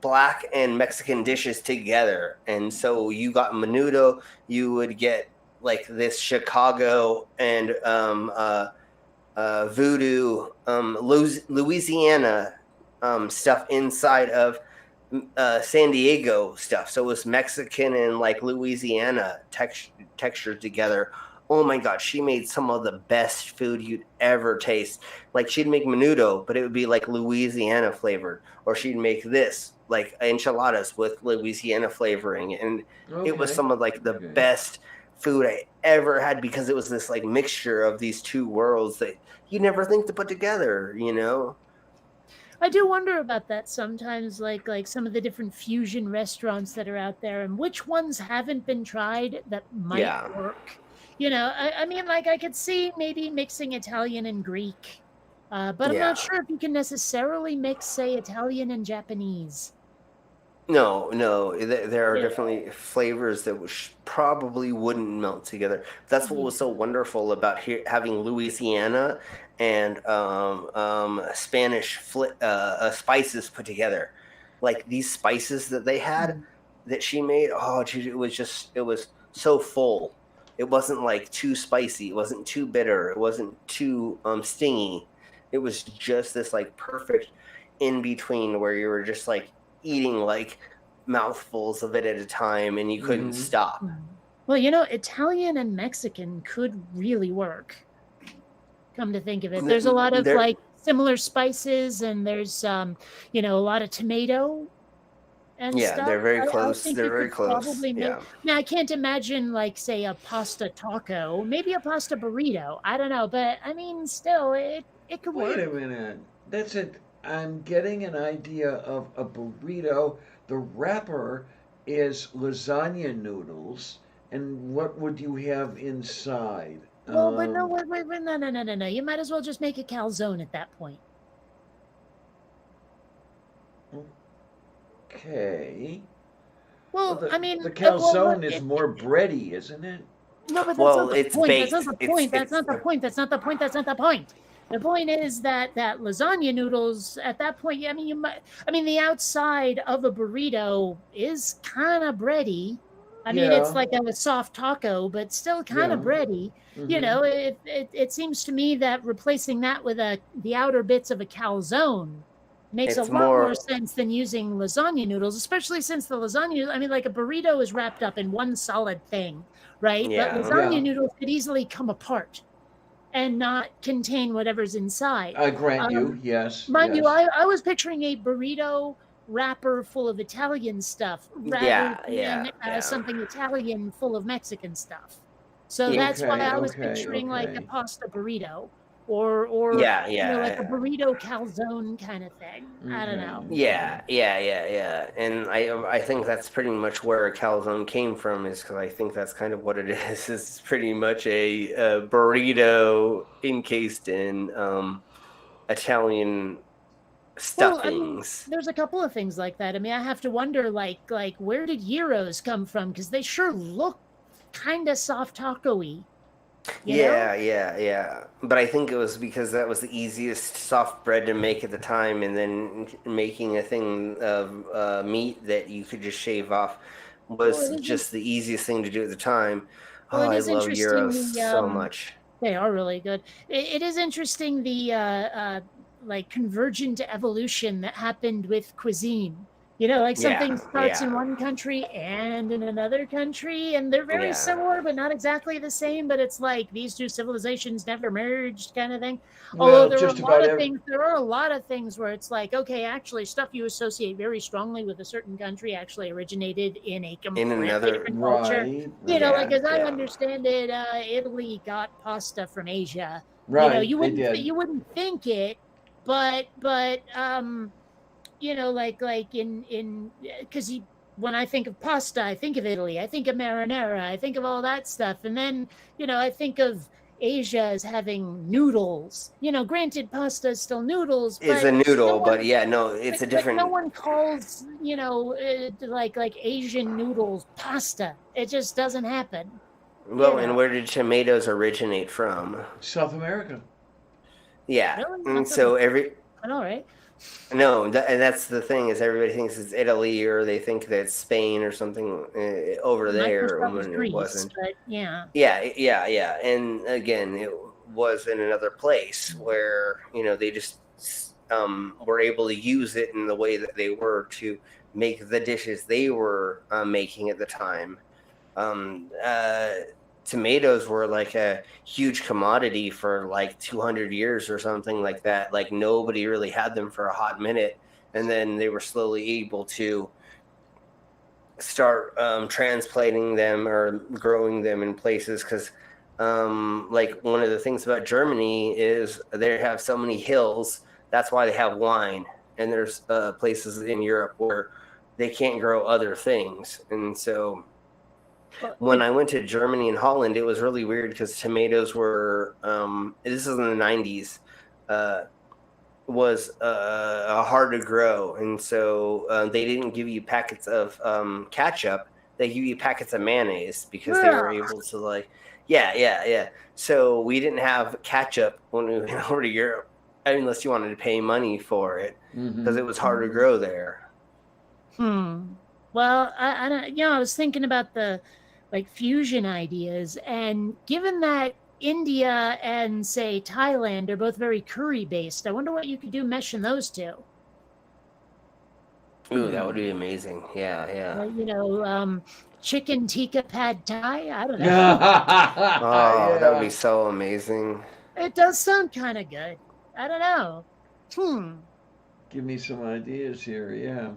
black and Mexican dishes together, and so you got menudo. You would get like this Chicago and voodoo, Louisiana stuff inside of San Diego stuff. So it was Mexican and like Louisiana textured together. Oh my God, she made some of the best food you'd ever taste. Like she'd make menudo, but it would be like Louisiana flavored, or she'd make this like enchiladas with Louisiana flavoring, and it was some of like the Okay. best food I ever had because it was this like mixture of these two worlds that you never think to put together, you know? I do wonder about that sometimes, like some of the different fusion restaurants that are out there, and which ones haven't been tried that might Yeah. work. You know, I mean, like I could see maybe mixing Italian and Greek, but I'm Yeah. not sure if you can necessarily mix, say, Italian and Japanese. No, there are Yeah. definitely flavors that probably wouldn't melt together. That's what was so wonderful about having Louisiana and Spanish spices put together. Like these spices that they had that she made, oh, dude, it was so full. It wasn't like too spicy. It wasn't too bitter. It wasn't too stingy. It was just this like perfect in between where you were just like eating like mouthfuls of it at a time and you couldn't Mhm. stop. Well, you know, Italian and Mexican could really work. Come to think of it, there's a lot of There- like similar spices, and there's you know, a lot of tomato and Yeah, stuff. they're very I close. think They're you very could close. probably make- Yeah. Now, I can't imagine like say a pasta taco, maybe a pasta burrito. I don't know, but I mean, still, it could Wait a work. minute. That's it. I'm getting an idea of a burrito. The wrapper is lasagna noodles. And what would you have inside? Well, but no, Um, wait, no. You might as well just make a calzone at that point. okay. Well, Well, I mean, the well, look, calzone is more bready, isn't it? no, but that's not Well, the it's point. That's not baked. the It's point. That's not the point. That's not the point. That's not the point. The point is that lasagna noodles at that point. I mean, you might. I mean, the outside of a burrito is kind of bready. I mean, it's Yeah. like a soft taco, but still kind of Yeah. bready. You Hmm. know, it seems to me that replacing that with the outer bits of a calzone makes a it's lot more more. sense than using lasagna noodles, especially since the lasagna. I mean, like a burrito is wrapped up in one solid thing, right? But Yeah. lasagna Yeah. noodles could easily come apart and not contain whatever's inside. I grant you. Um, Yes. mind you, Yes. I was picturing a burrito wrapper full of Italian stuff rather Yeah. than Yeah. Yeah. something Italian full of Mexican stuff. So Yeah. that's why Okay. I was Okay. picturing like a Okay. pasta burrito or Yeah. like a Yeah. burrito calzone kind of thing. I don't Okay. know. Yeah, Okay. yeah. And I think that's pretty much where a calzone came from, is because I think that's kind of what it is. It's pretty much a burrito encased in Italian Well, I mean, stuffings. there's a couple of things like that. I mean, I have to wonder, like where did gyros come from? Because they sure look kind of soft taco-y, you know? Yeah. But I think it was because that was the easiest soft bread to make at the time, and then making a thing of meat that you could just shave off Well, was just the easiest thing to do at the time. Oh, it I is love interesting. gyros so much. They are really good. It is interesting like convergent evolution that happened with cuisine. You know, like something starts in Yeah, one country and in another country, and they're very yeah. similar, but not exactly the same. But it's like these two civilizations never merged, kind of thing. Although Well, there are just a lot about of every. things, there are a lot of things where it's like, okay, actually, stuff you associate very strongly with a certain country actually originated in a In completely another, different culture. Right. You know, like yeah, as I yeah. understand it, Italy got pasta from Asia. You know, Right. They did. you wouldn't think it, but you know, like in because when I think of pasta, I think of Italy, I think of marinara, I think of all that stuff, and then you know, I think of Asia as having noodles. You know, granted, pasta is still noodles, Is a but no noodle, but one. yeah, no, it's a But no different. one calls, you know, like Asian noodles pasta. It just doesn't happen. You Well, and know, where did tomatoes originate from? South America. Yeah, really, and that's a, so every I know, right? no, and that's the thing, is everybody thinks it's Italy, or they think that it's Spain or something over My first there, thought was when it Greece, wasn't. but yeah. Yeah. And again, it was in another place where, they just were able to use it in the way that they were to make the dishes they were making at the time. Um, uh, Tomatoes were like a huge commodity for like 200 years or something like that. Like nobody really had them for a hot minute. And then they were slowly able to start transplanting them or growing them in places, because like one of the things about Germany is they have so many hills. That's why they have wine. And there's places in Europe where they can't grow other things. And so Well, when I went to Germany and Holland, it was really weird because tomatoes were, this is in the 90s, was hard to grow. And so they didn't give you packets of ketchup. They give you packets of mayonnaise because they were able to, like, yeah. So we didn't have ketchup when we went over to Europe, unless you wanted to pay money for it, because it was hard to grow there. Well, I don't, you know, I was thinking about the like fusion ideas, and given that India and say Thailand are both very curry based, I wonder what you could do meshing those two. Ooh, that would be amazing. Yeah. You know, chicken tikka pad thai. I don't know. Oh, that would be Yeah. so amazing. It does sound kind of good. I don't know. Give me some ideas here. Yeah.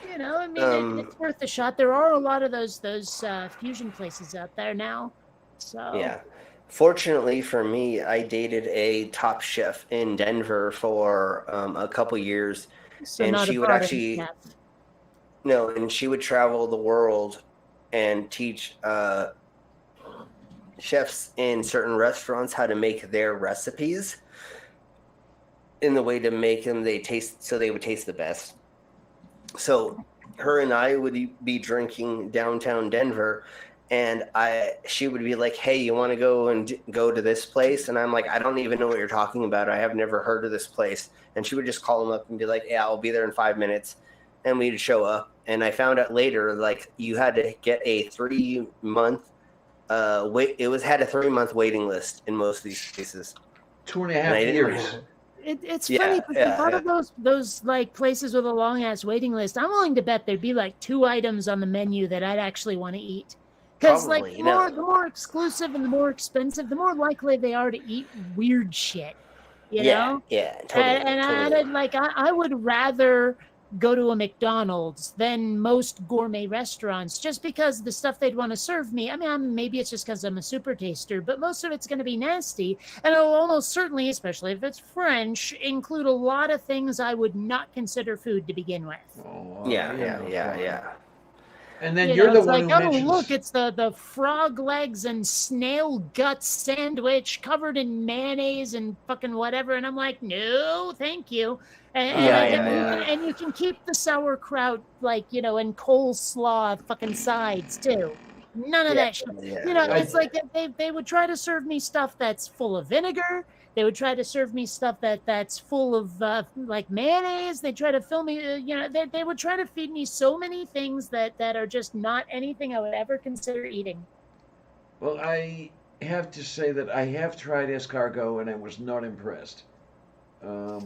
You know, I mean, it's worth a shot. There are a lot of those fusion places out there now. So Yeah. Fortunately for me, I dated a top chef in Denver for a couple years, so and not she a would bottom actually chef. no, and she would travel the world and teach chefs in certain restaurants how to make their recipes in the way to make them they would taste the best. So her and I would be drinking downtown Denver, and she would be like, "Hey, you want to go to this place?" And I'm like, "I don't even know what you're talking about. I have never heard of this place." And she would just call them up and be like, "Yeah, I'll be there in 5 minutes," and we'd show up. And I found out later, like, you had to get a 3-month had a 3-month waiting list in most of these places. 2.5 years. It's funny because a lot of those like places with a long ass waiting list, I'm willing to bet there'd be like 2 items on the menu that I'd actually want to eat. Because like the more exclusive and the more expensive, the more likely they are to eat weird shit. You know? Yeah, totally. I would rather go to a McDonald's than most gourmet restaurants, just because the stuff they'd want to serve me, I mean, maybe it's just because I'm a super taster, but most of it's going to be nasty, and it'll almost certainly, especially if it's French, include a lot of things I would not consider food to begin with. Yeah. And then you're the one who mentions... look, it's the frog legs and snail gut sandwich covered in mayonnaise and fucking whatever, and I'm like, no, thank you. And you can keep the sauerkraut, like, you know, and coleslaw fucking sides too. None of that shit. It's like they would try to serve me stuff that's full of vinegar. They would try to serve me stuff that's full of like mayonnaise. They try to fill me, they would try to feed me so many things that are just not anything I would ever consider eating. Well, I have to say that I have tried escargot and I was not impressed.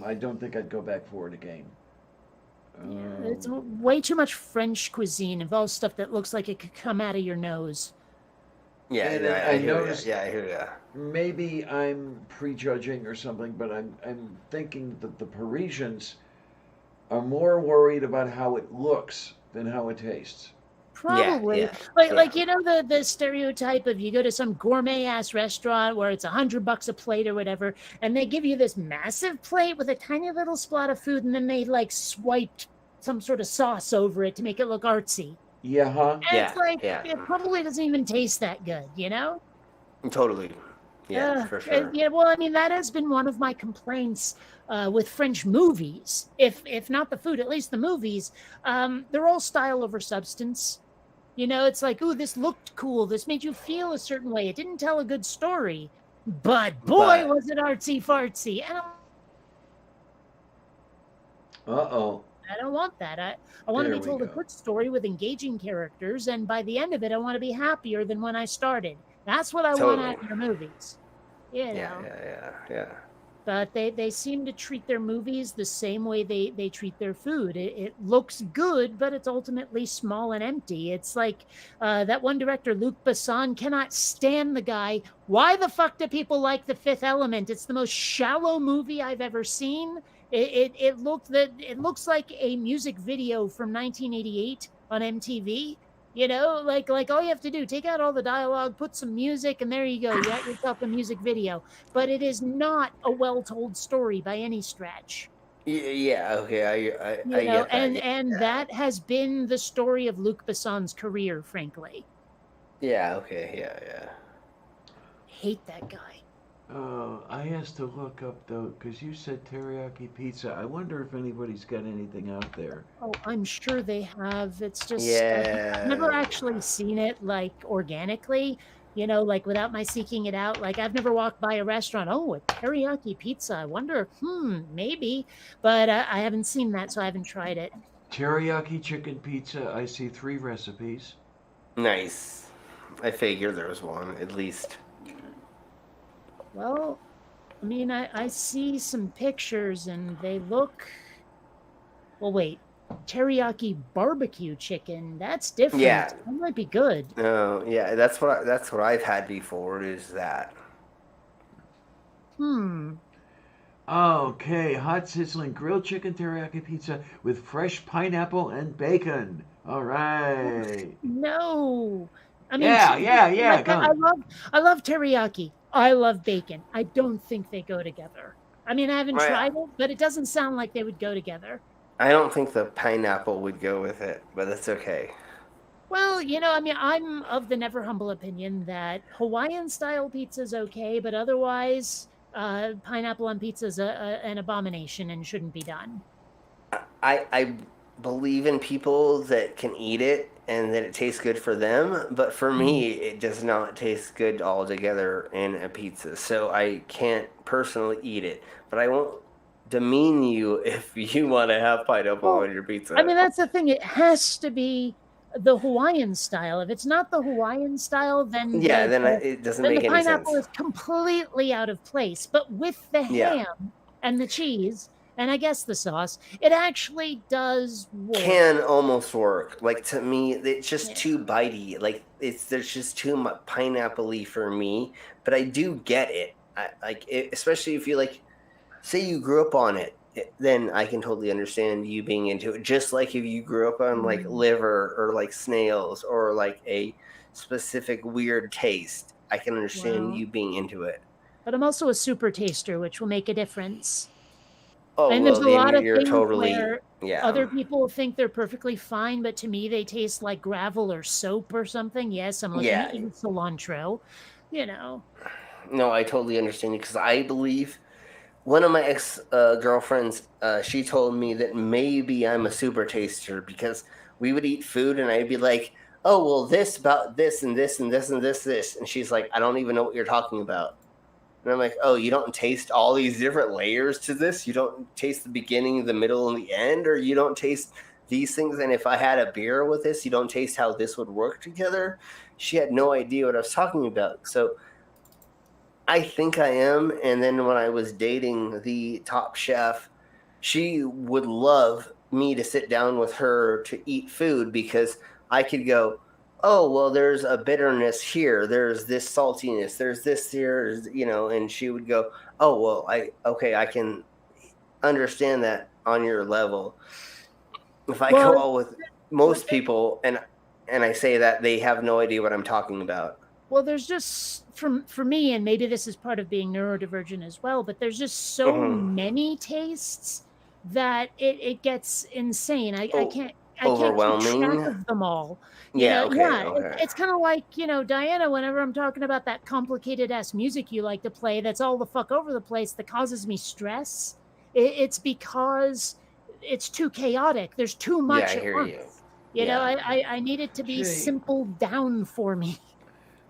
I don't think I'd go back for it again. It's way too much French cuisine. Involves stuff that looks like it could come out of your nose. Yeah, I noticed. Yeah, I hear you. Maybe I'm prejudging or something, but I'm thinking that the Parisians are more worried about how it looks than how it tastes. Probably. Like you know the stereotype of you go to some gourmet ass restaurant where it's $100 a plate or whatever, and they give you this massive plate with a tiny little spot of food, and then they like swiped some sort of sauce over it to make it look artsy. Yeah, huh? And it's like it probably doesn't even taste that good, you know? Totally. Yeah, for sure. Yeah, well, I mean, that has been one of my complaints with French movies. If not the food, at least the movies. They're all style over substance. You know, it's like, ooh, this looked cool. This made you feel a certain way. It didn't tell a good story. But boy, was it artsy fartsy. Uh-oh. I don't want that. I want to be told a good story with engaging characters, and by the end of it, I want to be happier than when I started. That's what I want out of your movies. You know? Yeah. But they seem to treat their movies the same way they treat their food. It looks good, but it's ultimately small and empty. It's like that one director, Luc Besson, cannot stand the guy. Why the fuck do people like The Fifth Element? It's the most shallow movie I've ever seen. It looks like a music video from 1988 on MTV. You know, like all you have to do, take out all the dialogue, put some music, and there you go. You got yourself a music video. But it is not a well-told story by any stretch. Yeah, okay, I get that. And yeah. That has been the story of Luc Besson's career, frankly. Yeah, okay, yeah. Hate that guy. I has to look up, though, because you said teriyaki pizza. I wonder if anybody's got anything out there. Oh, I'm sure they have. It's just, I've never actually seen it, like, organically, you know, like, without my seeking it out. Like, I've never walked by a restaurant, a teriyaki pizza. I wonder, maybe. But I haven't seen that, so I haven't tried it. Teriyaki chicken pizza. I see 3 recipes. Nice. I figured there was one, at least. Well, I mean, I see some pictures and they look... Well, wait. Teriyaki barbecue chicken. That's different. Yeah. That might be good. Oh, yeah. That's what I've had before, is that. Okay. Hot sizzling grilled chicken teriyaki pizza with fresh pineapple and bacon. All right. No. I mean, yeah. Like, I love teriyaki. I love bacon. I don't think they go together. I mean, I haven't tried it, but it doesn't sound like they would go together. I don't think the pineapple would go with it, but that's okay. Well, I mean, I'm of the never humble opinion that Hawaiian style pizza is okay, but otherwise, pineapple on pizza is an abomination and shouldn't be done. I believe in people that can eat it and that it tastes good for them, but for Mm. me, it does not taste good altogether in a pizza. So I can't personally eat it, but I won't demean you if you want to have pineapple Well, on your I mean, pizza. that's the thing. It has to be the Hawaiian style. If it's not the Hawaiian style, then Yeah, then it doesn't the make any pineapple sense. is completely out of place. But with the Yeah, ham and the cheese, and I guess the sauce, it actually does work. can almost work. Like to me, it's just Yeah. too bitey. Like there's just too much pineapple-y for me. But I do get it. Especially if you like, say you grew up on it, then I can totally understand you being into it. Just like if you grew up on like Mm. liver or like snails or like a specific weird taste, I can understand Well, you being into it. but I'm also a super taster, which will make a difference. Oh And there's well, a then lot of you're things totally where yeah. other people think they're perfectly fine, but to me, they taste like gravel or soap or something. Yes, I'm looking Yeah, at you, cilantro. You know, no, I totally understand you because I believe one of my ex girlfriends, she told me that maybe I'm a super taster because we would eat food and I'd be like, oh, well, this about this and this and this and this. And she's like, I don't even know what you're talking about. And I'm like, oh, you don't taste all these different layers to this? You don't taste the beginning, the middle, and the end? Or you don't taste these things? And if I had a beer with this, you don't taste how this would work together? She had no idea what I was talking about. So I think I am. And then when I was dating the top chef, she would love me to sit down with her to eat food because I could go, oh, well, there's a bitterness here. There's this saltiness. There's this here, and she would go, oh, well, I can understand that on your level. If I well, go out with most people and I say that, they have no idea what I'm talking about. well, there's just for me, and maybe this is part of being neurodivergent as well, but there's just so Hmm. many tastes that it gets insane. I Oh, can't keep track overwhelming. of them all. Yeah. Okay. Yeah, Okay. it's kind of like, Diana, whenever I'm talking about that complicated ass music you like to play that's all the fuck over the place that causes me stress, it's because it's too chaotic. There's too Yeah, much I at hear you. once. Yeah. I need it to be See, simple down for me.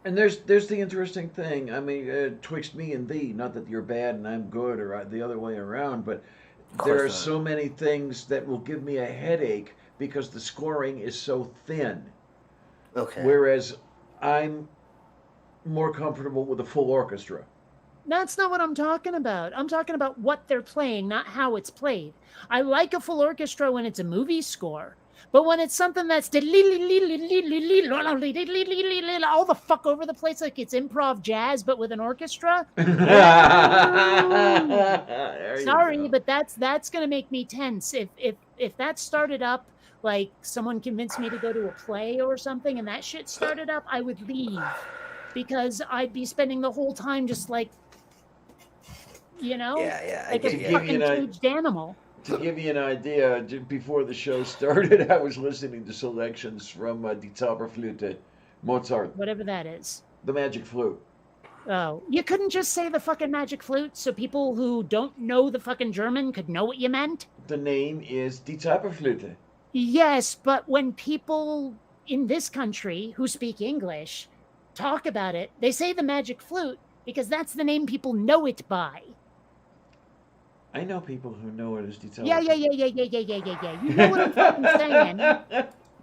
and there's the interesting thing. I mean, twixt me and thee, not that you're bad and I'm good, or the other way around, but Of there are course not. so many things that will give me a headache because the scoring is so thin. Okay. Whereas I'm more comfortable with a full orchestra. That's not what I'm talking about. I'm talking about what they're playing, not how it's played. I like a full orchestra when it's a movie score, but when it's something that's all the fuck over the place, like it's improv jazz, but with an orchestra. There you Sorry, go. but that's gonna make me tense. If that started up like someone convinced me to go to a play or something, and that shit started up, I would leave because I'd be spending the whole time just like Yeah, I like a To get give you. you fucking an caged animal. to give you an idea, before the show started, I was listening to selections from Die Zauberflöte, Mozart, Whatever that is. the Magic Flute. Oh, you couldn't just say the fucking magic flute so people who don't know the fucking German could know what you meant? The name is Die Zauberflöte. Yes, but when people in this country who speak English talk about it, they say the magic flute because that's the name people know it by. I know people who know it as Die Yeah, yeah, Zauberflöte. yeah, yeah, yeah, yeah, yeah, yeah. You know what I'm fucking saying.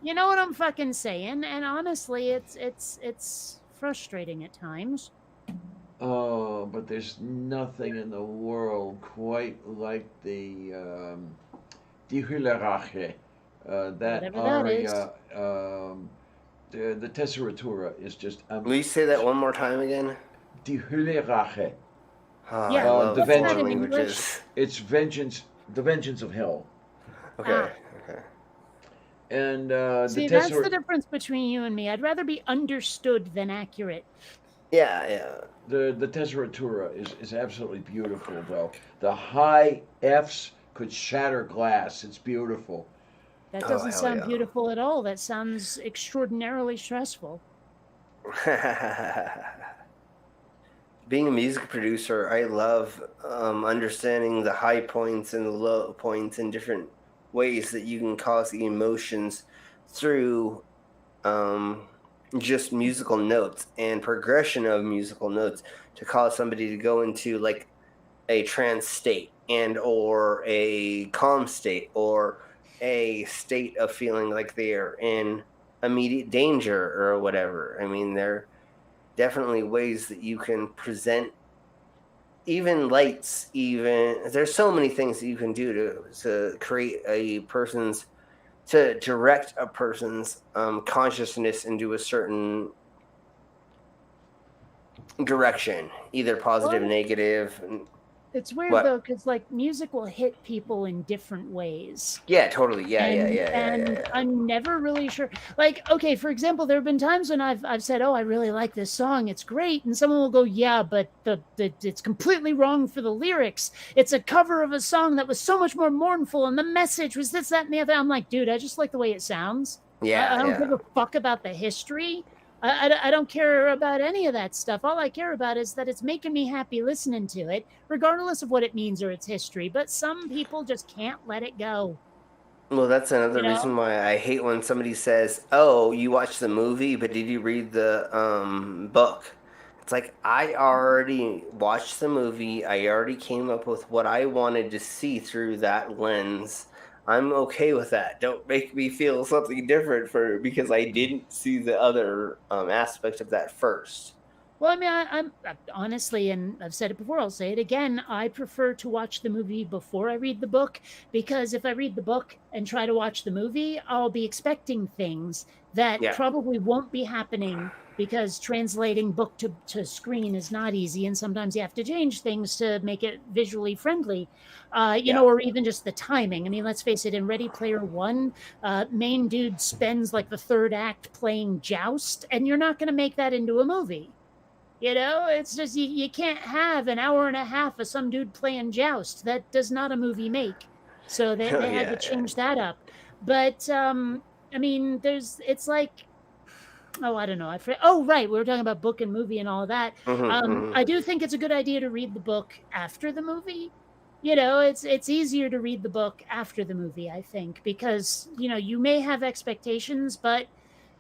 You know what I'm fucking saying, and honestly, it's frustrating at times. Oh, but there's nothing in the world quite like the Die Hüllerrache. That Whatever that is. aria, the Tesseratura is just Will you say that one more time again? Die Hüllerrache. Oh, Yeah, I love the what's that foreign vengeance. in English? languages. It's vengeance, the vengeance of hell, Okay. Okay. and the See, that's the Tesseratura. difference between you and me. I'd rather be understood than accurate. Yeah, yeah. The Tesseratura is absolutely beautiful, though. The high Fs could shatter glass. It's beautiful. That Oh, doesn't hell sound yeah. beautiful at all. That sounds extraordinarily stressful. Being a music producer, I love understanding the high points and the low points and different ways that you can cause the emotions through um, just musical notes and progression of musical notes to cause somebody to go into like a trance state and or a calm state or a state of feeling like they're in immediate danger or whatever. I mean, there are definitely ways that you can present even lights, even there's so many things that you can do to create a person's to direct a person's consciousness into a certain direction, either positive, Well, negative. it's weird What? though, because like music will hit people in different ways. Yeah, totally. Yeah, yeah, and yeah, yeah, yeah, and yeah. I'm never really sure. Like, okay, for example, there have been times when I've said, "Oh, I really like this song. It's great," and someone will go, "Yeah, but the it's completely wrong for the lyrics. It's a cover of a song that was so much more mournful, and the message was this, that, and the other." I'm like, dude, I just like the way it sounds. I Yeah, don't yeah. give a fuck about the history. I don't care about any of that stuff. All I care about is that it's making me happy listening to it, regardless of what it means or its history. But some people just can't let it go. Well, that's You another know, reason why I hate when somebody says, "Oh, you watched the movie, but did you read the book?" It's like I already watched the movie. I already came up with what I wanted to see through that lens. I'm okay with that. Don't make me feel something different for because I didn't see the other aspect of that first. well, I mean, I'm honestly, and I've said it before, I'll say it again. I prefer to watch the movie before I read the book because if I read the book and try to watch the movie, I'll be expecting things that Yeah. probably won't be happening because translating book to screen is not easy. And sometimes you have to change things to make it visually friendly, Yeah. or even just the timing. I mean, let's face it, in Ready Player One, main dude spends like the third act playing joust, and you're not going to make that into a movie. It's just you can't have an hour and a half of some dude playing joust. That does not a movie make. So they had to Yeah. Yeah. change that up. But I mean, it's like, oh, I don't know. Oh, right, we were talking about book and movie and all of that. Hmm. I do think it's a good idea to read the book after the movie. It's easier to read the book after the movie, I think, because you may have expectations, but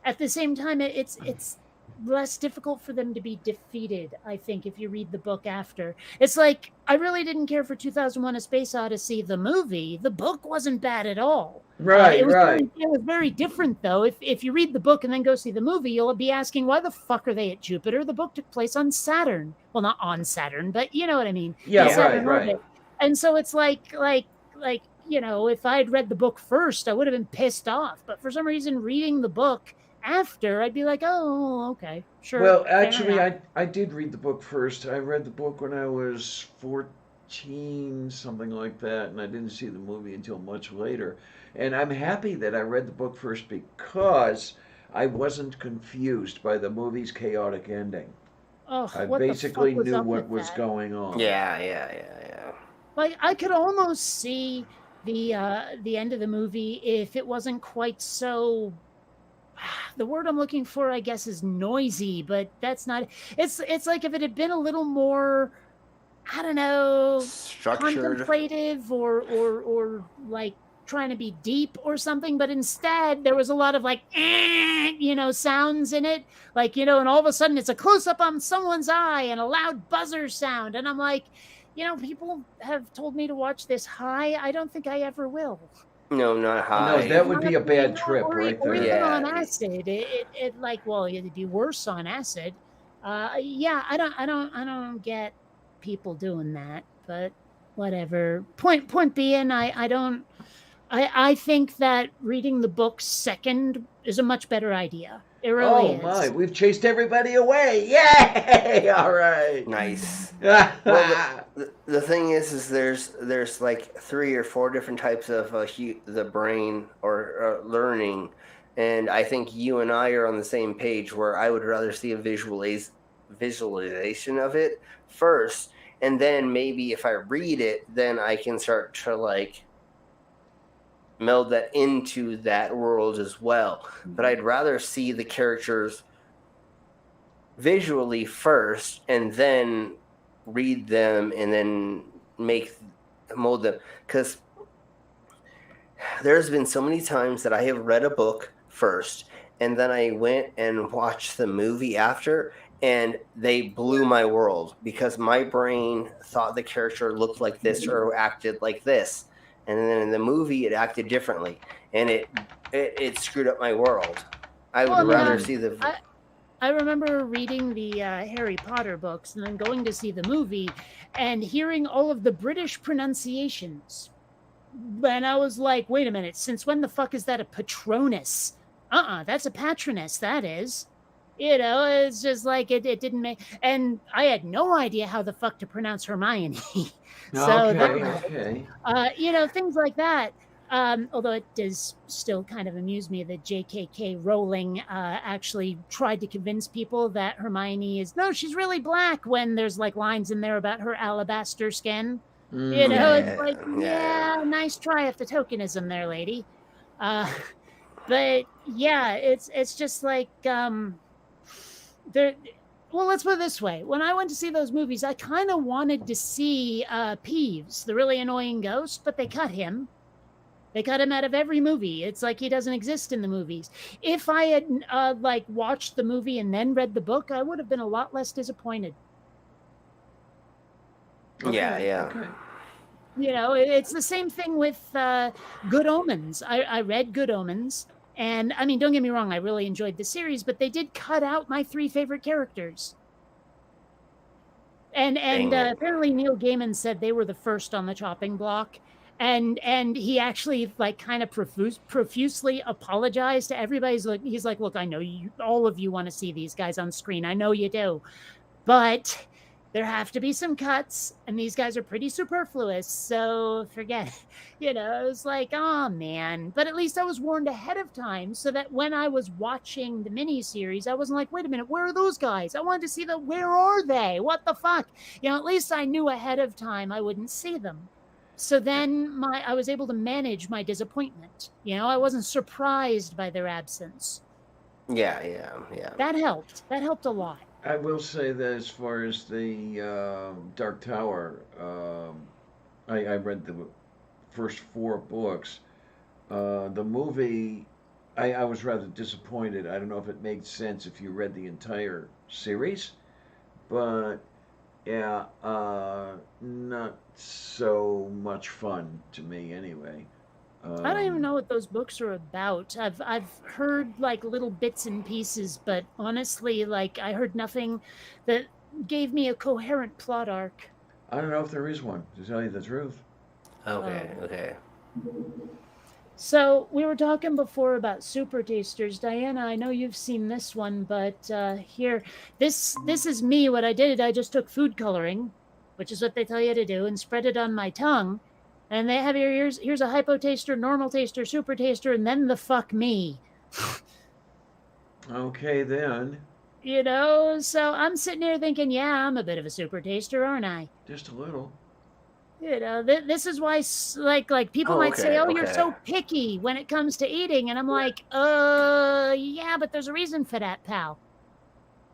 at the same time, it's less difficult for them to be defeated, I think, if you read the book after. It's like I really didn't care for 2001: A Space Odyssey, the movie. The book wasn't bad at all. Right, right. It was very different though. If you read the book and then go see the movie, you'll be asking why the fuck are they at Jupiter? The book took place on Saturn. Well, not on Saturn, but you know what I mean, in Yeah, Yeah. right, Saturn right. orbit. And so it's like if I had read the book first, I would have been pissed off. But for some reason, reading the book after, I'd be like, oh, okay, sure, Well, fair actually, enough. I did read the book first. I read the book when I was 14, something like that, and I didn't see the movie until much later. And I'm happy that I read the book first because I wasn't confused by the movie's chaotic ending. Oh, I what the fuck basically was knew up what with was that? going on. Yeah. Yeah. Yeah. Yeah. Like, I could almost see the end of the movie if it wasn't quite so. The word I'm looking for, I guess, is noisy, but that's not. It's like if it had been a little more, I don't know, Structured. contemplative or like trying to be deep or something, but instead there was a lot of like sounds in it, like and all of a sudden it's a close up on someone's eye and a loud buzzer sound, and I'm like, people have told me to watch this high. I don't think I ever will. No, not No, high. that would be a bad trip Or, right or there. even on Yeah. acid. It like, well, it'd be worse on acid. Yeah, I don't get people doing that, but whatever. Point being, I don't. I think that reading the book second is a much better idea. It really Oh my, is. we've chased everybody away. Yay! All right. Nice. Well, the thing is there's like 3 or 4 different types of the brain or learning, and I think you and I are on the same page where I would rather see a visualization of it first, and then maybe if I read it, then I can start to like meld that into that world as well. But I'd rather see the characters visually first and then read them and then mold them, because there's been so many times that I have read a book first and then I went and watched the movie after, and they blew my world because my brain thought the character looked like this or acted like this, and then in the movie it acted differently, and it screwed up my world. I would rather see the I remember reading the Harry Potter books and then going to see the movie and hearing all of the British pronunciations. And I was like, wait a minute, since when the fuck is that a Patronus? That's a Patronus, that is. You know, it's just like it didn't make... And I had no idea how the fuck to pronounce Hermione. Okay. You know, things like that. Although it does still kind of amuse me that JKK Rowling actually tried to convince people that Hermione is... No, she's really black, when there's like lines in there about her alabaster skin. You know, it's like, yeah, nice try at the tokenism there, lady. But yeah, it's just like well, let's put it this way. When I went to see those movies, I kind of wanted to see Peeves, the really annoying ghost, but they cut him. They cut him out of every movie. It's like he doesn't exist in the movies. If I had like watched the movie and then read the book, I would have been a lot less disappointed. Yeah. Okay. You know, it's the same thing with Good Omens. I read Good Omens, and I mean, don't get me wrong, I really enjoyed the series, but they did cut out my 3 favorite characters. And apparently Neil Gaiman said they were the first on the chopping block, and he actually like kind of profusely apologized to everybody. He's like, look, I know you, all of you want to see these guys on screen. I know you do, but there have to be some cuts, and these guys are pretty superfluous, so forget it. You know, it was like, oh man. But at least I was warned ahead of time, so that when I was watching the miniseries, I wasn't like, wait a minute, where are those guys? I wanted to see them. Where are they? What the fuck? You know, at least I knew ahead of time I wouldn't see them. So then I was able to manage my disappointment. You know, I wasn't surprised by their absence. Yeah. That helped. That helped a lot. I will say that as far as the Dark Tower, I read the first 4 books. The movie, I was rather disappointed. I don't know if it made sense if you read the entire series, but yeah, not so much fun to me anyway. I don't even know what those books are about. I've heard like little bits and pieces, but honestly, like I heard nothing that gave me a coherent plot arc. I don't know if there is one, to tell you the truth. Okay. So we were talking before about super tasters. Diana, I know you've seen this one, but here, this is me. What I did, I just took food coloring, which is what they tell you to do, and spread it on my tongue. And they have here's a hypo taster, normal taster, super taster, and then the fuck me. Okay, then. You know, so I'm sitting here thinking, yeah, I'm a bit of a super taster, aren't I? Just a little. You know, this is why, like people might say, oh, you're so picky when it comes to eating. And I'm like, yeah, but there's a reason for that, pal.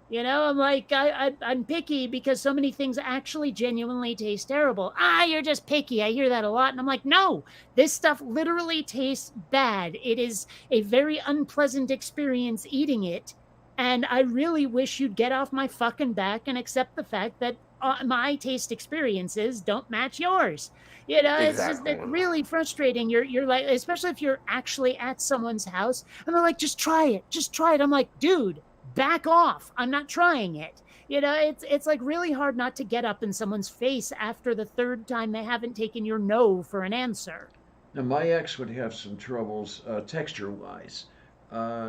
You know, I'm like, I'm picky because so many things actually genuinely taste terrible. You're just picky. I hear that a lot. And I'm like, no, this stuff literally tastes bad. It is a very unpleasant experience eating it. And I really wish you'd get off my fucking back and accept the fact that my taste experiences don't match yours. You know, Exactly. it's really frustrating. You're like, especially if you're actually at someone's house and they're like, just try it. I'm like, dude, back off. I'm not trying it. You know, it's like really hard not to get up in someone's face after the 3rd time they haven't taken your no for an answer. Now, my ex would have some troubles texture-wise.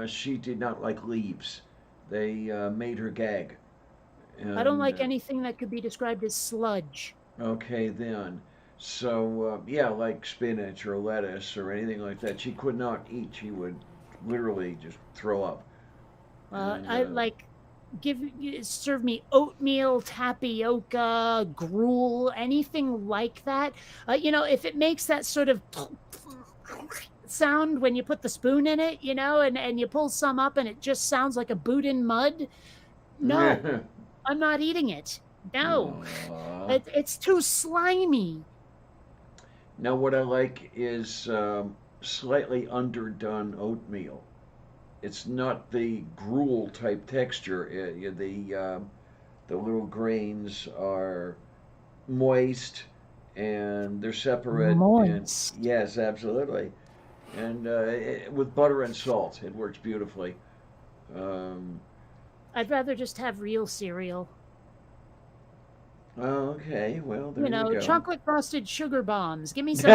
She did not like leaves. They made her gag. I don't like And, anything that could be described as sludge. okay, then. So, yeah, like spinach or lettuce or anything like that, she could not eat. She would literally just throw up. And, I like serve me oatmeal, tapioca, gruel, anything like that. You know, if it makes that sort of sound when you put the spoon in it, and you pull some up and it just sounds like a boot in mud. No, I'm not eating it. No, Aw. it's too slimy. Now, what I like is slightly underdone oatmeal. It's not the gruel type texture. The little grains are moist and they're separate. Moist. And yes, absolutely. And with butter and salt, it works beautifully. Um, I'd rather just have real cereal. okay, well, there you go. Chocolate frosted sugar bombs. Give me some.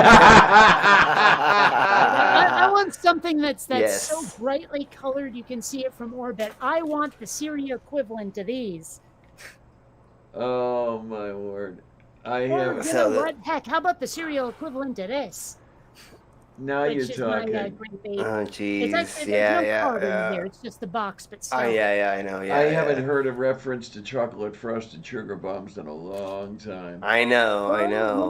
I want something that's Yes. so brightly colored you can see it from orbit. I want the cereal equivalent to these. Oh my word! I Or have you So know the- what? Heck, how about the cereal equivalent to this? now Which you're is my talking. great baby. Oh, It's jeez. like there's Yeah, no card in yeah. here. It's just the box, but still. Oh, yeah, I know. Yeah, I yeah. haven't heard a reference to chocolate frosted sugar bombs in a long time. I know.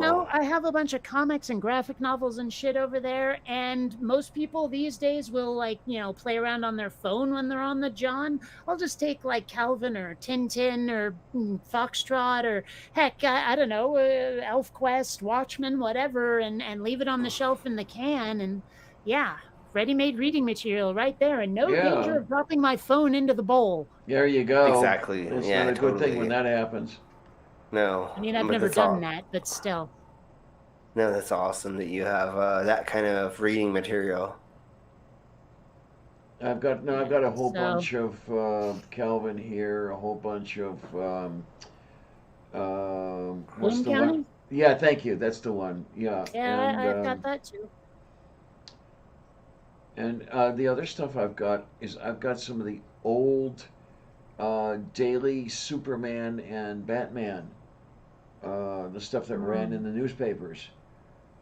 Well, I have a bunch of comics and graphic novels and shit over there, and most people these days will play around on their phone when they're on the John. I'll just take like Calvin or Tintin or Foxtrot or heck, I don't know, ElfQuest, Watchmen, whatever, and leave it on the shelf in the can, and yeah, ready-made reading material right there, and no Yeah. danger of dropping my phone into the bowl. There you go. Exactly. It's Yeah, not a good thing when totally. that happens. No. I mean, I've but never that's done that, but still. No, that's awesome that you have that kind of reading material. I've got a whole So- bunch of Calvin here, a whole bunch of what's Boone the County? one? Yeah, thank you. That's the one. Yeah. Yeah, and, I've got that too. And the other stuff I've got is I've got some of the old daily Superman and Batman, the stuff that ran in the newspapers.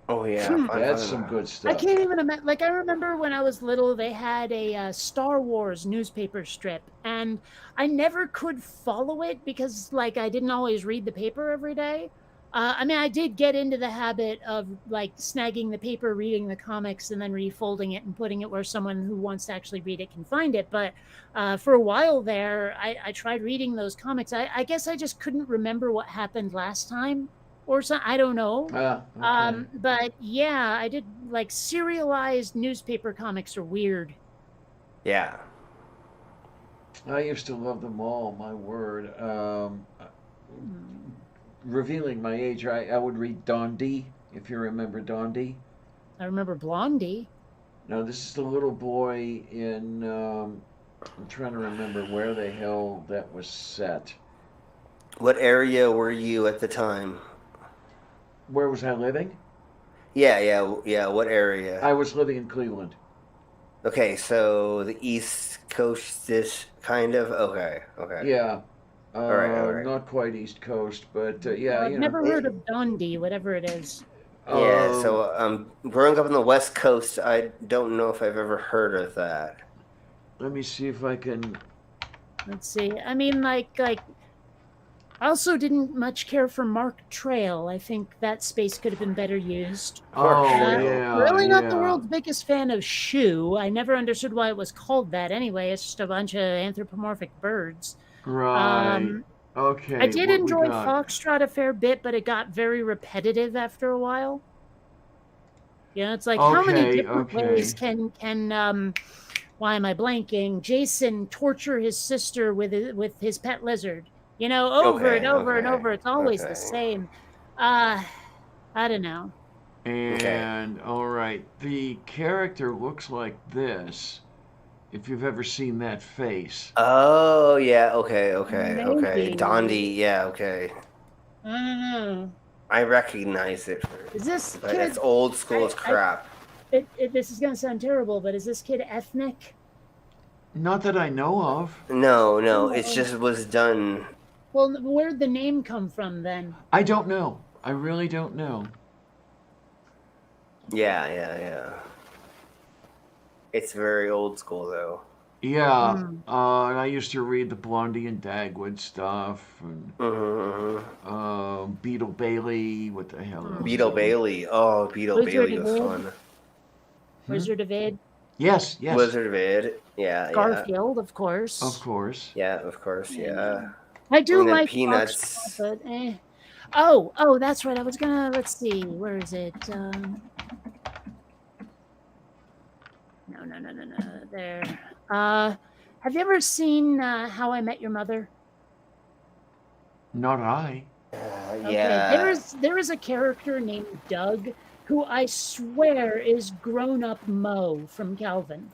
Oh yeah, That's some good I stuff. can't even imagine. Like, I remember when I was little, they had a Star Wars newspaper strip, and I never could follow it because, like, I didn't always read the paper every day. I mean, I did get into the habit of, like, snagging the paper, reading the comics, and then refolding it and putting it where someone who wants to actually read it can find it. But for a while there, I tried reading those comics. I guess I just couldn't remember what happened last time or something. I don't know. Okay. But yeah, I did like serialized newspaper comics are weird. Yeah. I used to love them all. My word. Revealing my age, I would read Dondi, if you remember Dondi. I remember Blondie. Now this is the little boy in. I'm trying to remember where the hell that was set. What area were you at the time? Where was I living? Yeah. What area? I was living in Cleveland. Okay, so the East Coast-ish kind of. Okay. Yeah. All right. Not quite East Coast, but yeah, I've you never know. heard of Dondi, whatever it is. Yeah. Um, So growing up on the West Coast, I don't know if I've ever heard of that. Let me see if I can. Let's see. I mean, like I also didn't much care for Mark Trail. I think that space could have been better used. Oh Trail. yeah. Really not the yeah. world's biggest fan of Shoe. I never understood why it was called that anyway. It's just a bunch of anthropomorphic birds. Right. Okay. I did what we enjoy got? Foxtrot a fair bit, but it got very repetitive after a while. You know, it's like how many Okay, different okay. ways can why am I blanking? Jason torture his sister with his pet lizard. You know, over Okay, and over and okay, over. It's always okay. the same. I don't know. And all right, the character looks like this. If you've ever seen that face. Oh yeah. Okay. Maybe. Dondi. Yeah. Okay. I don't know. I recognize it. Is this But kid? it's old school as I- crap. This is gonna sound terrible, but is this kid ethnic? Not that I know of. No. It just was done. Well, where'd the name come from then? I don't know. I really don't know. Yeah. It's very old school though. Yeah. Hmm. And I used to read the Blondie and Dagwood stuff, and Beetle Bailey. What the hell? Hmm. was Beetle it? Bailey. Oh, Beetle Those Bailey are was good. fun. Wizard of Id, Yes, yes. Wizard of Id. Yeah, Garfield, of course. Of course. yeah, of course, yeah. I do And then like Peanuts. Foxtrot, but eh. Oh, that's right. I was gonna. Let's see. Where is it? No. There. Have you ever seen How I Met Your Mother? Not I. Okay. Yeah. There is a character named Doug who I swear is grown-up Mo from Calvin.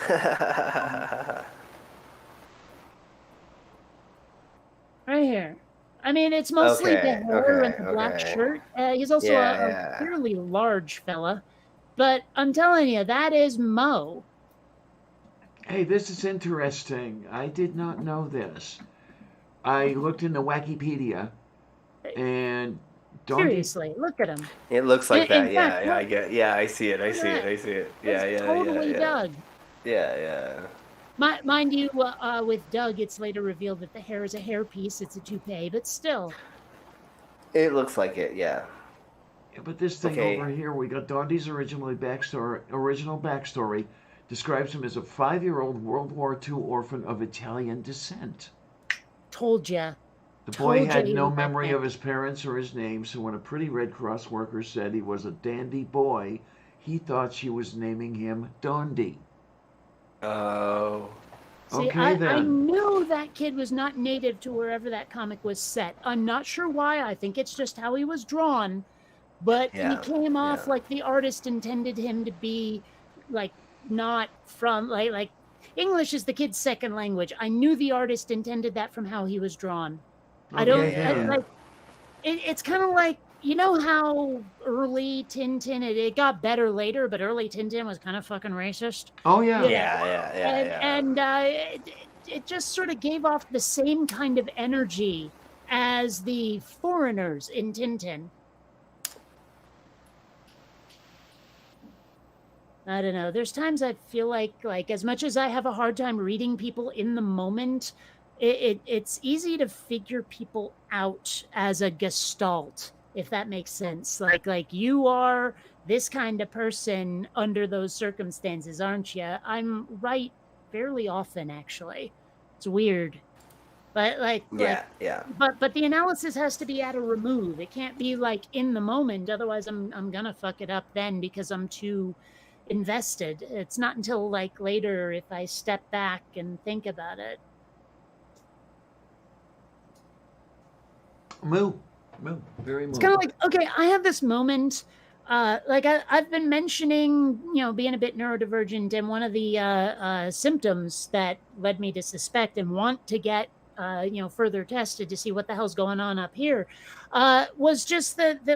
Right here. I mean, it's mostly the hair and the black shirt. He's also a fairly large fella. But I'm telling you, that is Mo. Hey, this is interesting. I did not know this. I looked in the Wikipedia, and Seriously, look at him. It looks like that. In Yeah, fact, yeah, I get. Yeah, I see it. I see it. I see it. Yeah, It's yeah, totally yeah, Doug. yeah. Mind you, with Doug, it's later revealed that the hair is a hairpiece. It's a toupee, but still. It looks like it. Yeah. Yeah, but this thing over here, we got Dondi's original backstory describes him as a 5-year-old World War II orphan of Italian descent. Told ya. The boy had no memory of his parents or his name, so when a pretty Red Cross worker said he was a dandy boy, he thought she was naming him Dondi. Oh. See, Okay, then. I knew that kid was not native to wherever that comic was set. I'm not sure why. I think it's just how he was drawn. But he came off like the artist intended him to be, like, not from, like English is the kid's second language. I knew the artist intended that from how he was drawn. It's kind of like, you know how early Tintin, it got better later, but early Tintin was kind of fucking racist. Oh, yeah. And it just sort of gave off the same kind of energy as the foreigners in Tintin. I don't know. There's times I feel like as much as I have a hard time reading people in the moment, it's easy to figure people out as a gestalt, if that makes sense. Like you are this kind of person under those circumstances, aren't you? I'm right fairly often, actually. It's weird. But But the analysis has to be at a remove. It can't be like in the moment. Otherwise, I'm gonna fuck it up then because I'm too invested. It's not until like later if I step back and think about it. Moo. Very moo. It's kind of like, okay, I have this moment. I've been mentioning, being a bit neurodivergent, and one of the symptoms that led me to suspect and want to get further tested to see what the hell's going on up here was just that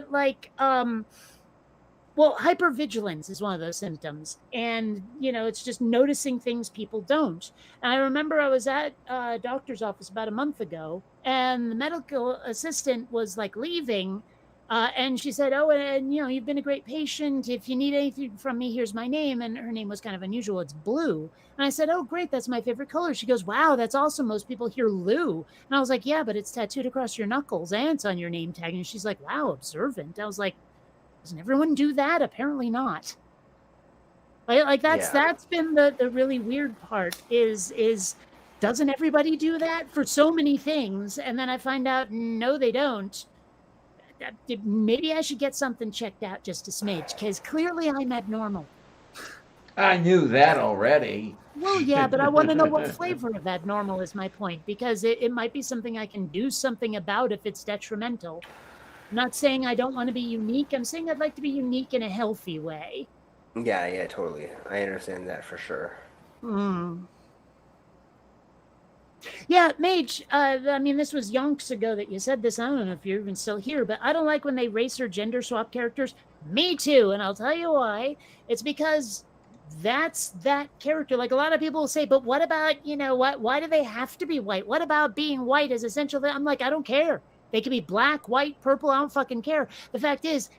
hypervigilance is one of those symptoms. And, it's just noticing things people don't. And I remember I was at a doctor's office about a month ago, and the medical assistant was like leaving. And she said, oh, and you've been a great patient. If you need anything from me, here's my name. And her name was kind of unusual. It's Blue. And I said, oh, great. That's my favorite color. She goes, wow, that's awesome. Most people hear Lou. And I was like, yeah, but it's tattooed across your knuckles and it's on your name tag. And she's like, wow, observant. I was like, doesn't everyone do that? Apparently not. That's been the really weird part is doesn't everybody do that for so many things? And then I find out, no, they don't. Maybe I should get something checked out just a smidge, because clearly I'm abnormal. I knew that already. Well, yeah, but I want to know what flavor of abnormal is my point, because it might be something I can do something about if it's detrimental. I'm not saying I don't want to be unique. I'm saying I'd like to be unique in a healthy way. Yeah, totally. I understand that for sure. Yeah, Mage, this was yonks ago that you said this. I don't know if you're even still here, but I don't like when they race or gender swap characters. Me too, and I'll tell you why. It's because that's that character. Like a lot of people will say, but what about, why do they have to be white? What about being white is essential? I'm like, I don't care. They could be black, white, purple. I don't fucking care. The fact is,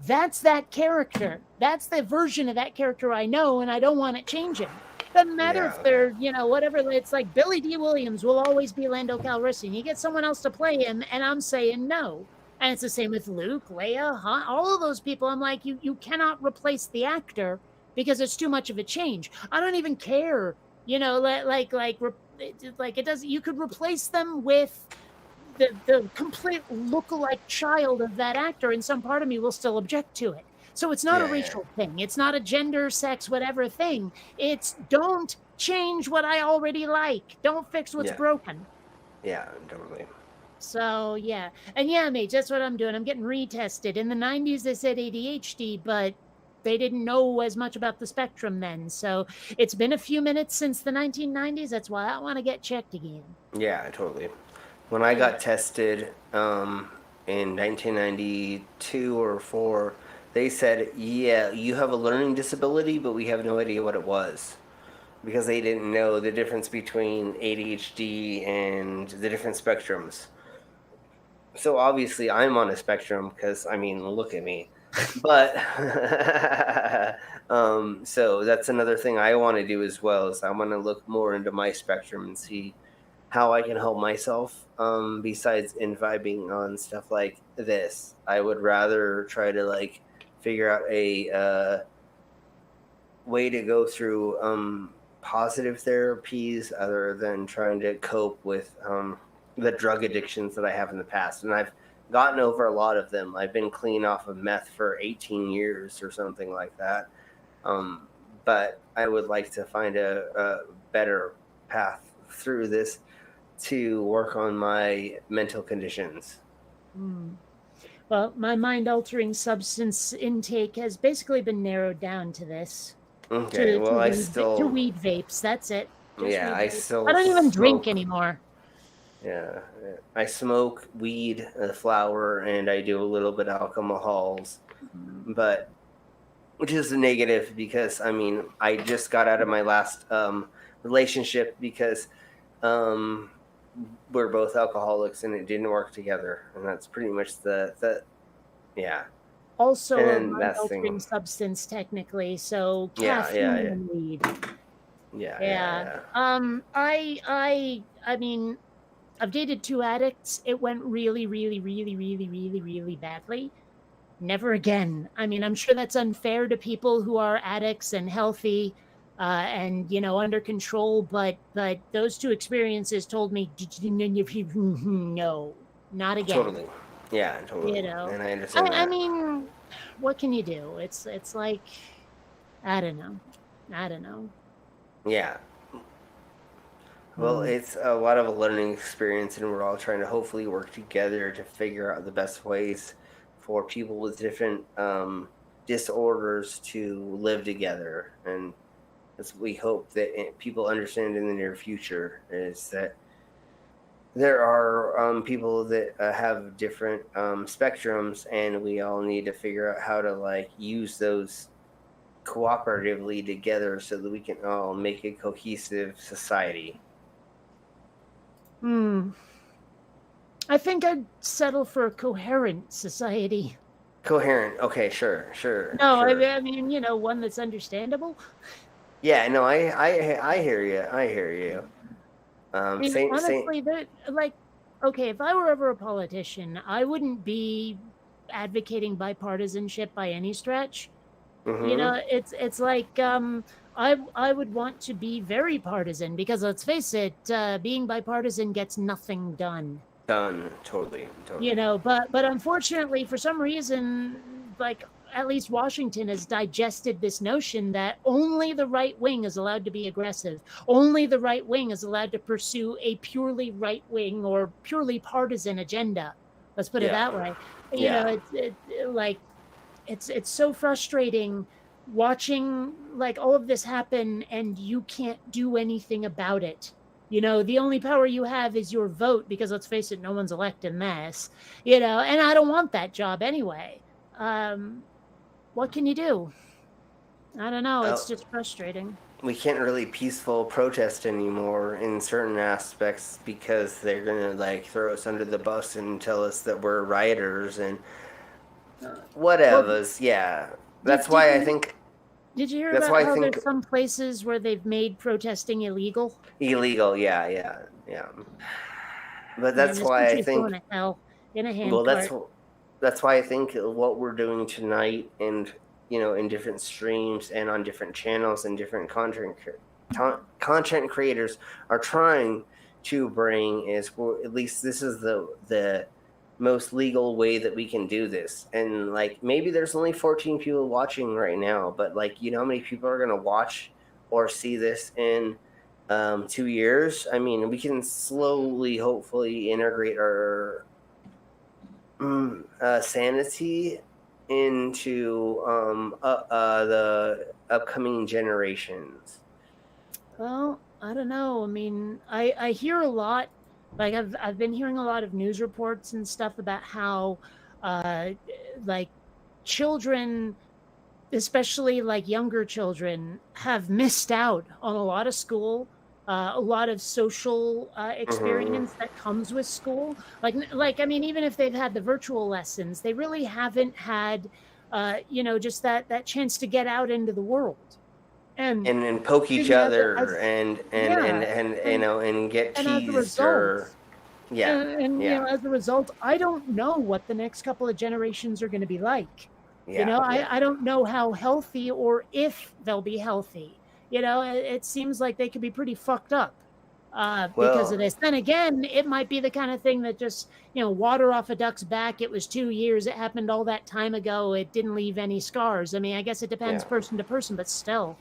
that's that character. That's the version of that character I know, and I don't want it changing. Doesn't matter if they're, whatever. It's like Billy D. Williams will always be Lando Calrissian. You get someone else to play him, and I'm saying no. And it's the same with Luke, Leia, Han, all of those people. I'm like, you cannot replace the actor. because it's too much of a change. I don't even care, like it does. You could replace them with the complete lookalike child of that actor, and some part of me will still object to it. So it's not a Yeah, racial thing. It's not a gender, sex, whatever thing. It's don't change what I already like. Don't fix what's Yeah. broken. Yeah, totally. So yeah, and yeah, mate, that's what I'm doing. I'm getting retested. In the '90s, they said ADHD, but they didn't know as much about the spectrum then. So it's been a few minutes since the 1990s. That's why I want to get checked again. Yeah, totally. When I got tested in 1992 or 4, they said, yeah, you have a learning disability, but we have no idea what it was. Because they didn't know the difference between ADHD and the different spectrums. So obviously I'm on a spectrum because, I mean, look at me. But so that's another thing I want to do as well, is I want to look more into my spectrum and see how I can help myself besides vibing on stuff like this. I would rather try to like figure out a way to go through positive therapies other than trying to cope with the drug addictions that I have in the past. And I've gotten over a lot of them. I've been clean off of meth for 18 years or something like that. But I would like to find a better path through this to work on my mental conditions. Well, my mind-altering substance intake has basically been narrowed down to this. Okay, well, I still... To weed vapes, that's it. Yeah, I still... I don't even drink anymore. Yeah, I smoke weed, flower, and I do a little bit of alcohols, but which is a negative because, I mean, I just got out of my last relationship because we're both alcoholics and it didn't work together, and that's pretty much the yeah. Also a And that's mind-altering substance, technically, so Yeah, caffeine yeah. and weed. Yeah. I mean, I've dated 2 addicts. It went really, really, really, really, really, really badly. Never again. I mean, I'm sure that's unfair to people who are addicts and healthy and, under control. But those 2 experiences told me, no, not again. Totally. Yeah, totally. And I understand I mean, what can you do? It's like, I don't know. Yeah. Well, it's a lot of a learning experience, and we're all trying to hopefully work together to figure out the best ways for people with different disorders to live together. And as we hope that people understand in the near future is that there are people that have different spectrums, and we all need to figure out how to like use those cooperatively together so that we can all make a cohesive society. I think I'd settle for a coherent society. Coherent. Okay, sure. No, sure. I mean, one that's understandable. Yeah, no, I hear you. I mean, honestly, okay, if I were ever a politician, I wouldn't be advocating bipartisanship by any stretch. It's like I would want to be very partisan because let's face it, being bipartisan gets nothing done. Totally. But unfortunately, for some reason, like at least Washington has digested this notion that only the right wing is allowed to be aggressive. Only the right wing is allowed to pursue a purely right wing or purely partisan agenda. Let's put it that way. It's so frustrating watching like all of this happen and you can't do anything about it. The only power you have is your vote because let's face it, no one's electing this, and I don't want that job anyway. What can you do? I don't know. It's just frustrating. We can't really peaceful protest anymore in certain aspects because they're going to like throw us under the bus and tell us that we're rioters and whatever. That's why I think... Did you hear about how there's some places where they've made protesting illegal? Illegal, yeah. But that's why I think... Going to hell in a handcart. Well, that's why I think what we're doing tonight and in different streams and on different channels, and different content creators are trying to bring is, well, at least this is the most legal way that we can do this. And like, maybe there's only 14 people watching right now, but like, how many people are going to watch or see this in 2 years? I mean, we can slowly, hopefully, integrate our sanity into the upcoming generations. Well, I don't know. I mean, I hear a lot. Like I've been hearing a lot of news reports and stuff about how, uh, like children, especially like younger children, have missed out on a lot of school, a lot of social experience that comes with school. Like I mean, even if they've had the virtual lessons, they really haven't had, just that chance to get out into the world and and poke each figure out other and and get and as a teased result, yeah as a result, I don't know what the next couple of generations are going to be like. yeah I don't know how healthy or if they'll be healthy. It seems like they could be pretty fucked up because of well this. Then again, it might be the kind of thing that just, water off a duck's back. It was 2 years. It happened all that time ago. It didn't leave any scars. I mean, I guess it depends yeah person to person, but still.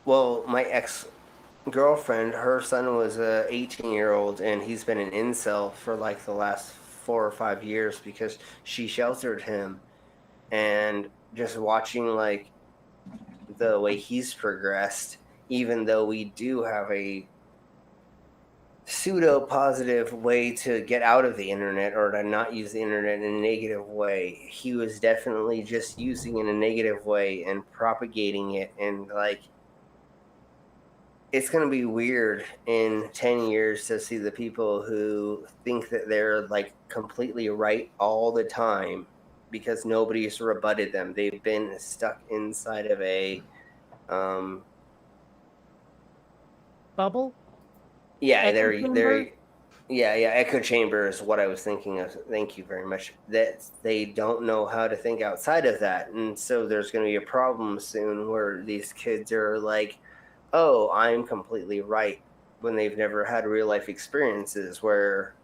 well my ex girlfriend, her son was a 18-year-old, and he's been an incel for like the last 4 or 5 years because she sheltered him. And just watching like the way he's progressed, even though we do have a pseudo positive way to get out of the internet or to not use the internet in a negative way, he was definitely just using it in a negative way and propagating it. And like, it's going to be weird in 10 years to see the people who think that they're like completely right all the time because nobody's rebutted them. They've been stuck inside of a Bubble? yeah, Echo chamber? echo chamber is what I was thinking of. Thank you very much. That they don't know how to think outside of that. And so there's going to be a problem soon where these kids are like, "Oh, I'm completely right," when they've never had real life experiences where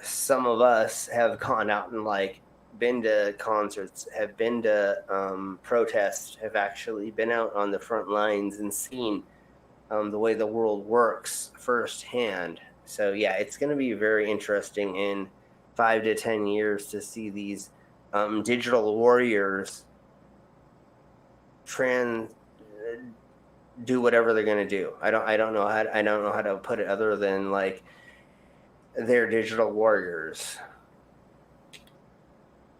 some of us have gone out and like been to concerts, have been to protests, have actually been out on the front lines and seen the way the world works firsthand. So yeah, it's going to be very interesting in 5 to 10 years to see these digital warriors do whatever they're going to do. I don't know how to put it other than like they're digital warriors.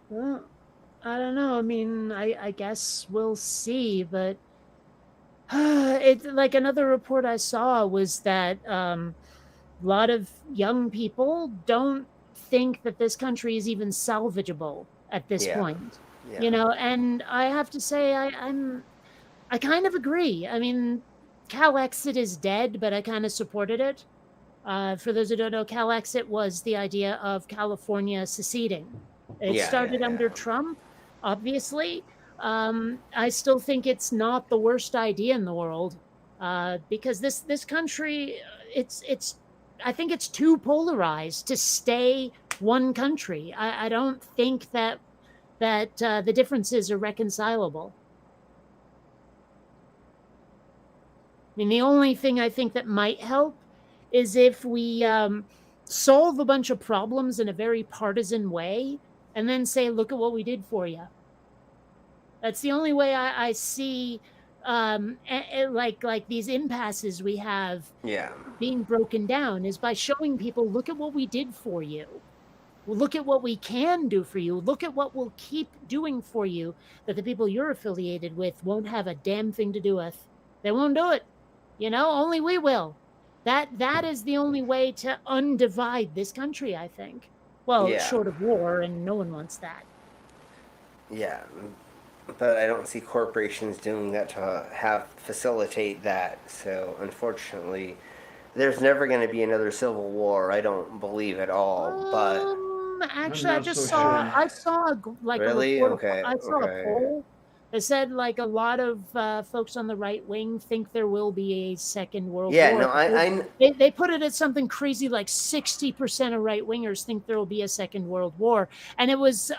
Well, I don't know. I mean, I guess we'll see, but it's like another report I saw was that a lot of young people don't think that this country is even salvageable at this Yeah. point. Yeah. And I have to say, I kind of agree. I mean, Calexit is dead, but I kind of supported it. For those who don't know, Calexit was the idea of California seceding. It started under Trump, obviously. I still think it's not the worst idea in the world because this country, I think it's too polarized to stay one country. I don't think that the differences are reconcilable. I mean, the only thing I think that might help is if we solve a bunch of problems in a very partisan way and then say, look at what we did for you. That's the only way I see like these impasses we have being broken down is by showing people, look at what we did for you. Look at what we can do for you. Look at what we'll keep doing for you that the people you're affiliated with won't have a damn thing to do with. They won't do it. Only we will. That is the only way to undivide this country, I think. Well, short of war, and no one wants that. Yeah, but I don't see corporations doing that to facilitate that. So unfortunately, there's never going to be another civil war. I don't believe at all. But Actually, I'm I not just so saw. sure. I saw like really, a report. okay, I saw a poll They said like a lot of folks on the right wing think there will be a second world Yeah, war. no, They put it at something crazy like 60% of right wingers think there will be a second world war, and it was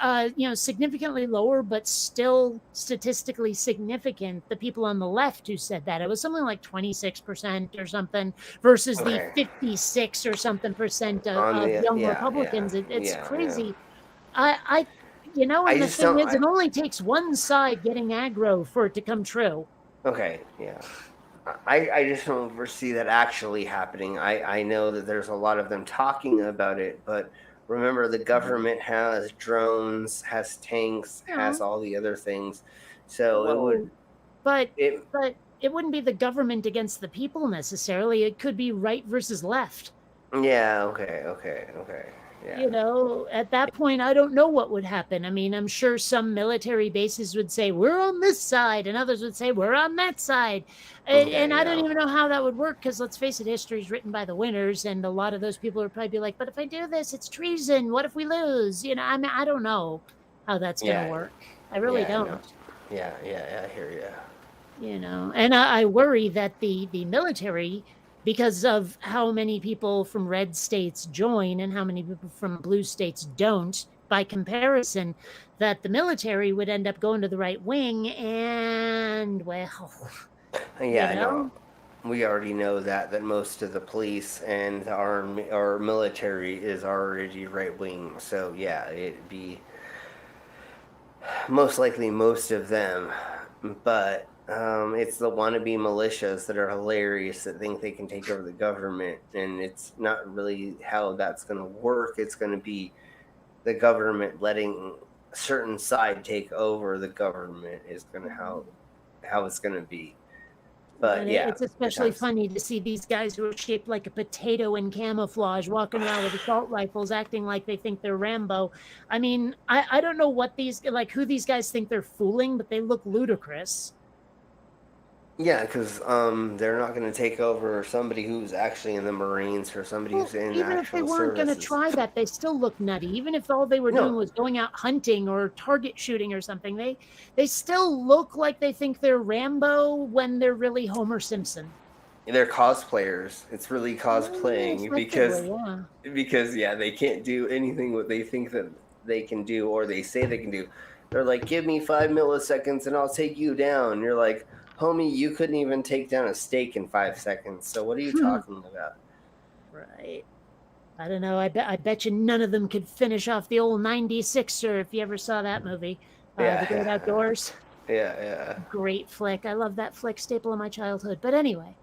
significantly lower, but still statistically significant. The people on the left who said that, it was something like 26% or something versus the Okay. 56 or something percent On of the young yeah, Republicans. It's yeah. crazy. I I and the just thing don't. is, it only takes one side getting aggro for it to come true. Okay, yeah. I just don't foresee that actually happening. I know that there's a lot of them talking about it, but remember the government has drones, has tanks, has No, all the other things. So it well, would but it but it wouldn't be the government against the people necessarily. It could be right versus left. yeah, okay. Yeah. At that point, I don't know what would happen. I mean, I'm sure some military bases would say, we're on this side, and others would say, we're on that side. And I don't Yeah. even know how that would work because let's face it, history is written by the winners. And a lot of those people would probably be like, but if I do this, it's treason. What if we lose? I mean, I don't know how that's going to Yeah. work. I really Yeah, don't. no. Yeah, I hear you. And I worry that the military, because of how many people from red states join and how many people from blue states don't, by comparison, that the military would end up going to the right wing, and well, Yeah, you I know. know, We already know that most of the police and the army or military is already right wing. So yeah, it'd be most likely most of them, but it's the wannabe militias that are hilarious that think they can take over the government, and it's not really how that's going to work. It's going to be the government letting a certain side take over the government is going to how it's going to be. But and yeah, it's especially sometimes. funny to see these guys who are shaped like a potato in camouflage walking around with assault rifles, acting like they think they're Rambo. I mean, I don't know who these guys think they're fooling, but they look ludicrous. Yeah, because they're not going to take over somebody who's actually in the Marines or somebody Well, who's in even if they actual weren't going to services. try that, they still look nutty. Even if all they were doing No, was going out hunting or target shooting or something, they still look like they think they're Rambo when they're really Homer Simpson. they're cosplayers. It's really cosplaying Effectively, yeah. because yeah, they can't do anything what they think that they can do or they say they can do. They're like, give me 5 milliseconds and I'll take you down. And you're like, homie, you couldn't even take down a steak in 5 seconds. So what are you talking about? Right. I don't know. I bet you none of them could finish off the old 96er if you ever saw that movie. Yeah. The Great Outdoors. Yeah. Great flick. I love that flick, staple of my childhood. But anyway.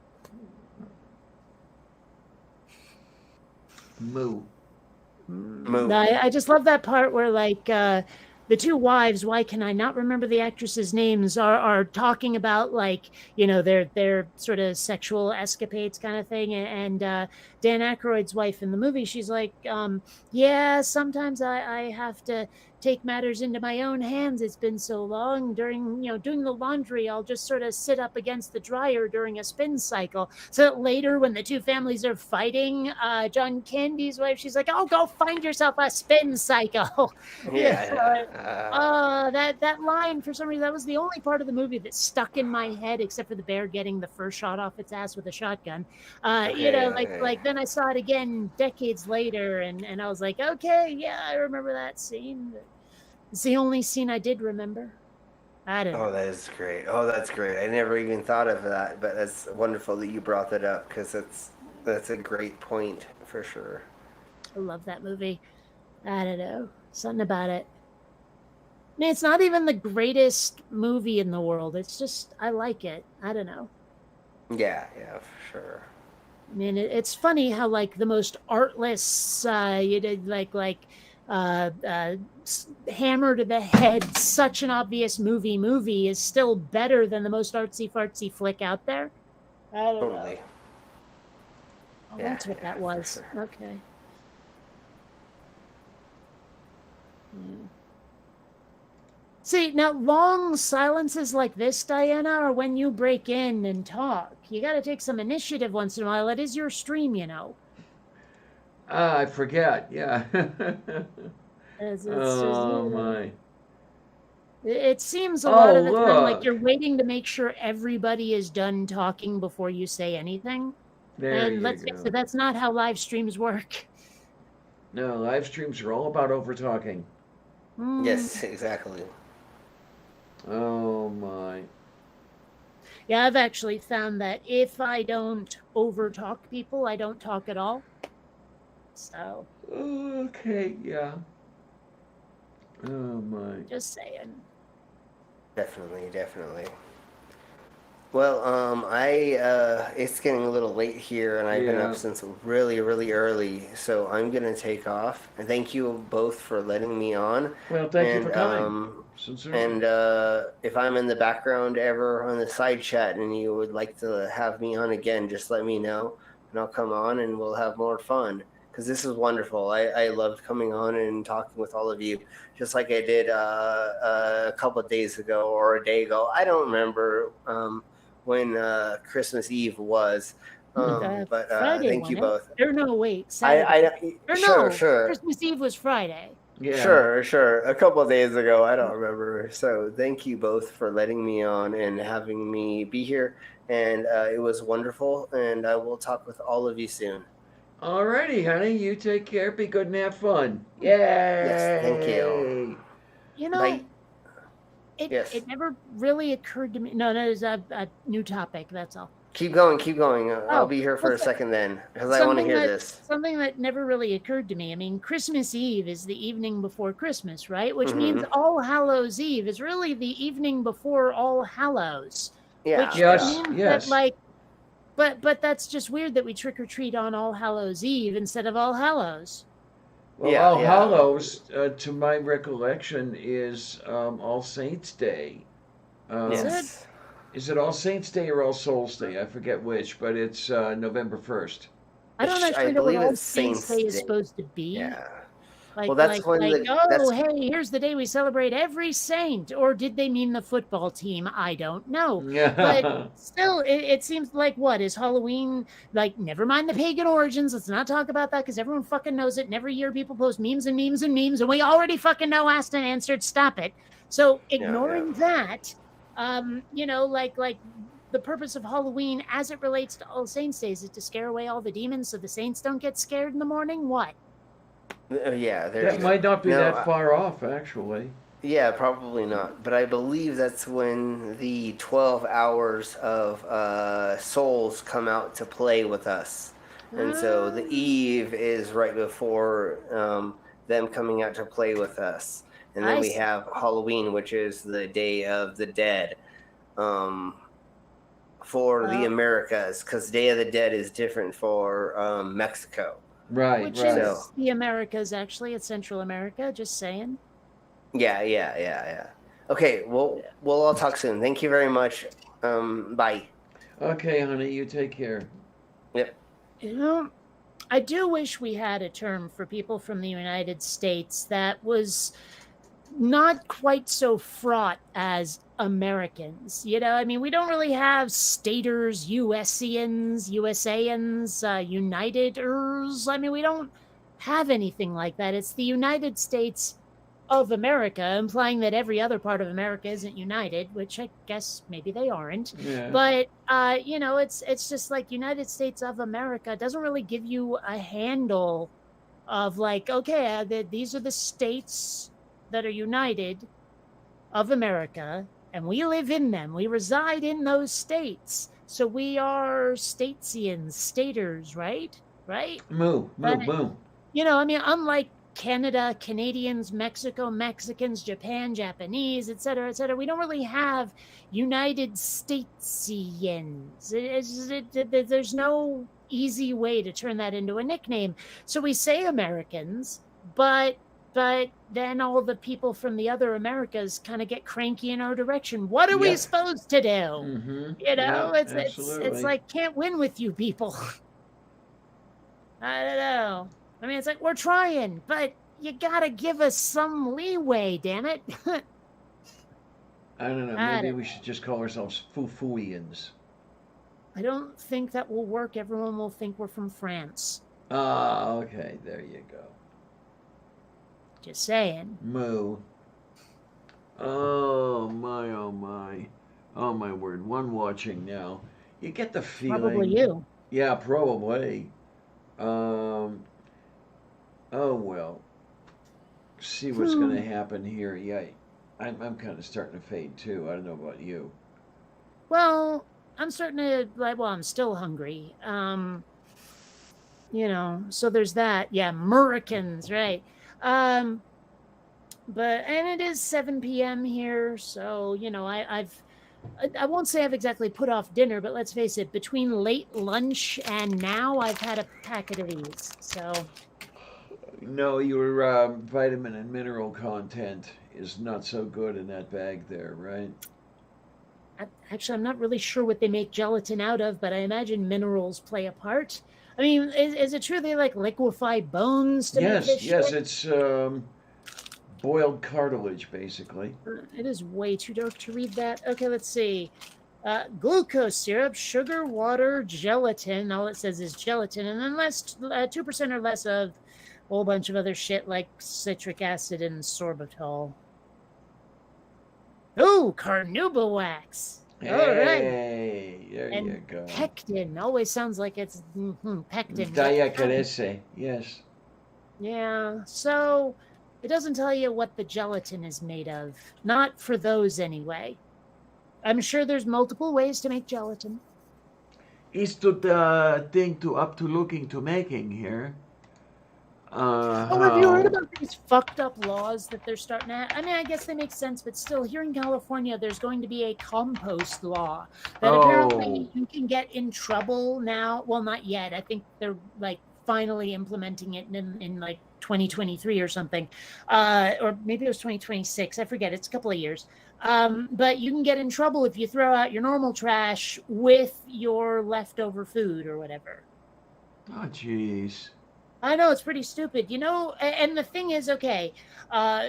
Moo. I just love that part where like the two wives, why can I not remember the actresses' names, are talking about like their sort of sexual escapades kind of thing, and Dan Aykroyd's wife in the movie, she's like, yeah, sometimes I have to take matters into my own hands. It's been so long. During doing the laundry, I'll just sort of sit up against the dryer during a spin cycle, so that later when the two families are fighting, John Candy's wife, she's like, oh, go find yourself a spin cycle. That line, for some reason, that was the only part of the movie that stuck in my head, except for the bear getting the first shot off its ass with a shotgun. Like then I saw it again decades later, and I was like, okay, yeah, I remember that scene. But it's the only scene I did remember. I don't know. Oh, that is great. Oh, that's great. I never even thought of that, but that's wonderful that you brought that up because that's a great point for sure. I love that movie. I don't know. Something about it. I mean, it's not even the greatest movie in the world. It's just, I like it. I don't know. Yeah, for sure. I mean, it's funny how like the most artless, hammer to the head, such an obvious movie is still better than the most artsy fartsy flick out there. I don't Totally. know. Oh, that's what that was. Sure. Okay. Yeah. See, now long silences like this, Diana, are when you break in and talk. You got to take some initiative once in a while. It is your stream, I forget. Yeah. It's Oh just, my. It seems a lot Oh, of the time like look. you're waiting to make sure everybody is done talking before you say anything. There And you let's face go. it, that's not how live streams work. No, live streams are all about over talking. Yes, exactly. Oh my. Yeah, I've actually found that if I don't over talk people, I don't talk at all. So, Okay, yeah. Oh my. just saying. Definitely, definitely. Well, it's getting a little late here, and I've been Yeah. up since really, really early, so I'm gonna take off. And thank you both for letting me on. Well, thank you for And coming. Sincerely. if I'm in the background ever on the side chat and you would like to have me on again, just let me know, and I'll come on and we'll have more fun. Because this is wonderful. I loved coming on and talking with all of you, just like I did a couple of days ago or a day ago. I don't remember when Christmas Eve was. But Friday, thank you wasn't both. it? Or no, wait, Saturday. Or Sure, no, sure. Christmas Eve was Friday. Yeah. Sure. A couple of days ago, I don't remember. So thank you both for letting me on and having me be here. And it was wonderful. And I will talk with all of you soon. Alrighty, honey. You take care. Be good and have fun. Yay! Yes, thank you. You know, Bye. it Yes. it never really occurred to me. No, there's a new topic. That's all. Keep going. I'll Oh, be here for a listen, second then, because I want to hear this. Something that never really occurred to me. I mean, Christmas Eve is the evening before Christmas, right? Which means Mhm. All Hallows Eve is really the evening before All Hallows. Yeah. Which Yes, means yes. that, like, but that's just weird that we trick or treat on All Hallows Eve instead of All Hallows. Well, Yeah, All yeah. Hallows, to my recollection, is All Saints Day. Yes. Is it All Saints Day or All Souls Day? I forget which, but it's November 1st. I don't I actually know what believe All it's Saints Day is Day. supposed to be. Yeah. Like, Well, that's when oh, hey, here's the day we celebrate every saint. Or did they mean the football team? I don't know. But still, it seems like, what, is Halloween, like, never mind the pagan origins. Let's not talk about that because everyone fucking knows it. And every year people post memes and memes and memes. And we already fucking know asked and answered. Stop it. So ignoring that, like the purpose of Halloween as it relates to All Saints Days is to scare away all the demons so the saints don't get scared in the morning. What? Yeah, that might not be that far off, actually. Yeah, probably not. But I believe that's when the 12 hours of souls come out to play with us. And so the eve is right before them coming out to play with us. And then we have Halloween, which is the Day of the Dead for the Americas, because Day of the Dead is different for Mexico. Right, Which is the Americas, actually. It's Central America, just saying. Yeah. Okay, we'll all talk soon. Thank you very much. Bye. Okay, honey, you take care. Yep. You know, I do wish we had a term for people from the United States that was not quite so fraught as Americans. You know, I mean, we don't really have staters, USians, Uniteders. I mean, we don't have anything like that. It's the United States of America, implying that every other part of America isn't united, which I guess maybe they aren't. Yeah. But it's just like United States of America doesn't really give you a handle of like, okay, these are the states that are united of America, and we live in them. We reside in those states. So we are statesians, staters, right? Right? Moo. You know, I mean, unlike Canada, Canadians, Mexico, Mexicans, Japan, Japanese, etc., we don't really have United Statesians. There's no easy way to turn that into a nickname. So we say Americans, but then all the people from the other Americas kind of get cranky in our direction. What are we supposed to do? Mm-hmm. You know, yeah, it's like, can't win with you people. I don't know. I mean, it's like, we're trying, but you gotta give us some leeway, damn it. I don't know. Maybe we should just call ourselves Foo-Fooians. I don't think that will work. Everyone will think we're from France. Okay. There you go. Just saying. Moo. Oh. Oh my word, one watching now. You get the Probably feeling. you. Yeah, probably. Um, oh well. See what's going Hmm. to happen here. Yeah, I'm kind of starting to fade too. I don't know about you. Well, I'm starting to like. Well, I'm still hungry. So there's that. Yeah, Americans, right? Um, but and it is 7 p.m. here, so I won't say I've exactly put off dinner, but let's face it, between late lunch and now, I've had a packet of these. So No, your vitamin and mineral content is not so good in that bag there, right? actually, I'm not really sure what they make gelatin out of, but I imagine minerals play a part. I mean, is it true they like liquefy bones to make Yes, this yes, shit? it's boiled cartilage, basically. It is way too dark to read that. Okay, let's see. Glucose syrup, sugar, water, gelatin. All it says is gelatin, and then 2% or less of a whole bunch of other shit like citric acid and sorbitol. Oh, carnauba wax. All right. Hey, there And you go. pectin always sounds like it's pectin. Diacarese, yes. Yeah. So it doesn't tell you what the gelatin is made of. Not for those anyway. I'm sure there's multiple ways to make gelatin. Is to the thing to up to looking to making here. Oh, have you heard How? about these fucked up laws that they're starting at? I mean, I guess they make sense, but still, here in California, there's going to be a compost law that Oh, apparently you can get in trouble now. Well, not yet. I think they're like finally implementing it in like 2023 or something, or maybe it was 2026. I forget. It's a couple of years. But you can get in trouble if you throw out your normal trash with your leftover food or whatever. oh, jeez. I know it's pretty stupid, and the thing is, okay, uh,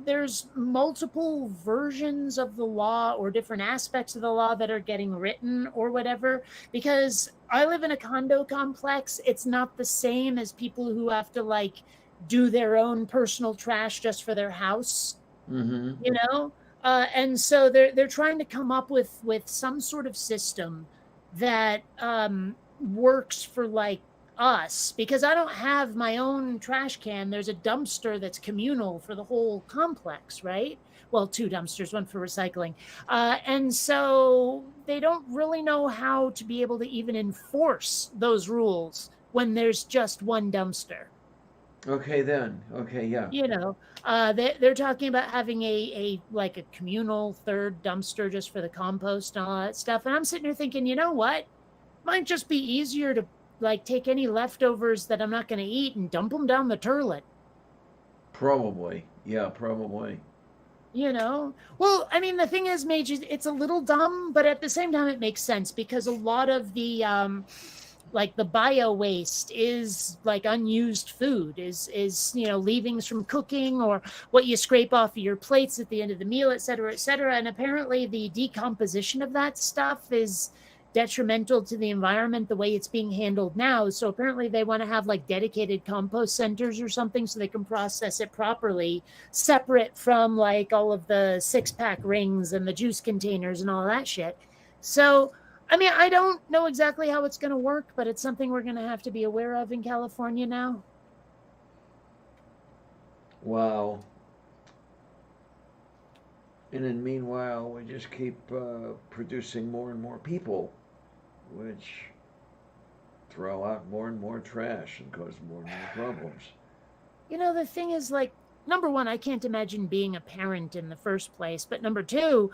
there's multiple versions of the law or different aspects of the law that are getting written or whatever. Because I live in a condo complex, it's not the same as people who have to like do their own personal trash just for their house, Mm-hmm. you know. And so they're trying to come up with some sort of system that works for like us, because I don't have my own trash can. There's a dumpster that's communal for the whole complex, right? Well, two dumpsters, one for recycling. And so they don't really know how to be able to even enforce those rules when there's just one dumpster. Okay then. Okay, yeah. They're talking about having a like a communal third dumpster just for the compost and all that stuff. And I'm sitting here thinking, you know what? Might just be easier to like take any leftovers that I'm not going to eat and dump them down the toilet. Probably. Yeah, probably. Well, I mean, the thing is, Mage, it's a little dumb, but at the same time, it makes sense because a lot of the like the bio waste is like unused food, is leavings from cooking or what you scrape off of your plates at the end of the meal, et cetera, et cetera. And apparently the decomposition of that stuff is detrimental to the environment the way it's being handled now. So apparently they want to have like dedicated compost centers or something so they can process it properly, separate from like all of the 6-pack rings and the juice containers and all that shit. So I mean, I don't know exactly how it's going to work, but it's something we're going to have to be aware of in California now. Wow. And then meanwhile, we just keep producing more and more people, which throw out more and more trash and cause more and more problems. The thing is, like, number one, I can't imagine being a parent in the first place. But number two,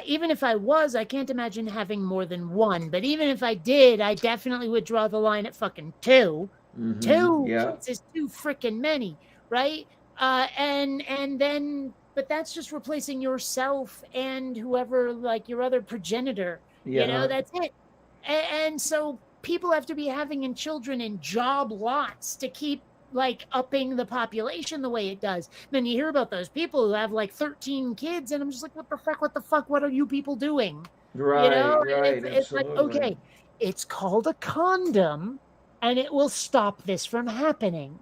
even if I was, I can't imagine having more than one. But even if I did, I definitely would draw the line at fucking two. Mm-hmm. Two Yeah. kids is too freaking many, right? And then, but that's just replacing yourself and whoever, like your other progenitor. Yeah. That's it. And so people have to be having children in job lots to keep like upping the population the way it does. Then you hear about those people who have like 13 kids, and I'm just like, what the fuck? What are you people doing? Right. Right. It's like, Absolutely. okay, it's called a condom, and it will stop this from happening.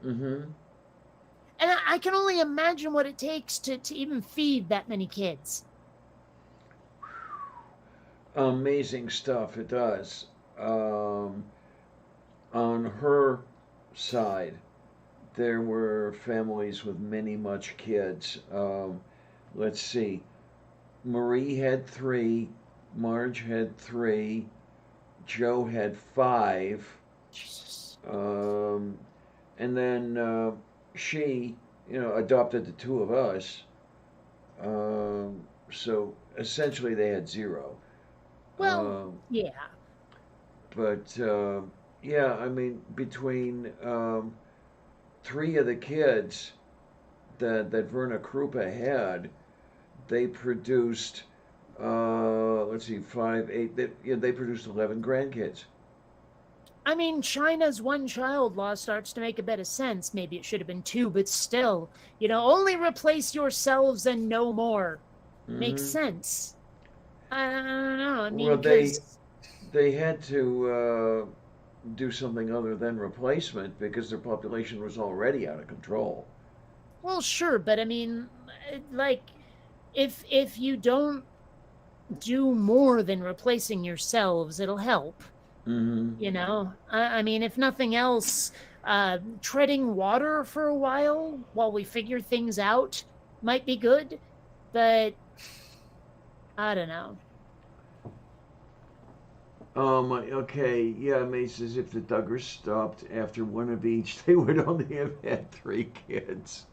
Mm-hmm. And I can only imagine what it takes to even feed that many kids. amazing stuff. It does. Um, on her side, there were families with many much kids. Let's see. Marie had three. Marge had three. Joe had five. Jesus. Um, and then she, adopted the two of us. So essentially, they had zero. Well, Um, yeah. but yeah, I mean, between three of the kids that Verna Krupa had, they produced, let's see, five, eight. They produced 11 grandkids. I mean, China's one child law starts to make a bit of sense. Maybe it should have been two, but still, only replace yourselves and no more. Makes Hmm. sense. I don't know. I Well, mean, because, they had to do something other than replacement because their population was already out of control. well, sure, but I mean, like, if you don't do more than replacing yourselves, it'll help. Hmm. I mean, if nothing else, treading water for a while we figure things out might be good, but I don't know. Okay, yeah, Mace says if the Duggars stopped after one of each, they would only have had three kids.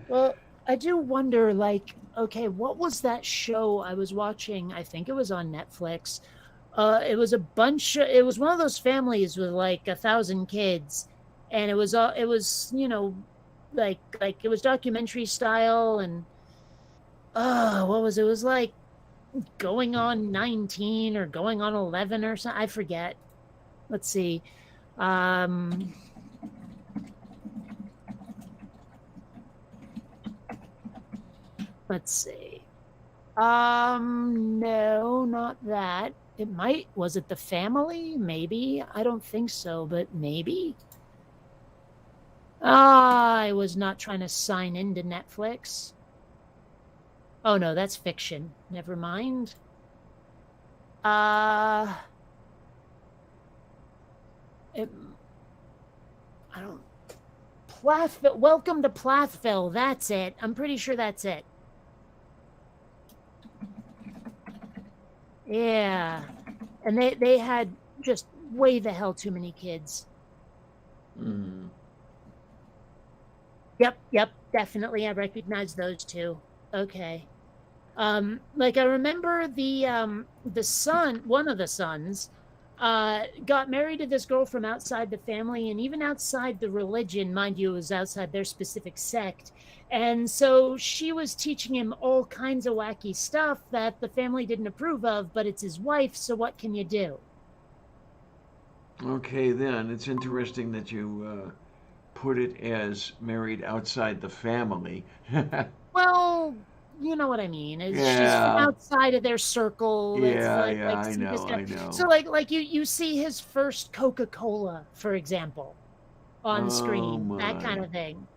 Well, I do wonder, like, okay, what was that show I was watching? I think it was on Netflix. It was it was one of those families with like 1,000 kids, and it was, like it was documentary style, and what was it? It was like going on 19 or going on 11 or something. I forget. Let's see. Um, let's see. No, not that. It might, was it The Family? Maybe. I don't think so, but maybe. I was not trying to sign into Netflix. Oh no, that's fiction. Never mind. It, I don't. Plathville. Welcome to Plathville. That's it. I'm pretty sure that's it. Yeah, and they had just way the hell too many kids. Mm. Yep, definitely. I recognize those two. Okay. Like I remember the son, one of the sons, got married to this girl from outside the family and even outside the religion, mind you, it was outside their specific sect. And so she was teaching him all kinds of wacky stuff that the family didn't approve of, but it's his wife, so what can you do? Okay, then it's interesting that you put it as married outside the family. Well, you know what I mean. She's from Yeah, outside of their circle. It's yeah, like I see this know, guy. I So know. like you see his first Coca-Cola, for example, on Oh screen, that kind my. of thing.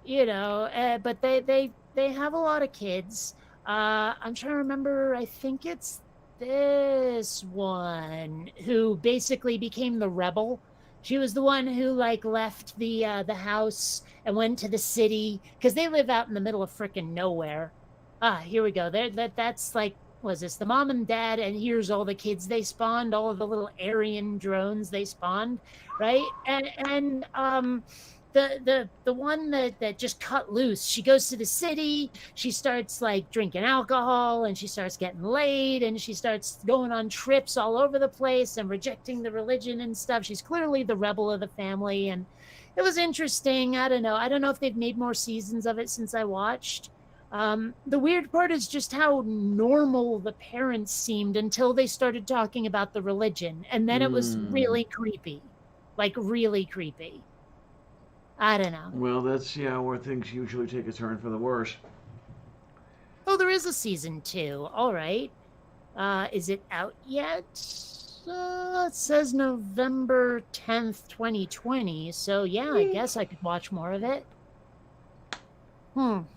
But they have a lot of kids. I'm trying to remember. I think it's this one who basically became the rebel. She was the one who like left the house and went to the city because they live out in the middle of frickin' nowhere. Here we go. There that's like, was this the mom and dad, and here's all the kids they spawned, all of the little Aryan drones they spawned, right? And the one that just cut loose, she goes to the city, she starts like drinking alcohol, and she starts getting laid, and she starts going on trips all over the place and rejecting the religion and stuff. She's clearly the rebel of the family, and it was interesting. I don't know if they've made more seasons of it since I watched. The weird part is just how normal the parents seemed until they started talking about the religion, and then it was Hmm. really creepy, like really creepy. I don't know. Well, that's yeah, where things usually take a turn for the worse. Oh, there is a season two. All right. Is it out yet? It says November 10th, 2020. So yeah, I guess I could watch more of it. Hmm.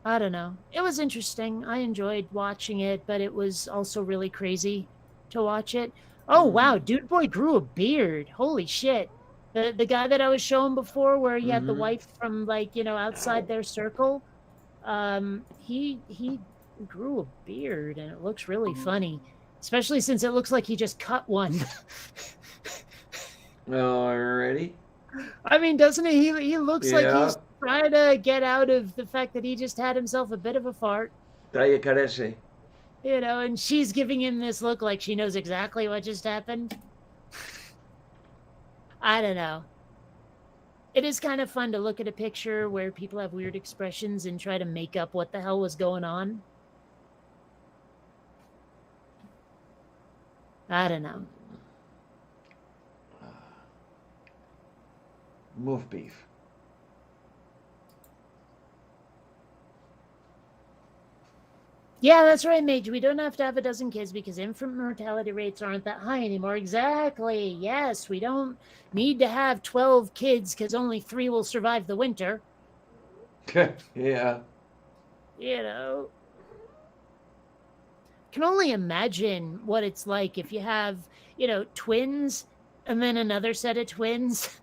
I don't know. It was interesting. I enjoyed watching it, but it was also really crazy to watch it. Oh wow, Dude Boy grew a beard. Holy shit. The guy that I was showing before where he had the Mm-hmm. wife from like, outside their circle, he grew a beard and it looks really funny. Especially since it looks like he just cut one. Alrighty. I mean, doesn't he looks like Yeah. he's trying to get out of the fact that he just had himself a bit of a fart. Daya carece. And she's giving him this look like she knows exactly what just happened. I don't know. It is kind of fun to look at a picture where people have weird expressions and try to make up what the hell was going on. I don't know. Move beef. Yeah, that's right, Mage. We don't have to have a dozen kids because infant mortality rates aren't that high anymore. Exactly. Yes, we don't need to have 12 kids because only 3 will survive the winter. Yeah. Can only imagine what it's like if you have, twins and then another set of twins.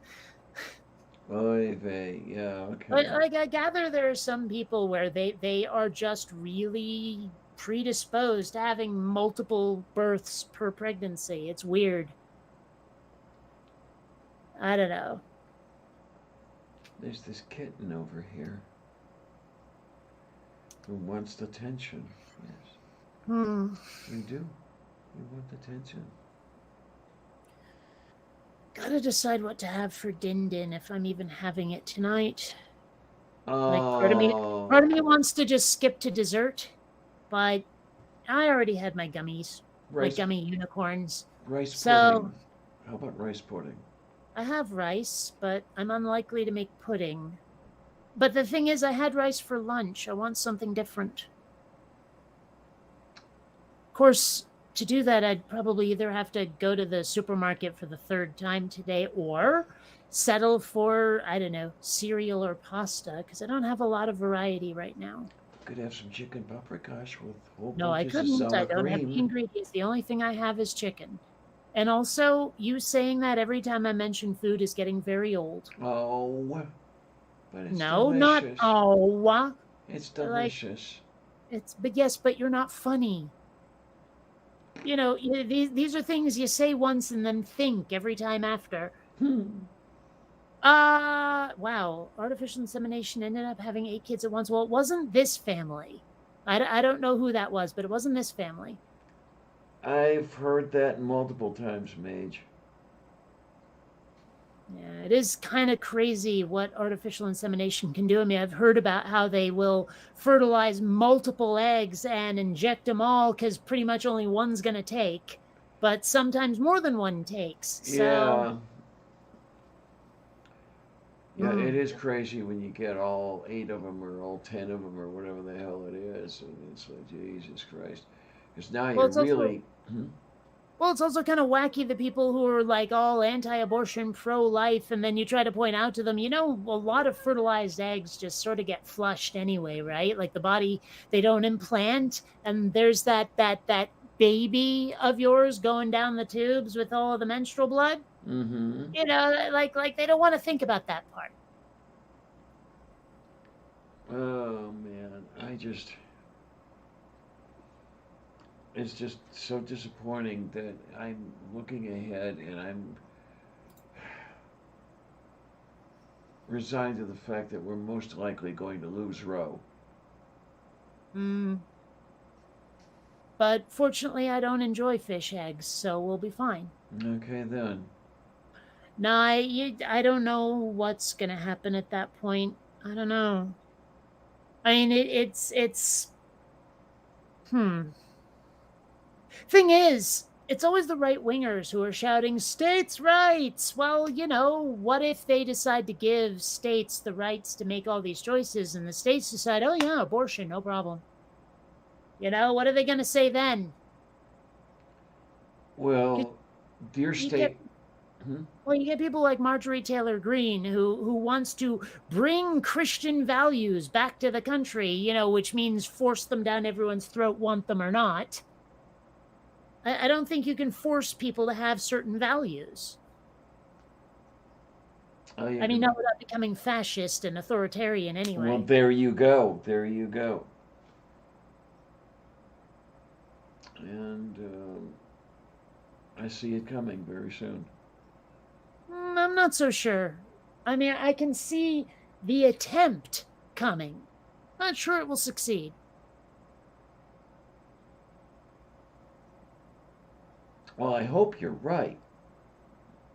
Oy vey. Yeah, okay. Like I gather there are some people where they are just really predisposed to having multiple births per pregnancy. It's weird. I don't know. There's this kitten over here who wants attention. Yes, we do. We want attention. Gotta decide what to have for Din Din if I'm even having it tonight. Oh. Part of me wants to just skip to dessert, but I already had my gummies, my gummy unicorns. Rice So- pudding. How about rice pudding? I have rice, but I'm unlikely to make pudding. But the thing is, I had rice for lunch. I want something different. Of course, to do that, I'd probably either have to go to the supermarket for the 3rd time today or settle for, I don't know, cereal or pasta, because I don't have a lot of variety right now. Could have some chicken paprikash with whole No, I bunches of couldn't. sour I don't have the cream. ingredients. The only thing I have is chicken. And also, you saying that every time I mention food is getting very old. Oh, but it's No, delicious. not oh. It's like- delicious. But you're not funny. These are things you say once and then think every time after. Wow. Artificial insemination ended up having 8 kids at once. Well, it wasn't this family. I don't know who that was, but it wasn't this family. I've heard that multiple times, Mage. Yeah, it is kind of crazy what artificial insemination can do. I mean, I've heard about how they will fertilize multiple eggs and inject them all because pretty much only one's going to take, but sometimes more than one takes. So, Yeah, it is crazy when you get all 8 of them or all 10 of them or whatever the hell it is. And it's like, Jesus Christ. Because now Well, you're it's also- really. Well, it's also kind of wacky, the people who are like all anti-abortion, pro-life, and then you try to point out to them, a lot of fertilized eggs just sort of get flushed anyway, right? Like the body, they don't implant, and there's that baby of yours going down the tubes with all of the menstrual blood. Mm-hmm. Like they don't want to think about that part. Oh, man. It's just so disappointing that I'm looking ahead and I'm resigned to the fact that we're most likely going to lose Roe. But fortunately, I don't enjoy fish eggs, so we'll be fine. Okay, then. No, I don't know what's going to happen at that point. I don't know. I mean, it's Thing is, it's always the right-wingers who are shouting, states' rights! Well, what if they decide to give states the rights to make all these choices, and the states decide, oh yeah, abortion, no problem. What are they going to say then? Well, dear state, Well, you get people like Marjorie Taylor Greene who wants to bring Christian values back to the country, which means force them down everyone's throat, want them or not. I don't think you can force people to have certain values. I mean, not without becoming fascist and authoritarian anyway. Well, there you go. There you go. And I see it coming very soon. I'm not so sure. I mean, I can see the attempt coming. Not sure it will succeed. Well, I hope you're right.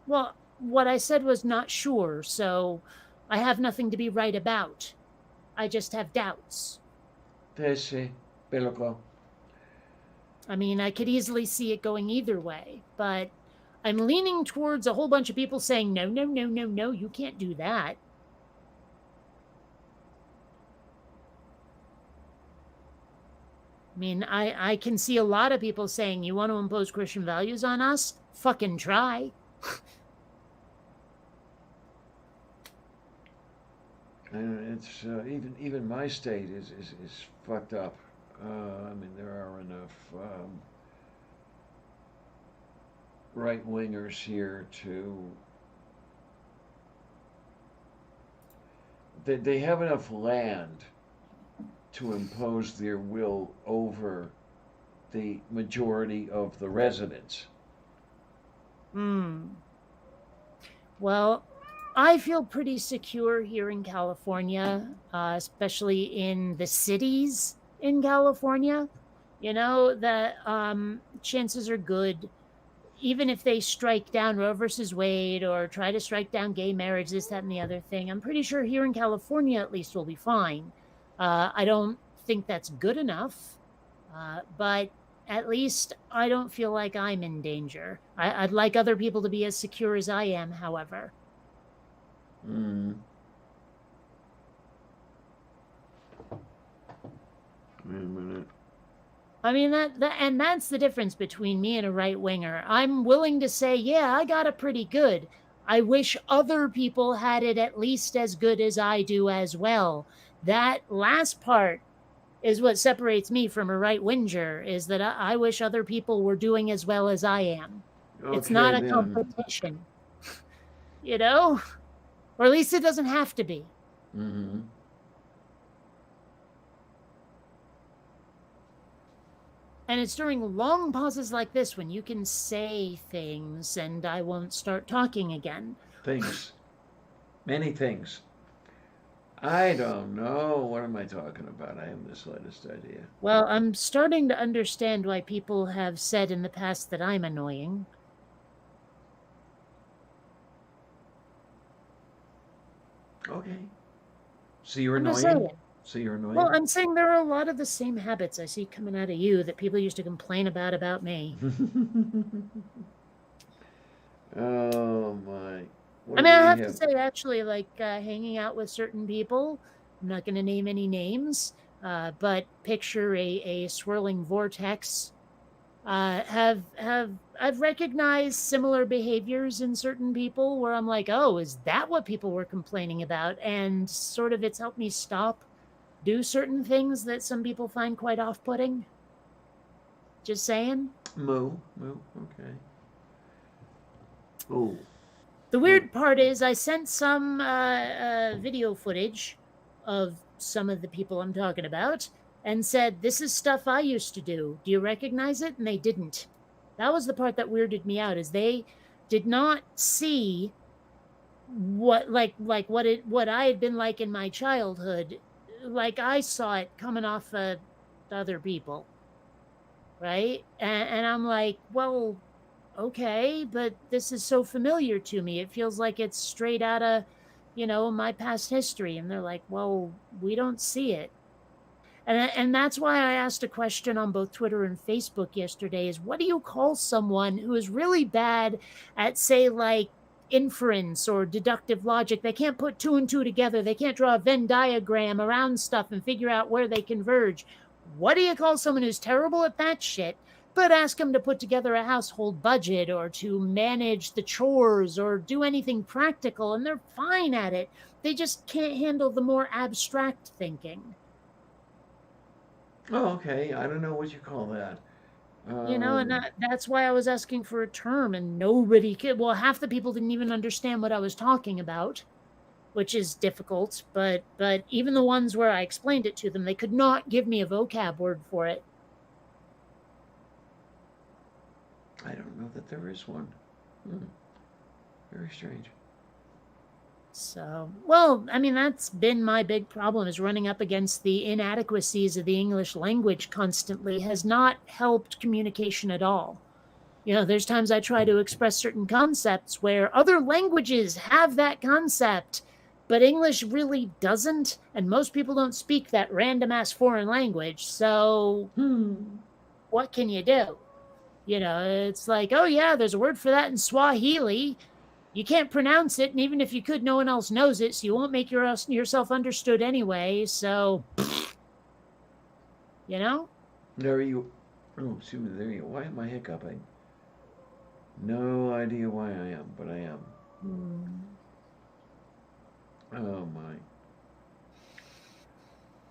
Well, what I said was not sure, so I have nothing to be right about. I just have doubts. Sì, bello. I mean, I could easily see it going either way, but I'm leaning towards a whole bunch of people saying, no, no, no, no, no, you can't do that. I mean, I can see a lot of people saying, you want to impose Christian values on us? Fucking try. And it's even my state is fucked up. I mean, there are enough right wingers here to. They have enough land to impose their will over the majority of the residents. Well, I feel pretty secure here in California, especially in the cities in California. That chances are good, even if they strike down Roe versus Wade or try to strike down gay marriage, this, that, and the other thing. I'm pretty sure here in California, at least, we'll be fine. I don't think that's good enough, but at least I don't feel like I'm in danger. I'd like other people to be as secure as I am, however. Wait a minute. I mean, and that's the difference between me and a right winger. I'm willing to say, yeah, I got it pretty good. I wish other people had it at least as good as I do as well. That last part is what separates me from a right winger, is that I wish other people were doing as well as I am. Okay, it's not a then. competition, or at least it doesn't have to be. Mm-hmm. And it's during long pauses like this when you can say things and I won't start talking again. Things. Many things. I don't know. What am I talking about? I have the slightest idea. Well, I'm starting to understand why people have said in the past that I'm annoying. Okay. So you're I'm just annoying? saying. So you're annoying? Well, I'm saying there are a lot of the same habits I see coming out of you that people used to complain about me. Oh my. What I do mean, I we have to say, actually, like hanging out with certain people, I'm not going to name any names, but picture a swirling vortex. I've recognized similar behaviors in certain people where I'm like, oh, is that what people were complaining about? And sort of it's helped me do certain things that some people find quite off-putting. Just saying. Moo. Okay. Oh. The weird part is I sent some video footage of some of the people I'm talking about and said, this is stuff I used to do. Do you recognize it? And they didn't. That was the part that weirded me out, is they did not see what I had been like in my childhood, like I saw it coming off of other people. Right? And I'm like, well, okay, but this is so familiar to me. It feels like it's straight out of, my past history. And they're like, well, we don't see it. And that's why I asked a question on both Twitter and Facebook yesterday is, what do you call someone who is really bad at, say, like inference or deductive logic? They can't put two and two together. They can't draw a Venn diagram around stuff and figure out where they converge. What do you call someone who's terrible at that shit, but ask them to put together a household budget or to manage the chores or do anything practical, and they're fine at it. They just can't handle the more abstract thinking. Oh, okay. I don't know what you call that. And that's why I was asking for a term, and nobody could. Well, half the people didn't even understand what I was talking about, which is difficult. But even the ones where I explained it to them, they could not give me a vocab word for it. I don't know that there is one. Very strange. So, well, I mean, that's been my big problem, is running up against the inadequacies of the English language constantly has not helped communication at all. There's times I try to express certain concepts where other languages have that concept, but English really doesn't, and most people don't speak that random-ass foreign language, so what can you do? It's like, oh yeah, there's a word for that in Swahili. You can't pronounce it, and even if you could, no one else knows it, so you won't make yourself understood anyway, so, There you. Oh, excuse me. There you. Why am I hiccuping? No idea why I am, but I am. Oh my.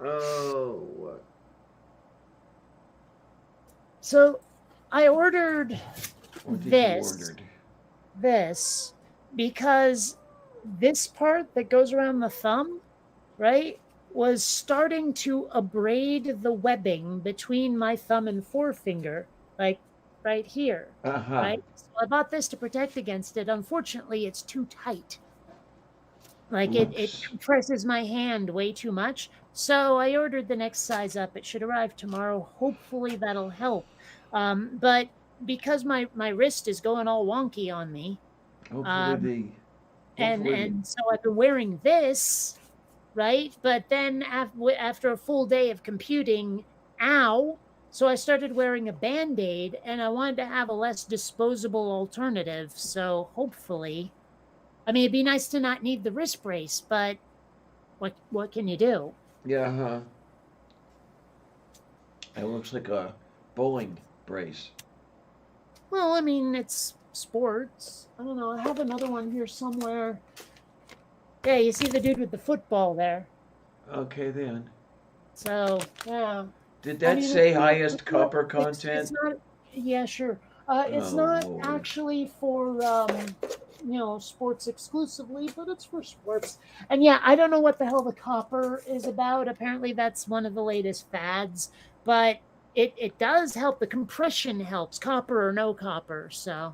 Oh, what? So, I ordered What did this. you ordered? This because this part that goes around the thumb, right, was starting to abrade the webbing between my thumb and forefinger, like right here. Right? So I bought this to protect against it. Unfortunately, it's too tight. Like it compresses my hand way too much. So I ordered the next size up. It should arrive tomorrow. Hopefully that'll help. But because my wrist is going all wonky on me, and so I've been wearing this, right? But then after a full day of computing, so I started wearing a Band-Aid, and I wanted to have a less disposable alternative. So hopefully, I mean, it'd be nice to not need the wrist brace, but what can you do? Yeah, It looks like a bowling brace. Well, I mean, it's sports. I don't know. I have another one here somewhere. Yeah, you see the dude with the football there. Okay, then. So, yeah. Did that say highest copper content? It's not, yeah, sure. It's not actually for, sports exclusively, but it's for sports. And yeah, I don't know what the hell the copper is about. Apparently that's one of the latest fads, but it does help. The compression helps, copper or no copper, so.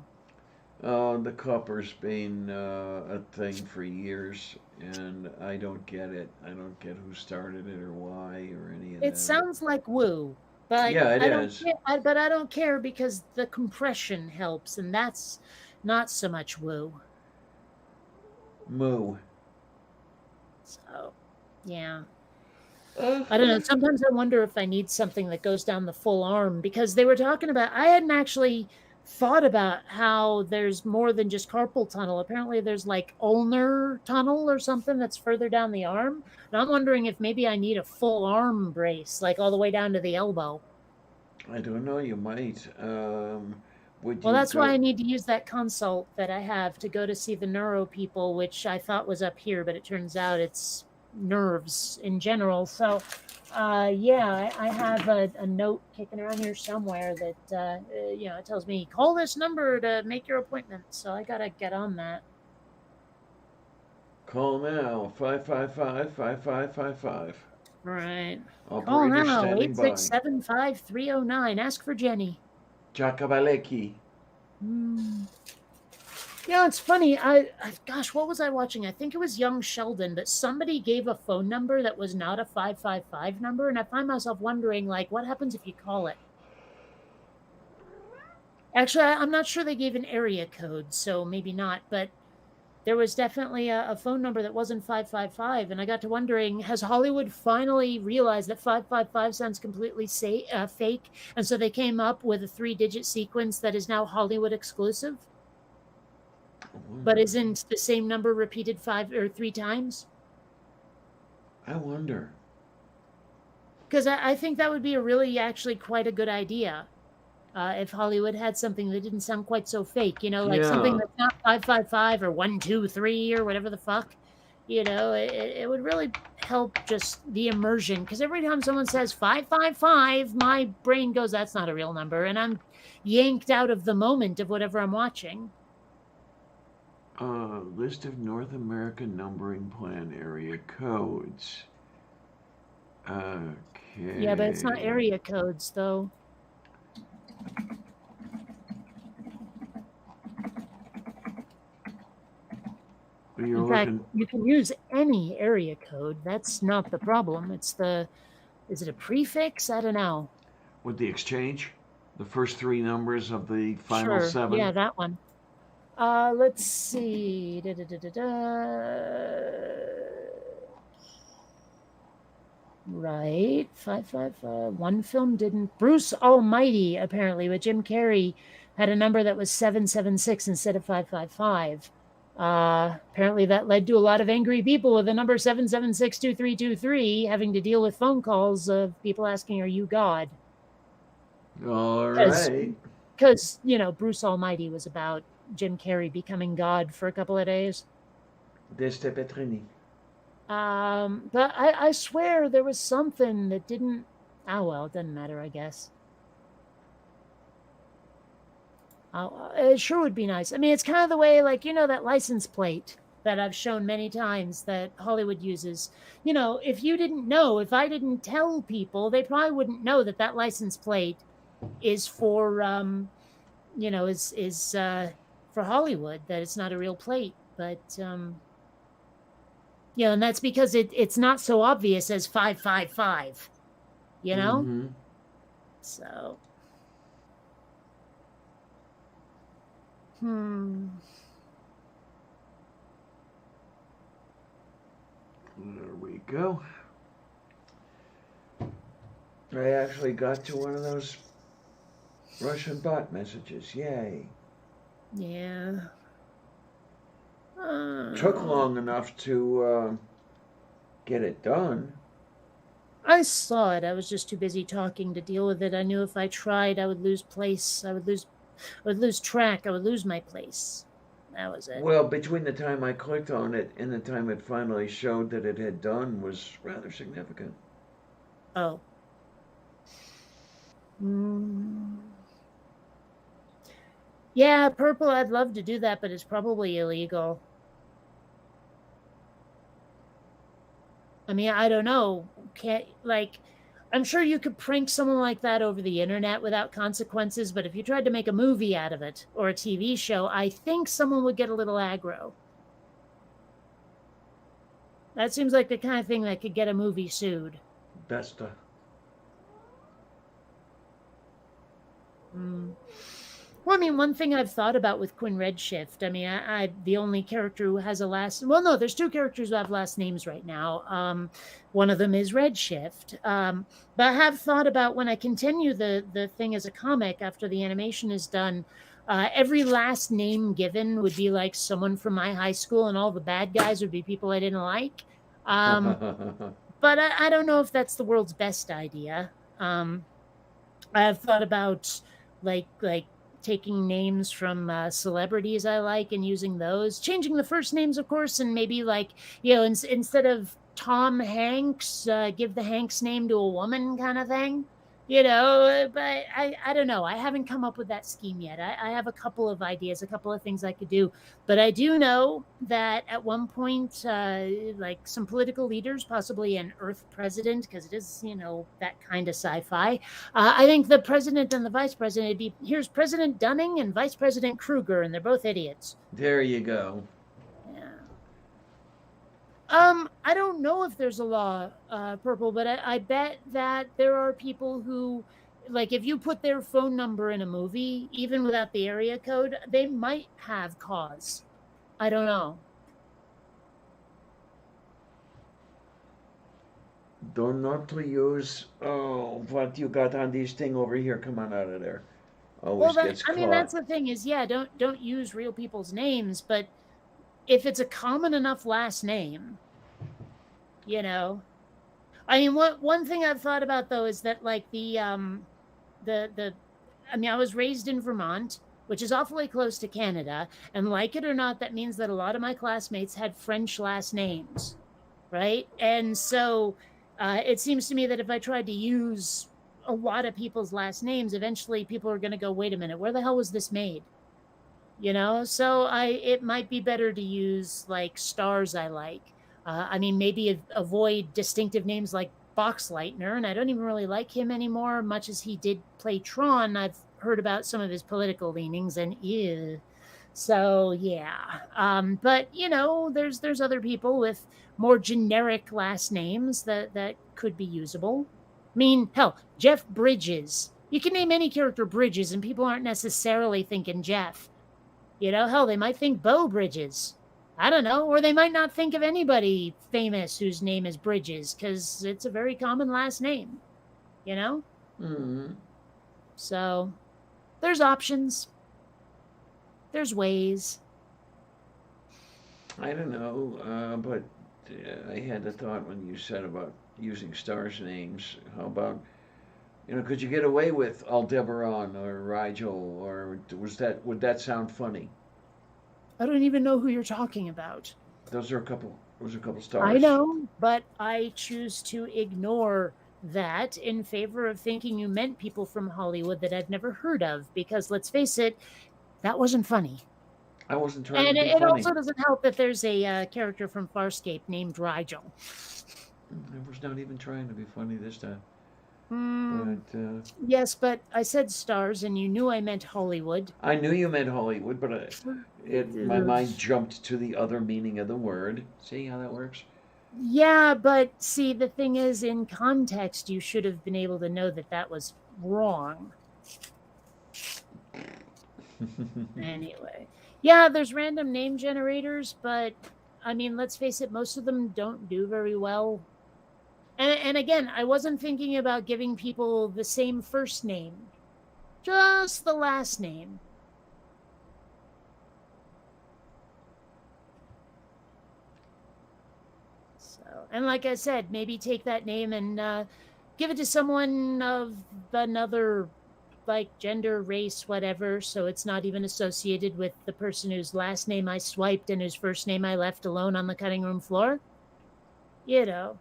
The copper's been a thing for years, and I don't get it. I don't get who started it or why or any of that. It sounds like woo, but yeah, it is. But I don't care because the compression helps, and that's not so much woo. Moo. So, yeah. I don't know. Sometimes I wonder if I need something that goes down the full arm, because they were talking about, I hadn't actually thought about how there's more than just carpal tunnel. Apparently there's like ulnar tunnel or something that's further down the arm. And I'm wondering if maybe I need a full arm brace, like all the way down to the elbow. I don't know. You might. Well, that's why I need to use that consult that I have to go to see the neuro people, which I thought was up here, but it turns out it's nerves in general. So, yeah, I have a note kicking around here somewhere that, it tells me, call this number to make your appointment. So I got to get on that. Call now, 555-5555. Right. Operator Call now, standing by. 867-5309. Ask for Jenny. Jakabaleki. Yeah, it's funny. Gosh, what was I watching? I think it was Young Sheldon, but somebody gave a phone number that was not a 555 number, and I find myself wondering, like, what happens if you call it? Actually, I'm not sure they gave an area code, so maybe not, but there was definitely a phone number that wasn't 555, and I got to wondering, has Hollywood finally realized that 555 sounds completely fake, and so they came up with a 3-digit sequence that is now Hollywood exclusive? But isn't the same number repeated 5 or 3 times? I wonder. Because I think that would be actually quite a good idea. If Hollywood had something that didn't sound quite so fake, like something Yeah. that's not 555 or 123 or whatever the fuck, it would really help just the immersion. Because every time someone says 555, my brain goes, that's not a real number. And I'm yanked out of the moment of whatever I'm watching. List of North American numbering plan area codes. Okay. Yeah, but it's not area codes, though. You're In fact, looking you can use any area code. That's not the problem. Is it a prefix? I don't know. with the exchange? The first three numbers of the final Sure. 7? Yeah, that one. Let's see. Right. 555. One film didn't. Bruce Almighty, apparently, with Jim Carrey, had a number that was 776 instead of 555. Apparently, that led to a lot of angry people with the number 7762323 having to deal with phone calls of people asking, "Are you God?" All right. Because, Bruce Almighty was about Jim Carrey becoming God for a couple of days. Deste Petrini. But I swear there was something that didn't. Oh, well, it doesn't matter, I guess. It sure would be nice. I mean, it's kind of the way, like, that license plate that I've shown many times that Hollywood uses. If you didn't know, if I didn't tell people, they probably wouldn't know that license plate is for, is for Hollywood, that it's not a real plate. But, and that's because it's not so obvious as 555, Mm-hmm. So. There we go. I actually got to one of those Russian bot messages. Yay. Yeah. Took long enough to get it done. I saw it. I was just too busy talking to deal with it. I knew if I tried, I would lose place. I would lose track. I would lose my place. That was it. Well, between the time I clicked on it and the time it finally showed that it had done was rather significant. Oh. Yeah, purple, I'd love to do that, but it's probably illegal. I mean, I don't know. I'm sure you could prank someone like that over the internet without consequences, but if you tried to make a movie out of it or a TV show, I think someone would get a little aggro. That seems like the kind of thing that could get a movie sued. Besta. Well, I mean, one thing I've thought about with Quinn Redshift, I mean, I the only character who has a last... Well, no, there's two characters who have last names right now. One of them is Redshift. But I have thought about when I continue the thing as a comic after the animation is done, every last name given would be like someone from my high school, and all the bad guys would be people I didn't like. But I don't know if that's the world's best idea. I've thought about like taking names from celebrities I like and using those, changing the first names, of course, and maybe instead of Tom Hanks, give the Hanks name to a woman kind of thing, but I don't know. I haven't come up with that scheme yet. I have a couple of ideas, a couple of things I could do, but I do know that at one point, like some political leaders, possibly an Earth president, because it is, that kind of sci-fi. I think the president and the vice president, here's President Dunning and Vice President Kruger, and they're both idiots. There you go. I don't know if there's a law, Purple, but I bet that there are people who, like, if you put their phone number in a movie, even without the area code, they might have cause. I don't know. Do not use what you got on this thing over here. Come on out of there. Always gets caught. I mean, that's the thing is, yeah, don't use real people's names, but if it's a common enough last name, I mean, one thing I've thought about though is that like the I mean, I was raised in Vermont, which is awfully close to Canada. And like it or not, that means that a lot of my classmates had French last names, right? And so it seems to me that if I tried to use a lot of people's last names, eventually people are going to go, wait a minute, where the hell was this made? You know, so it might be better to use like stars I like. I mean, maybe avoid distinctive names like Boxleitner, and I don't even really like him anymore, much as he did play Tron. I've heard about some of his political leanings, and ew. So yeah, but you know, there's other people with more generic last names that could be usable. I mean, hell, Jeff Bridges. You can name any character Bridges, and people aren't necessarily thinking Jeff. You know, hell, they might think Bo Bridges. I don't know. Or they might not think of anybody famous whose name is Bridges because it's a very common last name, you know? Mm-hmm. So there's options, there's ways. I don't know, but I had the thought when you said about using stars' names. How about, could you get away with Aldebaran or Rigel, or would that sound funny? I don't even know who you're talking about. Those are a couple stars. I know, but I choose to ignore that in favor of thinking you meant people from Hollywood that I've never heard of, because let's face it, that wasn't funny. I wasn't trying And to be it funny. also doesn't help that there's a character from Farscape named Rigel. I was not even trying to be funny this time. But yes, but I said stars, and you knew I meant Hollywood. I knew you meant Hollywood, but my mind jumped to the other meaning of the word. See how that works? Yeah, but see, the thing is, in context, you should have been able to know that that was wrong. Anyway. Yeah, there's random name generators, but I mean, let's face it, most of them don't do very well. And again, I wasn't thinking about giving people the same first name, just the last name. So, and like I said, maybe take that name and give it to someone of another, like, gender, race, whatever, so it's not even associated with the person whose last name I swiped and whose first name I left alone on the cutting room floor. You know.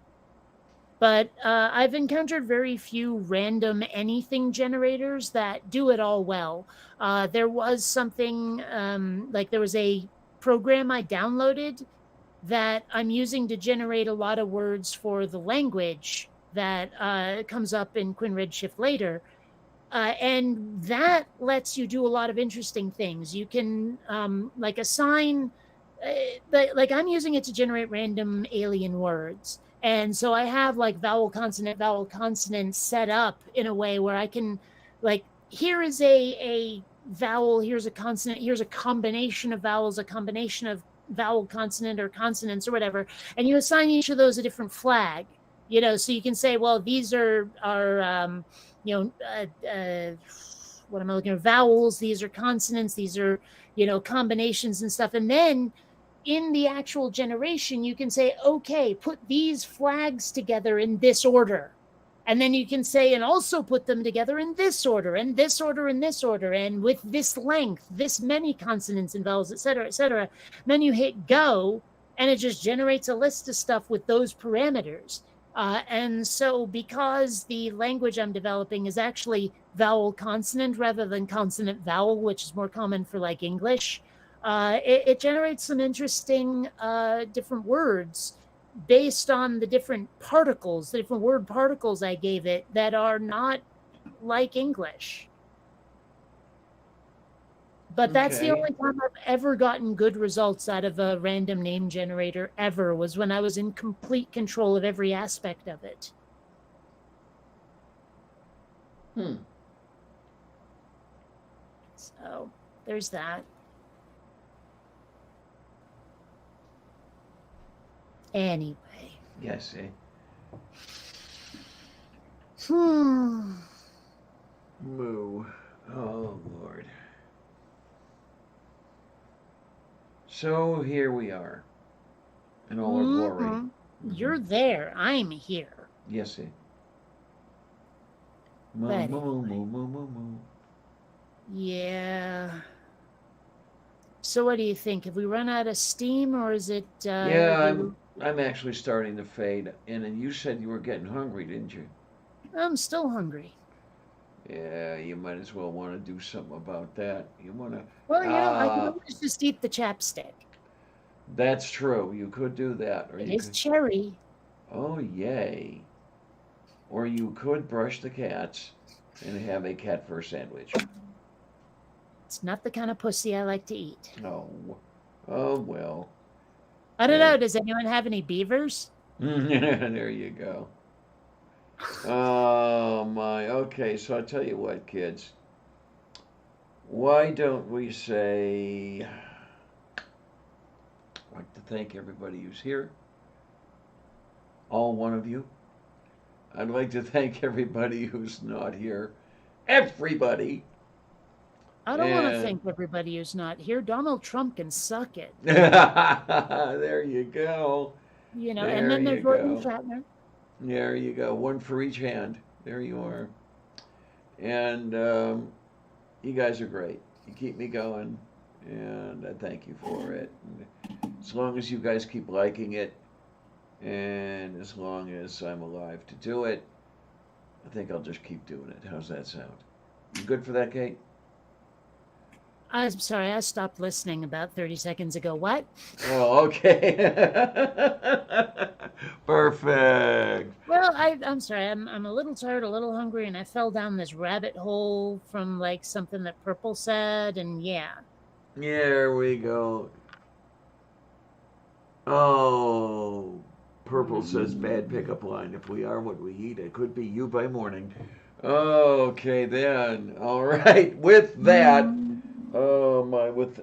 But I've encountered very few random anything generators that do it all well. There was something, like there was a program I downloaded that I'm using to generate a lot of words for the language that comes up in Quinn Redshift later. And that lets you do a lot of interesting things. You can like assign, like I'm using it to generate random alien words. And so I have like vowel consonant set up in a way where I can, like, here is a vowel, here's a consonant, here's a combination of vowels, a combination of vowel consonant or consonants or whatever. And you assign each of those a different flag, so you can say, well, these are what am I looking at? Vowels, these are consonants, these are, combinations and stuff. And then in the actual generation, you can say, okay, put these flags together in this order. And then you can say, and also put them together in this order, and this order, and this order, and with this length, this many consonants and vowels, et cetera, et cetera. Then you hit go, and it just generates a list of stuff with those parameters. And so because the language I'm developing is actually vowel consonant rather than consonant vowel, which is more common for like English, it generates some interesting different words based on the different particles, the different word particles I gave it that are not like English. But that's the only time I've ever gotten good results out of a random name generator ever, was when I was in complete control of every aspect of it. So there's that. Anyway. Yes, eh? Moo. Oh, Lord. So here we are, in all our glory. You're there. I'm here. Yes, eh? Moo, But moo, moo, moo, moo, moo. Yeah. So what do you think? Have we run out of steam, or is it? Yeah, I'm actually starting to fade. And then you said you were getting hungry, didn't you? I'm still hungry. Yeah, you might as well want to do something about that. You want to. Well, I can Ah, always just eat the chapstick. that's true. You could do that, or It you is could. cherry. Oh, yay! Or you could brush the cats and have a cat fur sandwich. It's not the kind of pussy I like to eat. Oh, oh well. I don't Yeah. know. Does anyone have any beavers? There you go. Oh my. Okay, so I'll tell you what, kids. Why don't we say? I'd like to thank everybody who's here. All one of you. I'd like to thank everybody who's not here. Everybody. I don't want to And thank everybody who's not here. Donald Trump can suck it. there you go. And There then you there's William go. Shatner. There you go. One for each hand. There you are. And you guys are great. You keep me going, and I thank you for it. And as long as you guys keep liking it, and as long as I'm alive to do it, I think I'll just keep doing it. How's that sound? You good for that, Kate? I'm sorry, I stopped listening about 30 seconds ago. What? Oh, okay. Perfect. Well, I'm sorry. I'm a little tired, a little hungry, and I fell down this rabbit hole from like something that Purple said, and yeah. There we go. Oh, Purple says bad pickup line. If we are what we eat, it could be you by morning. Okay, then. All right. With that, oh my, with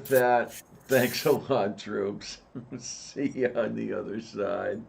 that, thanks a lot, troops. See you on the other side.